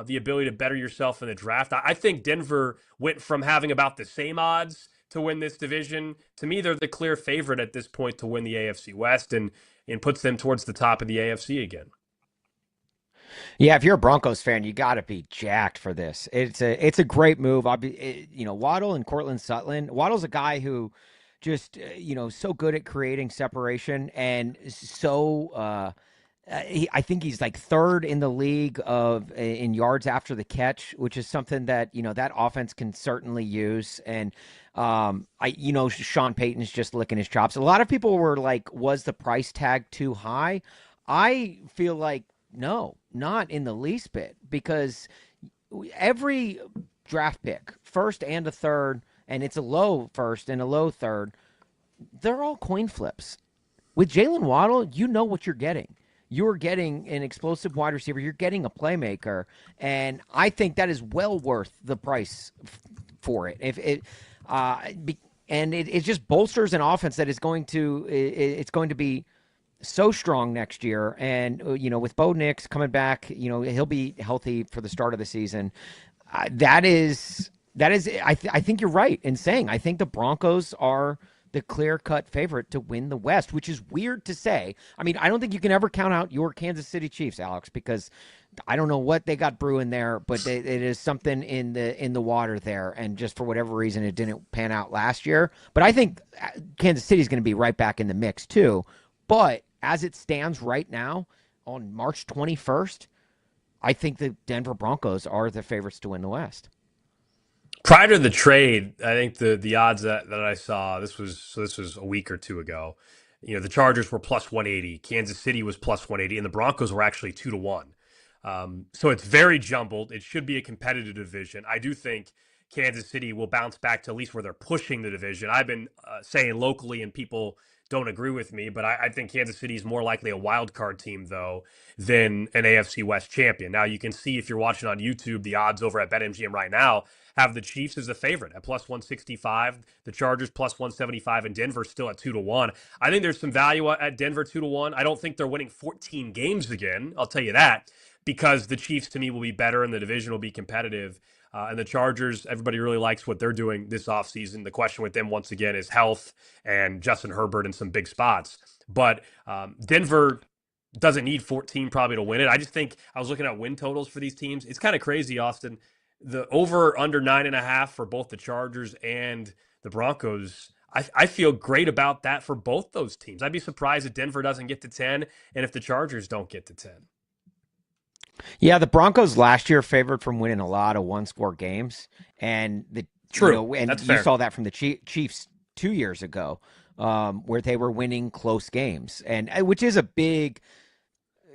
the ability to better yourself in the draft. I think Denver went from having about the same odds to win this division. To me, they're the clear favorite at this point to win the AFC West and puts them towards the top of the AFC again.
Yeah, if you're a Broncos fan, you got to be jacked for this. It's a great move. Waddle and Cortland Sutton. Waddle's a guy who just so good at creating separation and so I think he's like third in the league in yards after the catch, which is something that that offense can certainly use. And Sean Payton's just licking his chops. A lot of people were like, was the price tag too high? I feel like no, not in the least bit, because every draft pick, first and a third, and it's a low first and a low third, they're all coin flips. With Jalen Waddle, you know what you're getting. You're getting an explosive wide receiver. You're getting a playmaker, and I think that is well worth the price for it. And it just bolsters an offense that is going to it's going to be so strong next year. And, with Bo Nix coming back, he'll be healthy for the start of the season. That is, I think you're right in saying, I think the Broncos are the clear-cut favorite to win the West, which is weird to say. I mean, I don't think you can ever count out your Kansas City Chiefs, Alex, because I don't know what they got brewing there, but it is something in the water there. And just for whatever reason, it didn't pan out last year. But I think Kansas City is going to be right back in the mix too. But as it stands right now on March 21st, I think the Denver Broncos are the favorites to win the West.
Prior to the trade, I think the odds that I saw, this was a week or two ago. The Chargers were plus 180, Kansas City was plus 180, and the Broncos were actually 2-1. So it's very jumbled. It should be a competitive division. I do think Kansas City will bounce back to at least where they're pushing the division. I've been saying locally, and people don't agree with me, but I think Kansas City is more likely a wild card team, though, than an AFC West champion. Now, you can see if you're watching on YouTube, the odds over at BetMGM right now have the Chiefs as a favorite at plus 165, the Chargers plus 175, and Denver still at 2-1. I think there's some value at Denver 2-1. I don't think they're winning 14 games again. I'll tell you that, because the Chiefs, to me, will be better and the division will be competitive. And the Chargers, everybody really likes what they're doing this offseason. The question with them, once again, is health and Justin Herbert in some big spots. But Denver doesn't need 14 probably to win it. I just think I was looking at win totals for these teams. It's kind of crazy, Austin. The over under 9.5 for both the Chargers and the Broncos. I feel great about that for both those teams. I'd be surprised if Denver doesn't get to 10 and if the Chargers don't get to 10.
Yeah, the Broncos last year favored from winning a lot of one-score games, and
That's
you
fair.
saw that from the Chiefs 2 years ago, where they were winning close games, and which is a big,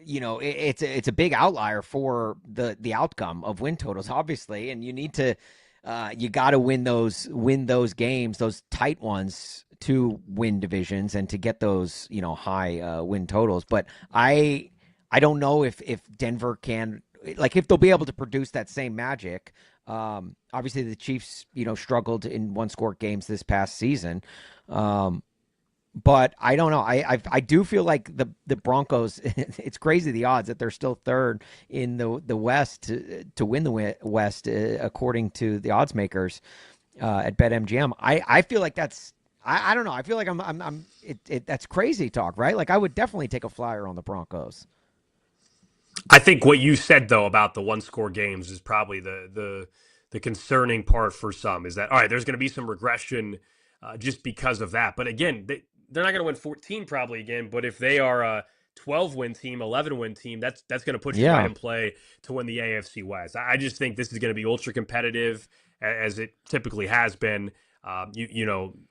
it's a big outlier for the outcome of win totals, obviously, and you need to, you got to win those games, those tight ones, to win divisions and to get those high win totals, but I don't know if Denver can, if they'll be able to produce that same magic. Obviously, the Chiefs, struggled in one-score games this past season. But I don't know. I do feel like the Broncos, it's crazy the odds that they're still third in the West to win the West, according to the odds makers at BetMGM. I feel like that's, I don't know. I feel like that's crazy talk, right? Like I would definitely take a flyer on the Broncos.
I think what you said, though, about the one-score games is probably the concerning part for some, is that, all right, there's going to be some regression just because of that. But again, they're not going to win 14 probably again, but if they are a 12-win team, 11-win team, that's going to put you right in play to win the AFC West. I just think this is going to be ultra competitive, as it typically has been.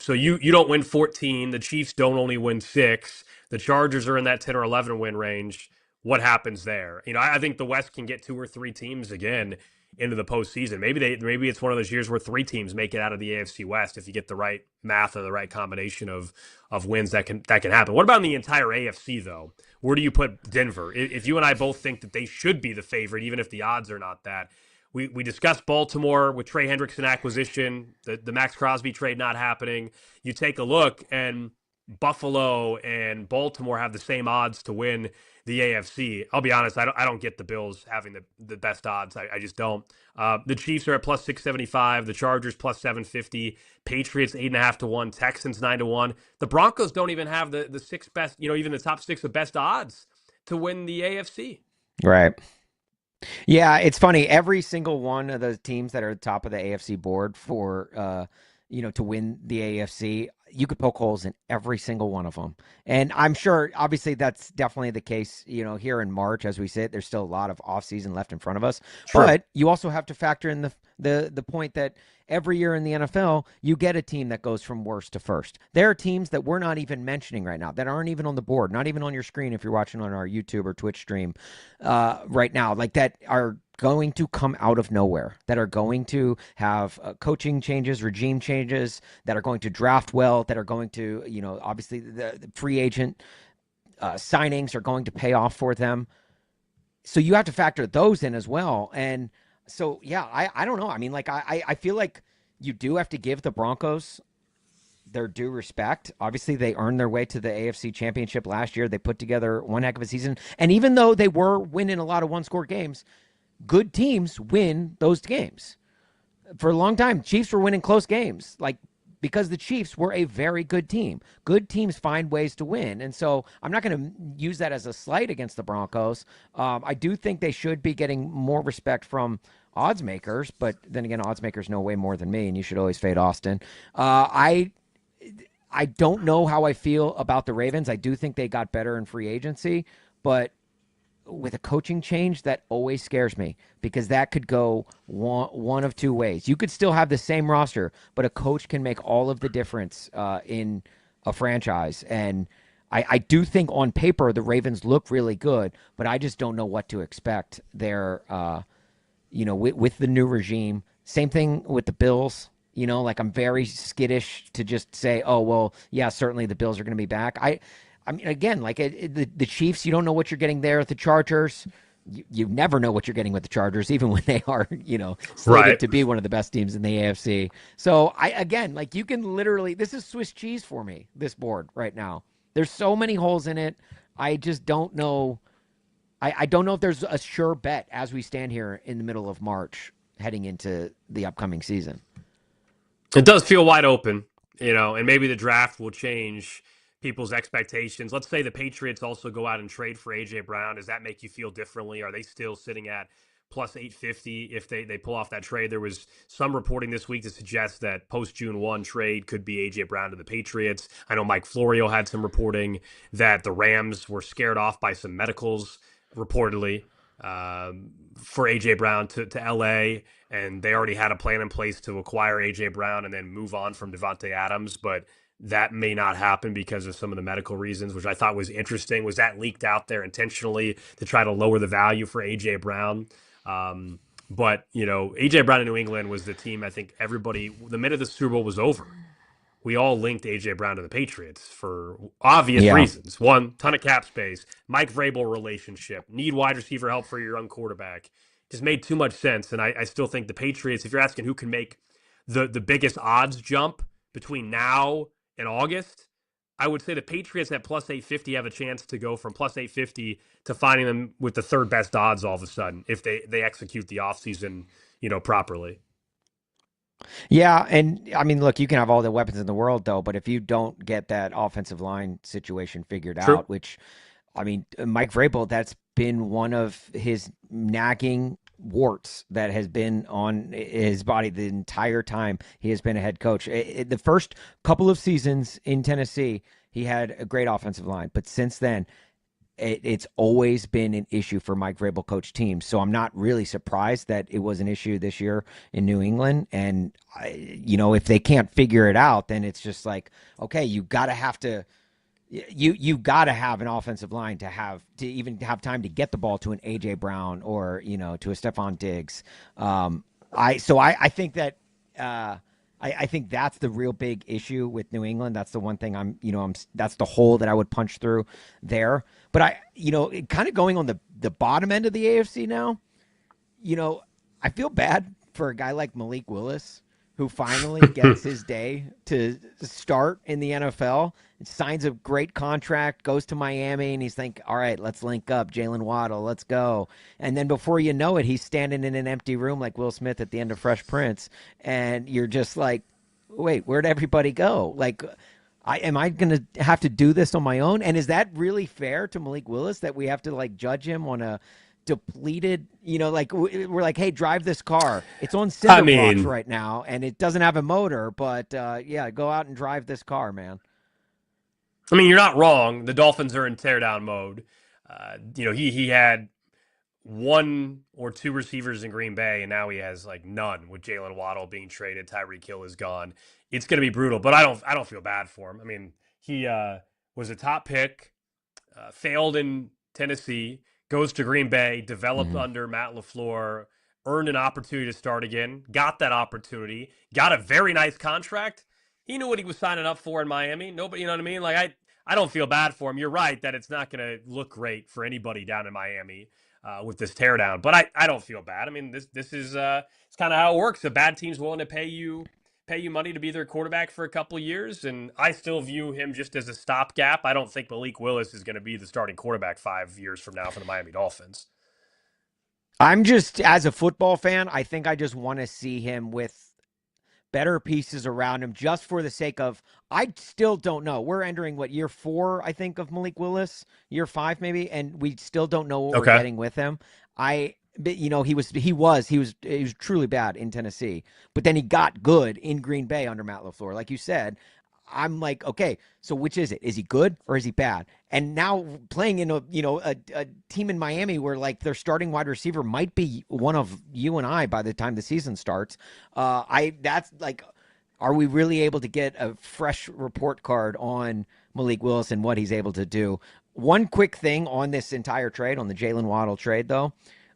So you don't win 14. The Chiefs don't only win 6. The Chargers are in that 10 or 11 win range. What happens there? I think the West can get 2 or 3 teams again into the postseason. Maybe it's one of those years where 3 teams make it out of the AFC West if you get the right math or the right combination of wins that can happen. What about in the entire AFC though? Where do you put Denver? If you and I both think that they should be the favorite, even if the odds are not that. We discussed Baltimore with Trey Hendrickson acquisition, the Max Crosby trade not happening. You take a look, and Buffalo and Baltimore have the same odds to win the AFC. I'll be honest, I don't get the Bills having the best odds. I just don't. The Chiefs are at plus 675. The Chargers plus 750. Patriots 8.5 to 1. Texans 9 to 1. The Broncos don't even have the 6 best, even the top 6 of best odds to win the AFC.
Right. Yeah, it's funny. Every single one of the teams that are at the top of the AFC board for to win the AFC, you could poke holes in every single one of them. And I'm sure, obviously, that's definitely the case, here in March, as we sit, there's still a lot of offseason left in front of us. Sure. But you also have to factor in the point that every year in the NFL, you get a team that goes from worst to first. There are teams that we're not even mentioning right now, that aren't even on the board, not even on your screen if you're watching on our YouTube or Twitch stream right now, like that are going to come out of nowhere, that are going to have coaching changes, regime changes, that are going to draft well, that are going to, obviously the free agent signings are going to pay off for them. So you have to factor those in as well. And so, yeah, I don't know. I mean, I feel like you do have to give the Broncos their due respect. Obviously, they earned their way to the AFC Championship last year. They put together one heck of a season. And even though they were winning a lot of one-score games, good teams win those games. For a long time, Chiefs were winning close games, like because the Chiefs were a very good team. Good teams find ways to win. And so I'm not going to use that as a slight against the Broncos. I do think they should be getting more respect from odds makers, but then again, odds makers know way more than me, and you should always fade Austin. I don't know how I feel about the Ravens. I do think they got better in free agency, but with a coaching change, that always scares me because that could go one of two ways. You could still have the same roster, but a coach can make all of the difference in a franchise. And I do think on paper the Ravens look really good, but I just don't know what to expect there. With the new regime. Same thing with the Bills. Like I'm very skittish to just say, oh well, yeah, certainly the Bills are going to be back. I mean, again, like the Chiefs, you don't know what you're getting there with the Chargers. You never know what you're getting with the Chargers, even when they are, slated to be one of the best teams in the AFC. So you can literally, this is Swiss cheese for me, this board right now. There's so many holes in it. I just don't know. I don't know if there's a sure bet as we stand here in the middle of March heading into the upcoming season.
It does feel wide open, and maybe the draft will change people's expectations. Let's say the Patriots also go out and trade for A.J. Brown. Does that make you feel differently? Are they still sitting at plus 850 if they pull off that trade? There was some reporting this week to suggest that post-June 1 trade could be A.J. Brown to the Patriots. I know Mike Florio had some reporting that the Rams were scared off by some medicals, reportedly, for A.J. Brown to L.A., and they already had a plan in place to acquire A.J. Brown and then move on from Devontae Adams, but that may not happen because of some of the medical reasons, which I thought was interesting. Was that leaked out there intentionally to try to lower the value for A.J. Brown? But, A.J. Brown in New England was the team, I think everybody, the minute the Super Bowl was over, we all linked A.J. Brown to the Patriots for obvious reasons. One, ton of cap space, Mike Vrabel relationship, need wide receiver help for your young quarterback. Just made too much sense. And I still think the Patriots, if you're asking who can make the biggest odds jump between now in August, I would say the Patriots at plus 850 have a chance to go from plus 850 to finding them with the third best odds all of a sudden if they execute the offseason, properly.
Yeah, and I mean, look, you can have all the weapons in the world, though, but if you don't get that offensive line situation figured out, which, I mean, Mike Vrabel, that's been one of his nagging warts that has been on his body the entire time he has been a head coach. The first couple of seasons in Tennessee, he had a great offensive line, but since then, it's always been an issue for Mike Vrabel coach teams. So I'm not really surprised that it was an issue this year in New England. And, if they can't figure it out, then it's just like, okay, you got to have an offensive line to even have time to get the ball to an A.J. Brown or, to a Stephon Diggs. I think that I think that's the real big issue with New England. That's the one thing that's the hole that I would punch through there. But kind of going on the bottom end of the AFC now, I feel bad for a guy like Malik Willis, who finally gets his day to start in the NFL, signs a great contract, goes to Miami, and he's thinking, all right, let's link up. Jalen Waddle, let's go. And then before you know it, he's standing in an empty room like Will Smith at the end of Fresh Prince, and you're just like, wait, where'd everybody go? Like, am I going to have to do this on my own? And is that really fair to Malik Willis that we have to, judge him on a depleted, we're like, hey, drive this car. It's on cinder blocks right now, and it doesn't have a motor, but go out and drive this car, man.
I mean, you're not wrong. The Dolphins are in teardown mode. He had one or two receivers in Green Bay, and now he has none with Jalen Waddle being traded. Tyreek Hill is gone. It's going to be brutal, but I don't feel bad for him. I mean, he was a top pick, failed in Tennessee, goes to Green Bay, developed under Matt LaFleur, earned an opportunity to start again, got that opportunity, got a very nice contract. He knew what he was signing up for in Miami. Nobody, you know what I mean? I don't feel bad for him. You're right that it's not going to look great for anybody down in Miami with this teardown, but I don't feel bad. I mean, this is it's kind of how it works. A bad team's willing to pay you pay you money to be their quarterback for a couple of years, and I still view him just as a stopgap. I don't think Malik Willis is going to be the starting quarterback 5 years from now for the Miami Dolphins.
I'm just, as a football fan, I think I just want to see him with better pieces around him just for the sake of, I still don't know. We're entering year 4, I think, of Malik Willis, year 5 maybe, and we still don't know what we're getting with him. But he was truly bad in Tennessee, but then he got good in Green Bay under Matt LaFleur. Like you said, I'm like, okay, so which is it? Is he good or is he bad? And now playing in a team in Miami where like their starting wide receiver might be one of you and I by the time the season starts. That's like, are we really able to get a fresh report card on Malik Willis and what he's able to do? One quick thing on this entire trade, on the Jalen Waddle trade, though,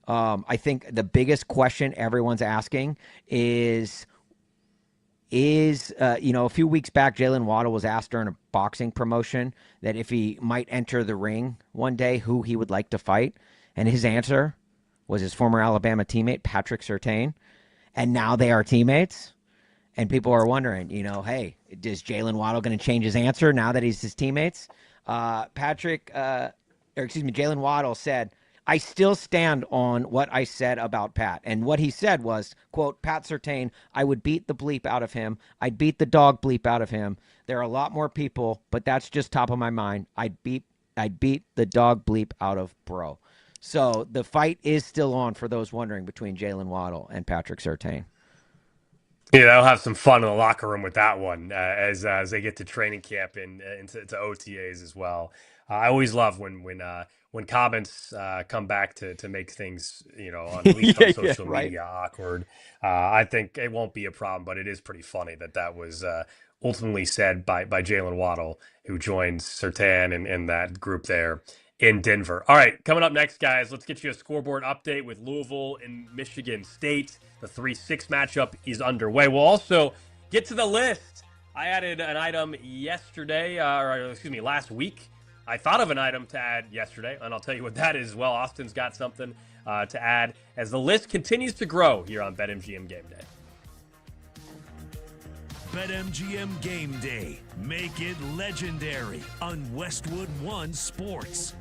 I think the biggest question everyone's asking is a few weeks back, Jalen Waddle was asked during a boxing promotion that if he might enter the ring one day, who he would like to fight. And his answer was his former Alabama teammate, Patrick Surtain. And now they are teammates. And people are wondering, hey, is Jalen Waddle going to change his answer now that he's his teammates? Jalen Waddle said, I still stand on what I said about Pat. And what he said was, quote, Pat Surtain, I would beat the bleep out of him. I'd beat the dog bleep out of him. There are a lot more people, but that's just top of my mind. I'd beat the dog bleep out of bro. So the fight is still on, for those wondering, between Jalen Waddle and Patrick Surtain.
Yeah, they'll have some fun in the locker room with that one as they get to training camp and into OTAs as well. I always love when comments come back to make things, on, at least on social media awkward. I think it won't be a problem, but it is pretty funny that was ultimately said by Jalen Waddle, who joins Surtain and that group there in Denver. All right, coming up next, guys, let's get you a scoreboard update with Louisville and Michigan State. The 3-6 matchup is underway. We'll also get to the list. I added an item last week. I thought of an item to add yesterday, and I'll tell you what that is as well. Austin's got something to add as the list continues to grow here on BetMGM Game Day.
BetMGM Game Day. Make it legendary on Westwood One Sports.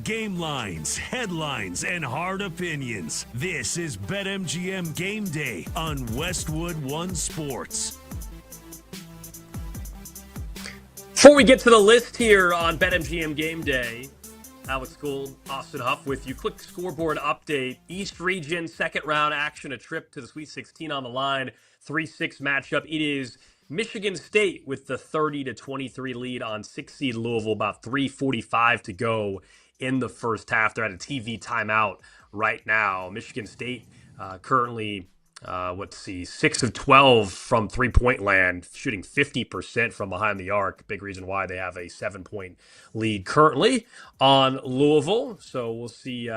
Game lines, headlines, and hard opinions. This is BetMGM Game Day on Westwood One Sports.
Before we get to the list here on BetMGM Game Day, Alex Gould, Austin Huff with you. Quick scoreboard update. East Region, second round action, a trip to the Sweet 16 on the line. 3-6 matchup. It is Michigan State with the 30-23 lead on 6 seed Louisville. About 3:45 to go in the first half. They're at a TV timeout right now. Michigan State currently, 6 of 12 from three-point land, shooting 50% from behind the arc. Big reason why they have a 7-point lead currently on Louisville. So we'll see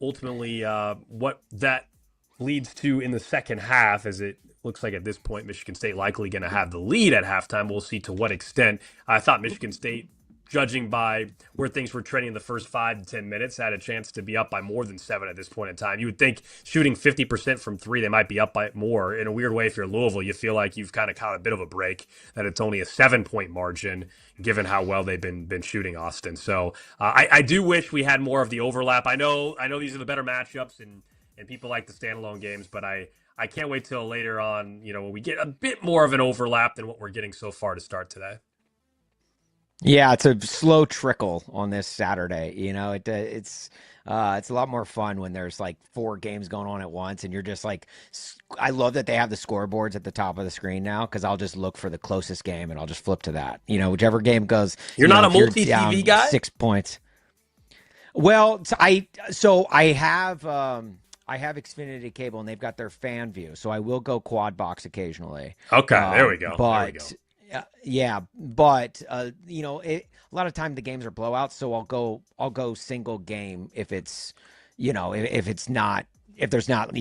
ultimately what that leads to in the second half, as it looks like at this point Michigan State likely going to have the lead at halftime. We'll see to what extent. I thought Michigan State, judging by where things were trending in the first 5 to 10 minutes, had a chance to be up by more than 7 at this point in time. You would think shooting 50% from 3, they might be up by more. In a weird way, if you're Louisville, you feel like you've kind of caught a bit of a break, that it's only a 7-point margin, given how well they've been shooting, Austin. So I do wish we had more of the overlap. I know these are the better matchups, and people like the standalone games, but I can't wait till later on, when we get a bit more of an overlap than what we're getting so far to start today.
Yeah, it's a slow trickle on this Saturday. It's a lot more fun when there's like 4 games going on at once, and you're just like, I love that they have the scoreboards at the top of the screen now, because I'll just look for the closest game and I'll just flip to that. Whichever game goes.
You're not a multi-TV guy?
6 points. Well, I have Xfinity cable, and they've got their fan view, so I will go quad box occasionally.
Okay, there we go.
A lot of time the games are blowouts, so I'll go single game if it's, if there's not,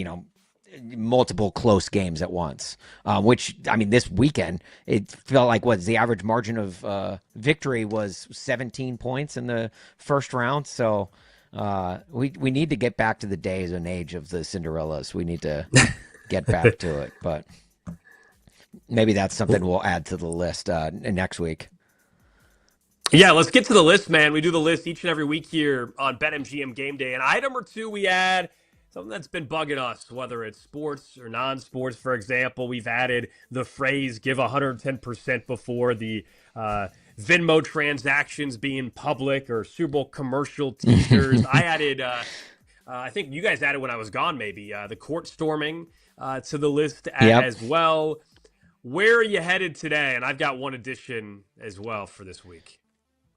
multiple close games at once. Which, I mean, this weekend it felt like the average margin of victory was 17 points in the first round. So we need to get back to the days and age of the Cinderellas. We need to get back to it, but. Maybe that's something we'll add to the list next week.
Yeah, let's get to the list, man. We do the list each and every week here on BetMGM Game Day. And item or two, we add something that's been bugging us, whether it's sports or non-sports. For example, we've added the phrase give 110% before the Venmo transactions being public, or Super Bowl commercial teasers. I added, I think you guys added when I was gone, maybe, the court storming to the list as well. Where are you headed today? And I've got one addition as well for this week.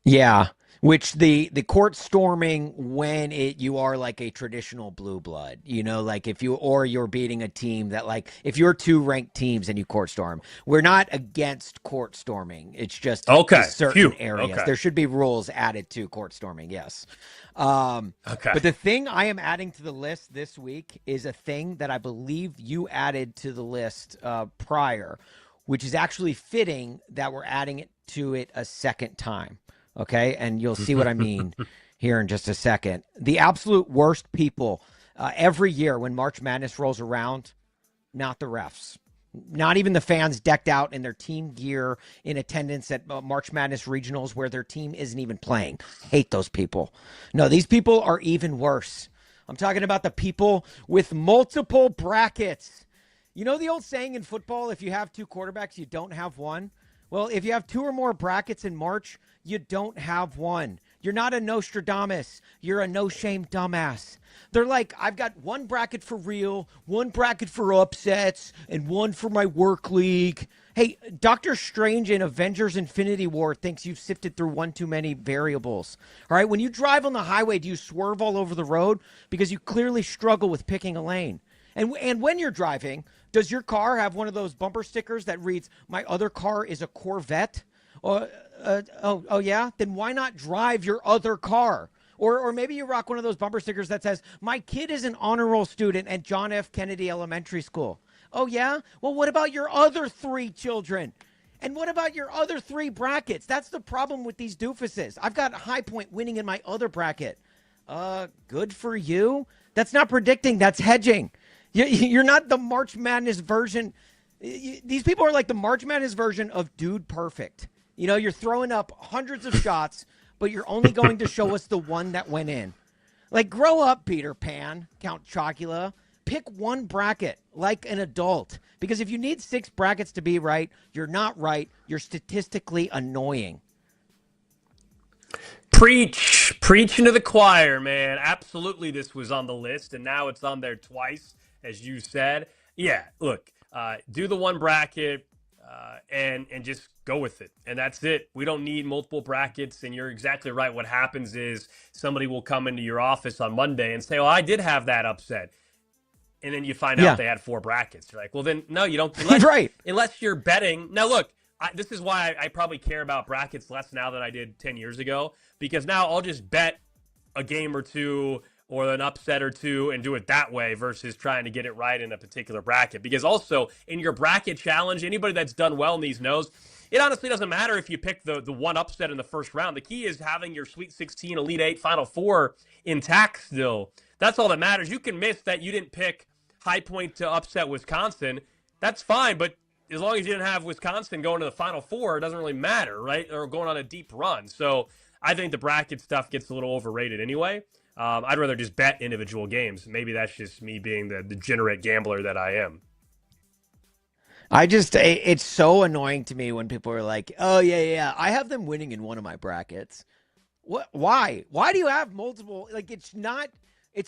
Yeah, which the court storming when you are like a traditional blue blood, like if you're beating a team that, like, if you're 2 ranked teams and you court storm. We're not against court storming. It's just certain areas. Okay. There should be rules added to court storming. Yes. But the thing I am adding to the list this week is a thing that I believe you added to the list prior, which is actually fitting that we're adding it to it a second time. Okay, and you'll see what I mean here in just a second. The absolute worst people every year when March Madness rolls around, not the refs. Not even the fans decked out in their team gear in attendance at March Madness regionals where their team isn't even playing. Hate those people. No, these people are even worse. I'm talking about the people with multiple brackets. You know the old saying in football, if you have 2 quarterbacks, you don't have one? Well, if you have 2 or more brackets in March, you don't have one. You're not a Nostradamus. You're a no-shame dumbass. They're like, I've got 1 bracket for real, 1 bracket for upsets, and 1 for my work league. Hey, Doctor Strange in Avengers Infinity War thinks you've sifted through 1 too many variables. All right, when you drive on the highway, do you swerve all over the road? Because you clearly struggle with picking a lane. And when you're driving, does your car have one of those bumper stickers that reads, my other car is a Corvette? Oh yeah? Then why not drive your other car? Or maybe you rock one of those bumper stickers that says, my kid is an honor roll student at John F. Kennedy Elementary School. Oh yeah? Well, what about your other 3 children? And what about your other 3 brackets? That's the problem with these doofuses. I've got High Point winning in my other bracket. Good for you. That's not predicting. That's hedging. You're not the March Madness version. These people are like the March Madness version of Dude Perfect. You're throwing up hundreds of shots, but you're only going to show us the one that went in. Like, grow up, Peter Pan, Count Chocula. Pick one bracket like an adult. Because if you need 6 brackets to be right, you're not right. You're statistically annoying.
Preaching to the choir, man. Absolutely, this was on the list, and now it's on there twice, as you said. Yeah, look, do the one bracket and just go with it, and that's it. We don't need multiple brackets, and you're exactly right. What happens is somebody will come into your office on Monday and say, "Oh, I did have that upset." And then you find out they had 4 brackets. You're like, well, then, no, you don't. Unless,
right.
Unless you're betting. Now, look, this is why I probably care about brackets less now than I did 10 years ago, because now I'll just bet a game or two or an upset or two and do it that way versus trying to get it right in a particular bracket. Because also, in your bracket challenge, anybody that's done well in these knows, it honestly doesn't matter if you pick the one upset in the first round. The key is having your Sweet 16, Elite 8, Final 4 intact still. That's all that matters. You can miss that you didn't pick High Point to upset Wisconsin. That's fine, but as long as you didn't have Wisconsin going to the Final 4, it doesn't really matter, right? Or going on a deep run. So I think the bracket stuff gets a little overrated anyway. I'd rather just bet individual games. Maybe that's just me being the degenerate gambler that I am.
It's so annoying to me when people are like, oh, yeah, I have them winning in one of my brackets. What? Why? Why do you have multiple? Like, it's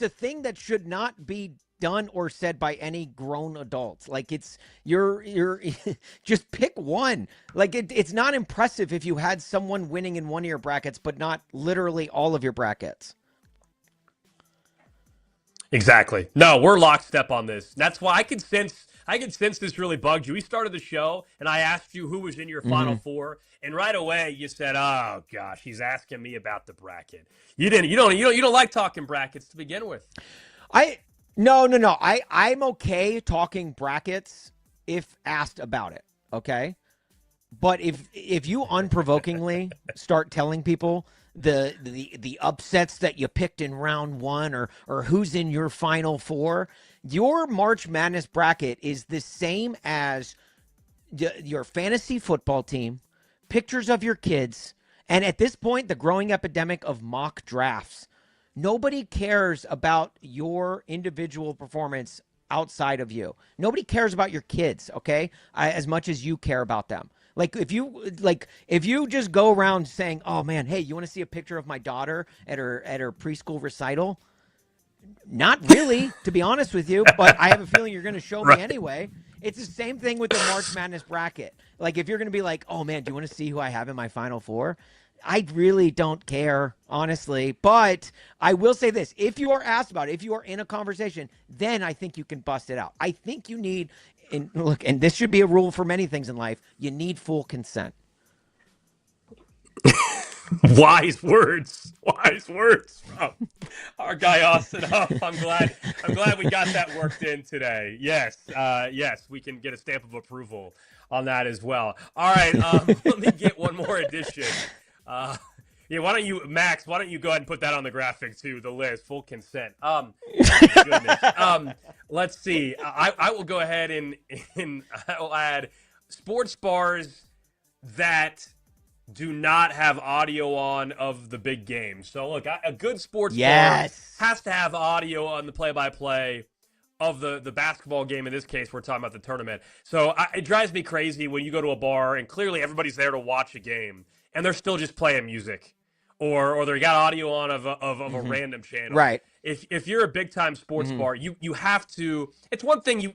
a thing that should not be done or said by any grown adult. Like, you're just pick one. Like, it's not impressive if you had someone winning in one of your brackets, but not literally all of your brackets.
Exactly. No, we're lockstep on this. That's why I could sense this really bugged you. We started the show and I asked you who was in your Final 4, and right away you said, "Oh gosh, he's asking me about the bracket." You don't like talking brackets to begin with.
No. I'm okay talking brackets if asked about it. Okay. But if you unprovokingly start telling people the upsets that you picked in round 1 or who's in your Final 4, your March Madness bracket is the same as your fantasy football team, pictures of your kids, and at this point, the growing epidemic of mock drafts. Nobody cares about your individual performance outside of you. Nobody cares about your kids, okay? As much as you care about them. Like, if you just go around saying, "Oh man, hey, you want to see a picture of my daughter at her preschool recital?" Not really, to be honest with you, but I have a feeling you're going to show me anyway. It's the same thing with the March Madness bracket. Like, if you're going to be like, "Oh man, do you want to see who I have in my Final 4?" I really don't care, honestly. But I will say this. If you are asked about it, if you are in a conversation, then I think you can bust it out. I think you need, and this should be a rule for many things in life, you need full consent.
Wise words from our guy Austin Huff. I'm glad we got that worked in today. Yes, we can get a stamp of approval on that as well. All right, let me get one more addition. Yeah, why don't you, Max? Why don't you go ahead and put that on the graphic too? The list, full consent. Goodness. Let's see. I will go ahead and I will add sports bars that do not have audio on of the big game. So look, a good sports bar has to have audio on the play-by-play of the basketball game. In this case, we're talking about the tournament. So it drives me crazy when you go to a bar and clearly everybody's there to watch a game and they're still just playing music, or they got audio on of a random channel.
Right.
If you're a big time sports bar, you have to. It's one thing you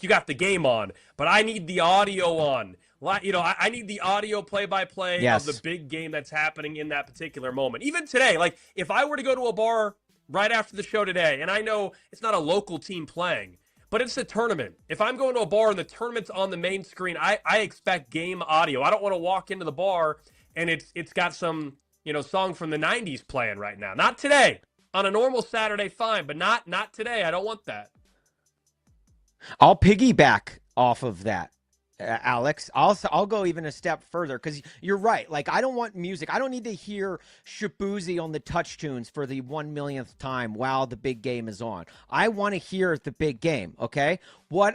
got the game on, but I need the audio on. I need the audio play-by-play of the big game that's happening in that particular moment. Even today, like if I were to go to a bar right after the show today, and I know it's not a local team playing, but it's a tournament. If I'm going to a bar and the tournament's on the main screen, I expect game audio. I don't want to walk into the bar and it's got some song from the 90s playing right now. Not today. On a normal Saturday, fine, but not today. I don't want that.
I'll piggyback off of that, Alex. I'll go even a step further because you're right. Like, I don't want music. I don't need to hear Shabuzi on the touch tunes for the 1 millionth time while the big game is on. I want to hear the big game. Okay. But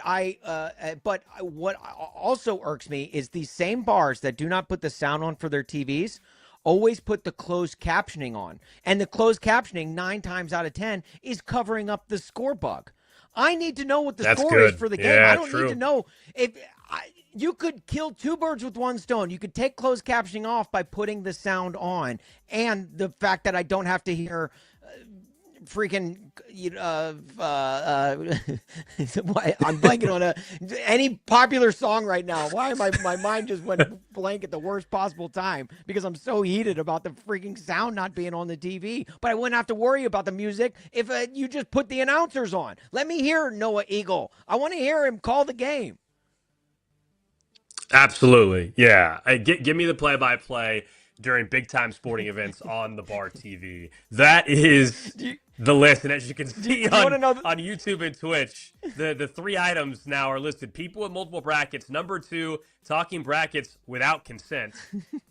what also irks me is these same bars that do not put the sound on for their TVs always put the closed captioning on. And the closed captioning 9 times out of 10 is covering up the score bug. I need to know what the score is for the game.
Yeah,
I don't
true.
need to know if you could kill 2 birds with 1 stone. You could take closed captioning off by putting the sound on, and the fact that I don't have to hear freaking I'm blanking on any popular song right now. Why my mind just went blank at the worst possible time because I'm so heated about the freaking sound not being on the TV. But I wouldn't have to worry about the music if you just put the announcers on. Let me hear Noah Eagle. I want to hear him call the game.
Absolutely. Yeah. Give me the play-by-play during big-time sporting events on the bar TV. That is the list. And as you can see on YouTube and Twitch, the 3 items now are listed. People with multiple brackets. Number 2, talking brackets without consent.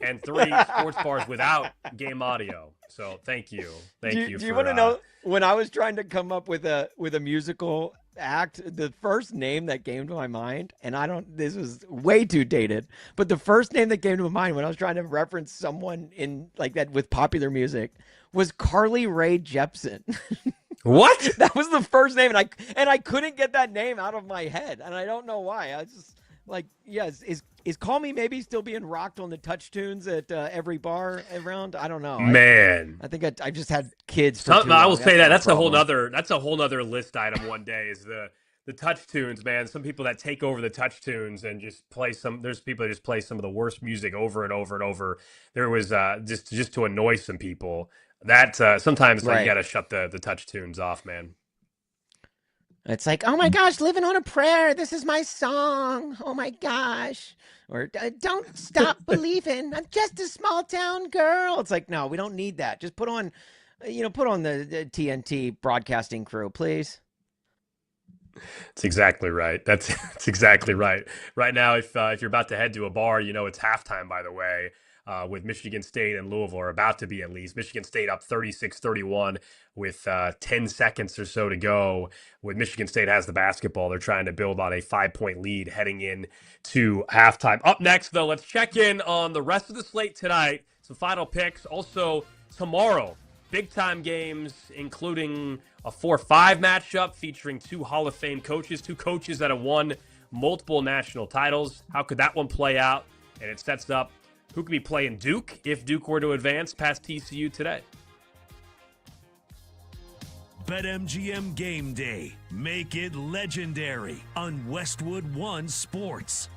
And 3, sports bars without game audio. So thank you. Do
you want to know, when I was trying to come up with a musical act, the first name that came to my mind, and this was way too dated, but the first name that came to my mind when I was trying to reference someone in like that with popular music was Carly Rae Jepsen.
What?
That was the first name, and I couldn't get that name out of my head, and I don't know why. I was just like, yes, is Call Me Maybe still being rocked on the touch tunes at every bar around? I don't know.
Man,
I think I just had kids.
I will say that's a whole nother list item one day is the touch tunes, man. Some people that take over the touch tunes and just play there's people that just play some of the worst music over and over and over. There was just to annoy some people. That sometimes you got to shut the touch tunes off, man.
It's like, oh my gosh, Living on a Prayer. This is my song. Oh my gosh. Or don't stop believing. I'm just a small town girl. It's like, no, we don't need that. Just put on the TNT broadcasting crew, please.
That's exactly right. That's exactly right. Right now, if you're about to head to a bar, it's halftime, by the way. With Michigan State and Louisville, are about to be at least. Michigan State up 36-31 with 10 seconds or so to go. With Michigan State has the basketball, they're trying to build on a 5-point lead heading in to halftime. Up next, though, let's check in on the rest of the slate tonight. Some final picks. Also, tomorrow, big-time games, including a 4-5 matchup featuring 2 Hall of Fame coaches, 2 coaches that have won multiple national titles. How could that one play out? And it sets up who could be playing Duke if Duke were to advance past TCU today.
BetMGM Game Day. Make it legendary on Westwood One Sports.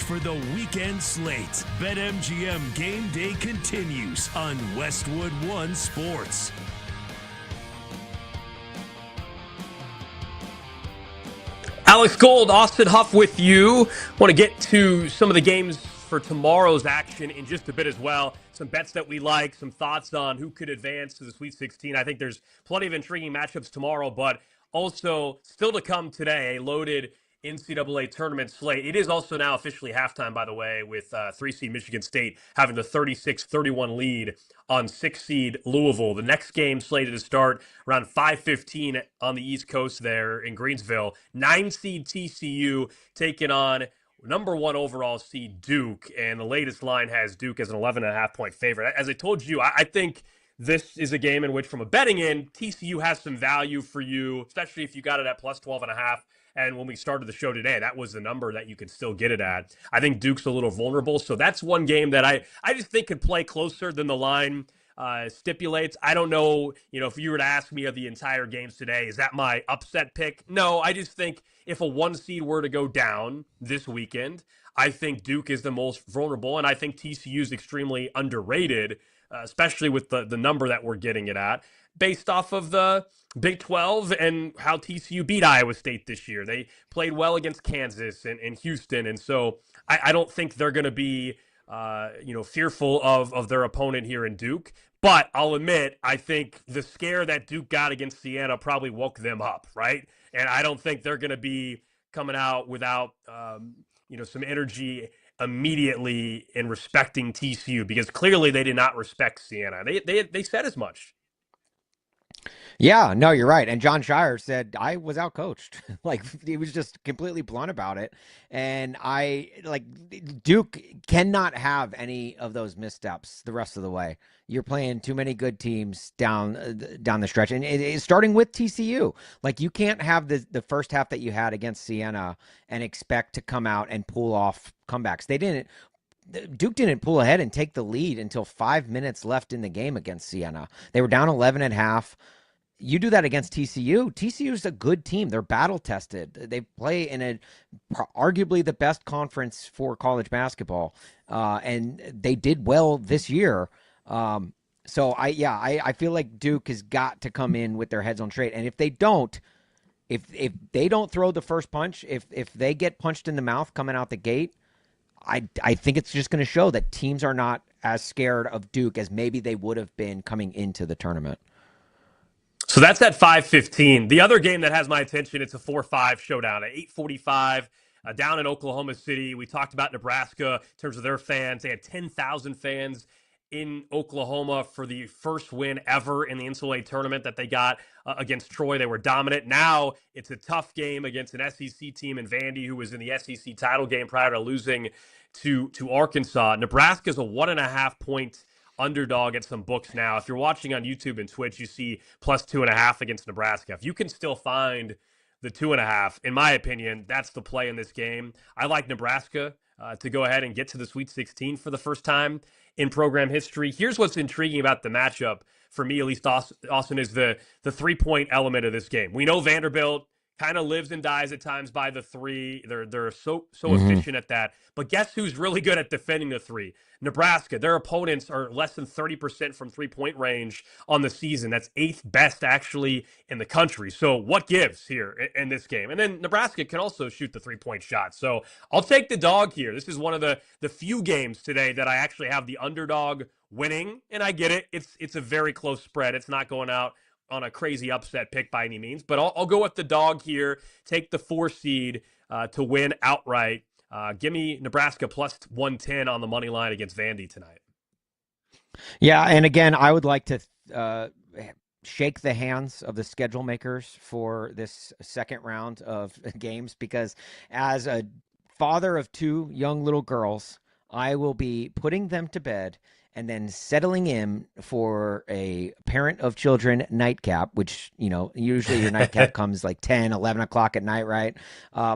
for the weekend slate. BetMGM Game Day continues on Westwood One Sports.
Alex Gold, Austin Huff with you. Want to get to some of the games for tomorrow's action in just a bit as well. Some bets that we like, some thoughts on who could advance to the Sweet 16. I think there's plenty of intriguing matchups tomorrow, but also still to come today, a loaded NCAA tournament slate. It is also now officially halftime, by the way, with 3-seed Michigan State having the 36-31 lead on 6-seed Louisville. The next game slated to start around 5:15 on the East Coast there in Greensville. 9-seed TCU taking on number 1 overall seed Duke, and the latest line has Duke as an 11.5-point favorite. As I told you, I think this is a game in which, from a betting end, TCU has some value for you, especially if you got it at plus 12.5. And when we started the show today, that was the number that you could still get it at. I think Duke's a little vulnerable, so that's one game that I just think could play closer than the line stipulates. I don't know, if you were to ask me of the entire games today, is that my upset pick? No, I just think if a 1 seed were to go down this weekend, I think Duke is the most vulnerable, and I think TCU is extremely underrated, especially with the number that we're getting it at, based off of the Big 12 and how TCU beat Iowa State this year. They played well against Kansas and Houston, and so I don't think they're going to be fearful of their opponent here in Duke. But I'll admit, I think the scare that Duke got against Siena probably woke them up, right? And I don't think they're going to be coming out without some energy immediately in respecting TCU, because clearly they did not respect Siena. They said as much.
Yeah, no, you're right. And John Shire said, I was outcoached. Like, he was just completely blunt about it. And Duke cannot have any of those missteps the rest of the way. You're playing too many good teams down the stretch. And it's starting with TCU. Like, you can't have the first half that you had against Siena and expect to come out and pull off comebacks. Duke didn't pull ahead and take the lead until 5 minutes left in the game against Siena. They were down 11 at half. You do that against TCU. TCU is a good team. They're battle tested. They play in arguably the best conference for college basketball, and they did well this year. So I feel like Duke has got to come in with their heads on straight. And if they don't, if they don't throw the first punch, if they get punched in the mouth coming out the gate, I think it's just going to show that teams are not as scared of Duke as maybe they would have been coming into the tournament.
So that's at 5:15. The other game that has my attention, it's a 4-5 showdown at 8:45 down in Oklahoma City. We talked about Nebraska in terms of their fans. They had 10,000 fans in Oklahoma for the first win ever in the NCAA tournament that they got against Troy. They were dominant. Now it's a tough game against an SEC team in Vandy, who was in the SEC title game prior to losing to Arkansas. Nebraska's a 1.5-point underdog at some books now. If you're watching on YouTube and Twitch, you see plus 2.5 against Nebraska. If you can still find the 2.5, in my opinion, that's the play in this game. I like Nebraska to go ahead and get to the Sweet 16 for the first time in program history. Here's what's intriguing about the matchup for me, at least, Austin, is the 3-point element of this game. We know Vanderbilt kind of lives and dies at times by the 3. They're so efficient at that. But guess who's really good at defending the 3? Nebraska. Their opponents are less than 30% from 3-point range on the season. That's 8th best, actually, in the country. So what gives here in this game? And then Nebraska can also shoot the 3-point shot. So I'll take the dog here. This is one of the few games today that I actually have the underdog winning. And I get it. It's a very close spread. It's not going out on a crazy upset pick by any means. But I'll go with the dog here. Take the 4 seed to win outright. Give me Nebraska plus 110 on the money line against Vandy tonight.
Yeah, and again, I would like to shake the hands of the schedule makers for this second round of games, because as a father of 2 young little girls, I will be putting them to bed and then settling in for a parent of children nightcap, which, usually your nightcap comes like 10, 11 o'clock at night, right?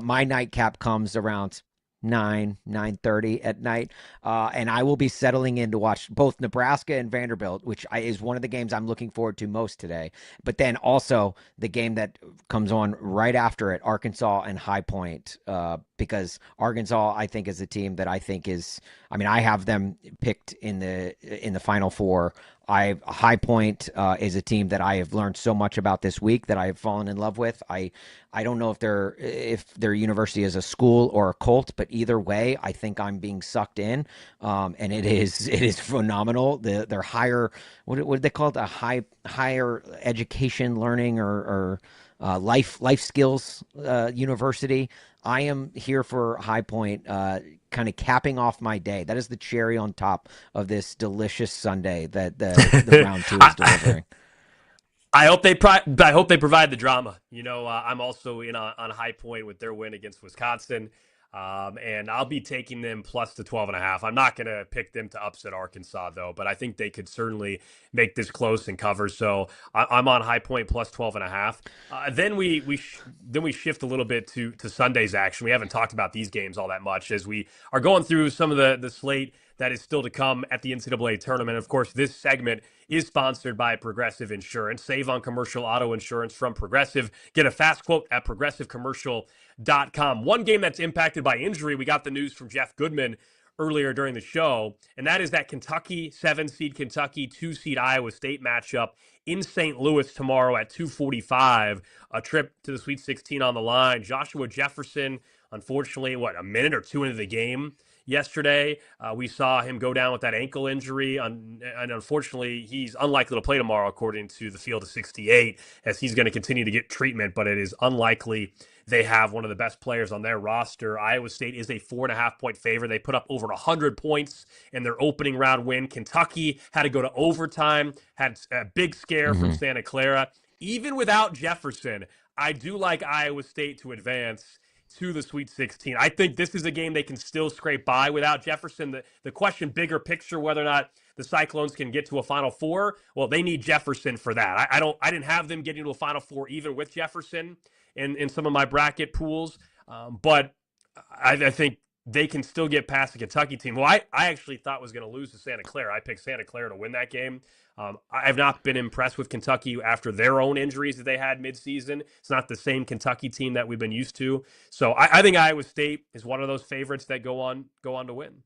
My nightcap comes around 9:30 at night, and I will be settling in to watch both Nebraska and Vanderbilt, which is one of the games I'm looking forward to most today. But then also the game that comes on right after it, Arkansas and High Point, because Arkansas, I think, is a team that I think is. I mean, I have them picked in the Final Four. High Point is a team that I have learned so much about this week that I have fallen in love with. I don't know if their university is a school or a cult, but either way, I think I'm being sucked in, and it is phenomenal. Their higher what do they call it? A higher education learning or life skills university. I am here for High Point, kind of capping off my day. That is the cherry on top of this delicious Sunday that the round two is delivering.
I hope they provide the drama. I'm also in on High Point with their win against Wisconsin. And I'll be taking them plus the 12.5. I'm not going to pick them to upset Arkansas, though, but I think they could certainly make this close and cover. So I'm on High Point plus 12.5. Then we shift a little bit to Sunday's action. We haven't talked about these games all that much as we are going through some of the slate that is still to come at the NCAA tournament. Of course, this segment is sponsored by Progressive Insurance. Save on commercial auto insurance from Progressive. Get a fast quote at progressivecommercial.com. One game that's impacted by injury, we got the news from Jeff Goodman earlier during the show, and that is that Kentucky, 7-seed Kentucky, 2-seed Iowa State matchup in St. Louis tomorrow at 2:45. A trip to the Sweet 16 on the line. Joshua Jefferson, unfortunately, a minute or two into the game yesterday, we saw him go down with that ankle injury, and unfortunately, he's unlikely to play tomorrow, according to the Field of 68, as he's going to continue to get treatment, but it is unlikely they have one of the best players on their roster. Iowa State is a 4.5-point favorite. They put up over 100 points in their opening round win. Kentucky had to go to overtime, had a big scare from Santa Clara. Even without Jefferson, I do like Iowa State to advance to the Sweet 16. I think this is a game they can still scrape by without Jefferson. The question, bigger picture, whether or not the Cyclones can get to a Final Four, well, they need Jefferson for that. I didn't have them getting to a Final Four even with Jefferson in some of my bracket pools, but I think they can still get past the Kentucky team, who I actually thought was going to lose to Santa Clara. I picked Santa Clara to win that game. I have not been impressed with Kentucky after their own injuries that they had midseason. It's not the same Kentucky team that we've been used to. So I think Iowa State is one of those favorites that go on to win.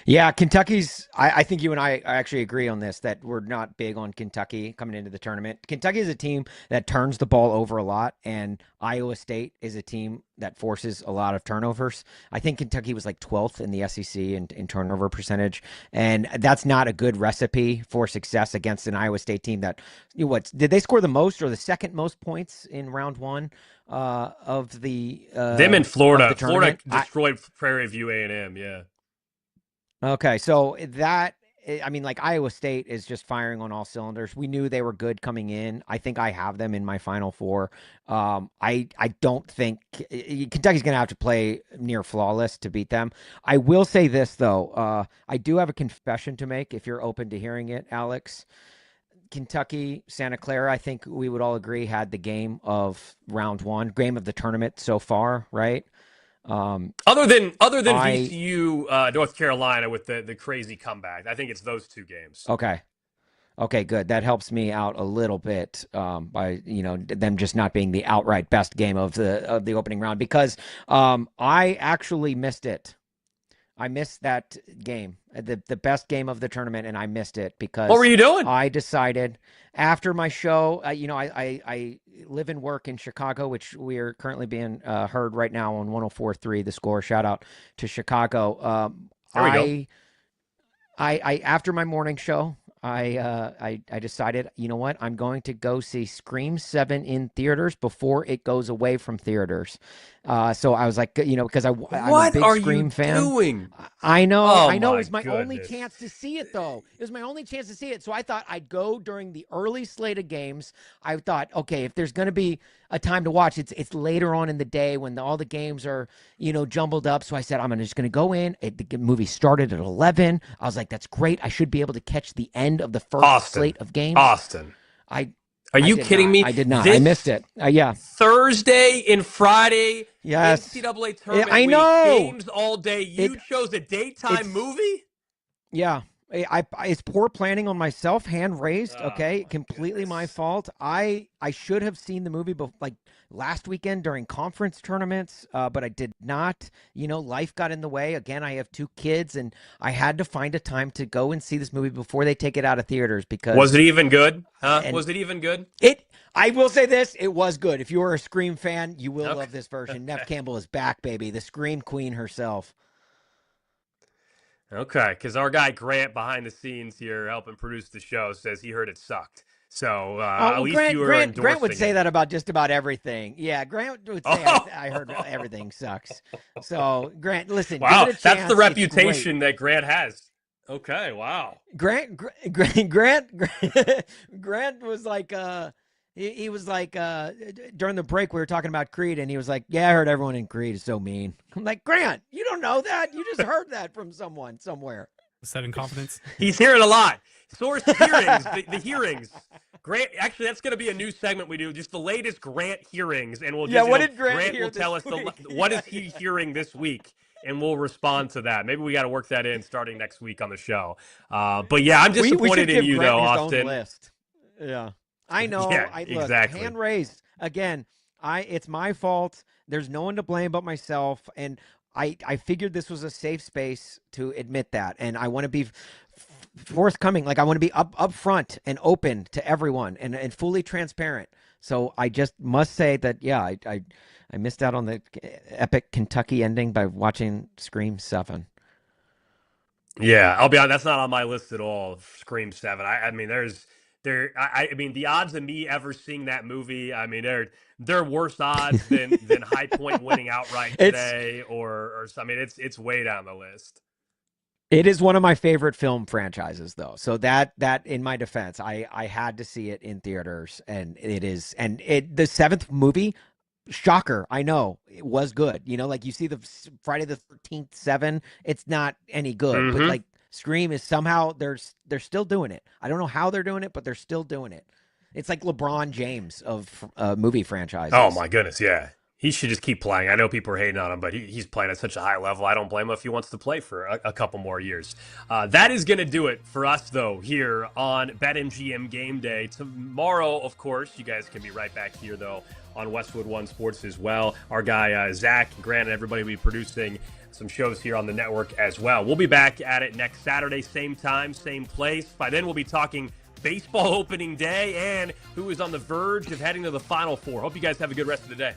Yeah, Kentucky's. I think you and I actually agree on this, that we're not big on Kentucky coming into the tournament. Kentucky is a team that turns the ball over a lot, and Iowa State is a team that forces a lot of turnovers. I think Kentucky was like 12th in the SEC in turnover percentage, and that's not a good recipe for success against an Iowa State team that, did they score the most or the second most points in round one of the
them in Florida?
Florida
destroyed Prairie View A&M, yeah.
Okay, so that, I mean, like Iowa State is just firing on all cylinders. We knew they were good coming in. I think I have them in my Final Four. I don't think Kentucky's going to have to play near flawless to beat them. I will say this, though. I do have a confession to make, if you're open to hearing it, Alex. Kentucky, Santa Clara, I think we would all agree, had the game of round one, game of the tournament so far, right?
Other than VCU, North Carolina with the crazy comeback, I think it's those two games.
Okay, good. That helps me out a little bit by them just not being the outright best game of the opening round, because I actually missed it. I missed that game, the best game of the tournament, and I missed it because.
What were you doing?
I decided after my show, I live and work in Chicago, which we are currently being heard right now on 104.3 The Score. Shout out to Chicago.
There we go.
I after my morning show, I decided, you know what? I'm going to go see Scream 7 in theaters before it goes away from theaters. So I was like, because I'm a big Scream fan.
What are you doing?
I know.
Oh,
It was
my
my only
goodness.
chance to see it, though. It was my only chance to see it. So I thought I'd go during the early slate of games. I thought, okay, if there's going to be a time to watch, it's later on in the day when all the games are, jumbled up. So I said, I'm just going to go in. The movie started at 11. I was like, that's great. I should be able to catch the end of the first slate of games.
Austin. Are you kidding me?
I did not. I missed it. Yeah.
Thursday and Friday,
Yes.
NCAA tournament
I
week,
know.
games all day. You chose a daytime movie?
Yeah. It's poor planning on myself, hand raised. Okay, completely my fault. I should have seen the movie like last weekend during conference tournaments, but I did not. Life got in the way. Again, I have 2 kids, and I had to find a time to go and see this movie before they take it out of theaters. Because
was it even good? Was it even good?
I will say this: it was good. If you are a Scream fan, you will love this version. Neve Campbell is back, baby, the Scream Queen herself.
Okay, because our guy Grant behind the scenes here helping produce the show says he heard it sucked. So at least you were endorsing
Grant would say
it.
that about just about everything. Yeah, Grant would say I heard everything sucks. So Grant, listen,
wow,
give it a chance.
That's the reputation that Grant has. Okay, wow.
Grant was like he was like during the break we were talking about Creed, and he was like, "Yeah, I heard everyone in Creed is so mean." I'm like, Grant, you don't know that. You just heard that from someone somewhere.
Said in confidence.
He's hearing a lot. Source hearings, the hearings. Grant, actually, that's going to be a new segment we do. Just the latest Grant hearings, and we'll just
what did Grant hear
will tell us what is he hearing this week, and we'll respond to that. Maybe we got to work that in starting next week on the show. But yeah, I'm disappointed in you
Grant
though,
his
Austin.
Own list. Yeah, I know.
Yeah,
Look,
exactly.
hand raised again. It's my fault. There's no one to blame but myself, and I figured this was a safe space to admit that, and I want to be forthcoming. Like I want to be up front and open to everyone and fully transparent. So I just must say that I missed out on the epic Kentucky ending by watching Scream 7.
Yeah, I'll be honest, that's not on my list at all. Scream 7. I mean, I mean, the odds of me ever seeing that movie, I mean, they're worse odds than High Point winning outright today, or I mean, it's way down the list.
It is one of my favorite film franchises, though. So that in my defense, I had to see it in theaters, and it is, and the 7th movie, shocker, I know, it was good. Like you see the Friday the 13th 7, it's not any good, but like Scream is somehow they're still doing it. I don't know how they're doing it, but they're still doing it. It's like LeBron James of movie franchises.
Oh my goodness, yeah. He should just keep playing. I know people are hating on him, but he's playing at such a high level. I don't blame him if he wants to play for a couple more years. That is going to do it for us, though, here on BetMGM Game Day. Tomorrow, of course, you guys can be right back here, though, on Westwood One Sports as well. Our guy, Zach, Grant, and everybody will be producing some shows here on the network as well. We'll be back at it next Saturday, same time, same place. By then, we'll be talking baseball opening day and who is on the verge of heading to the Final Four. Hope you guys have a good rest of the day.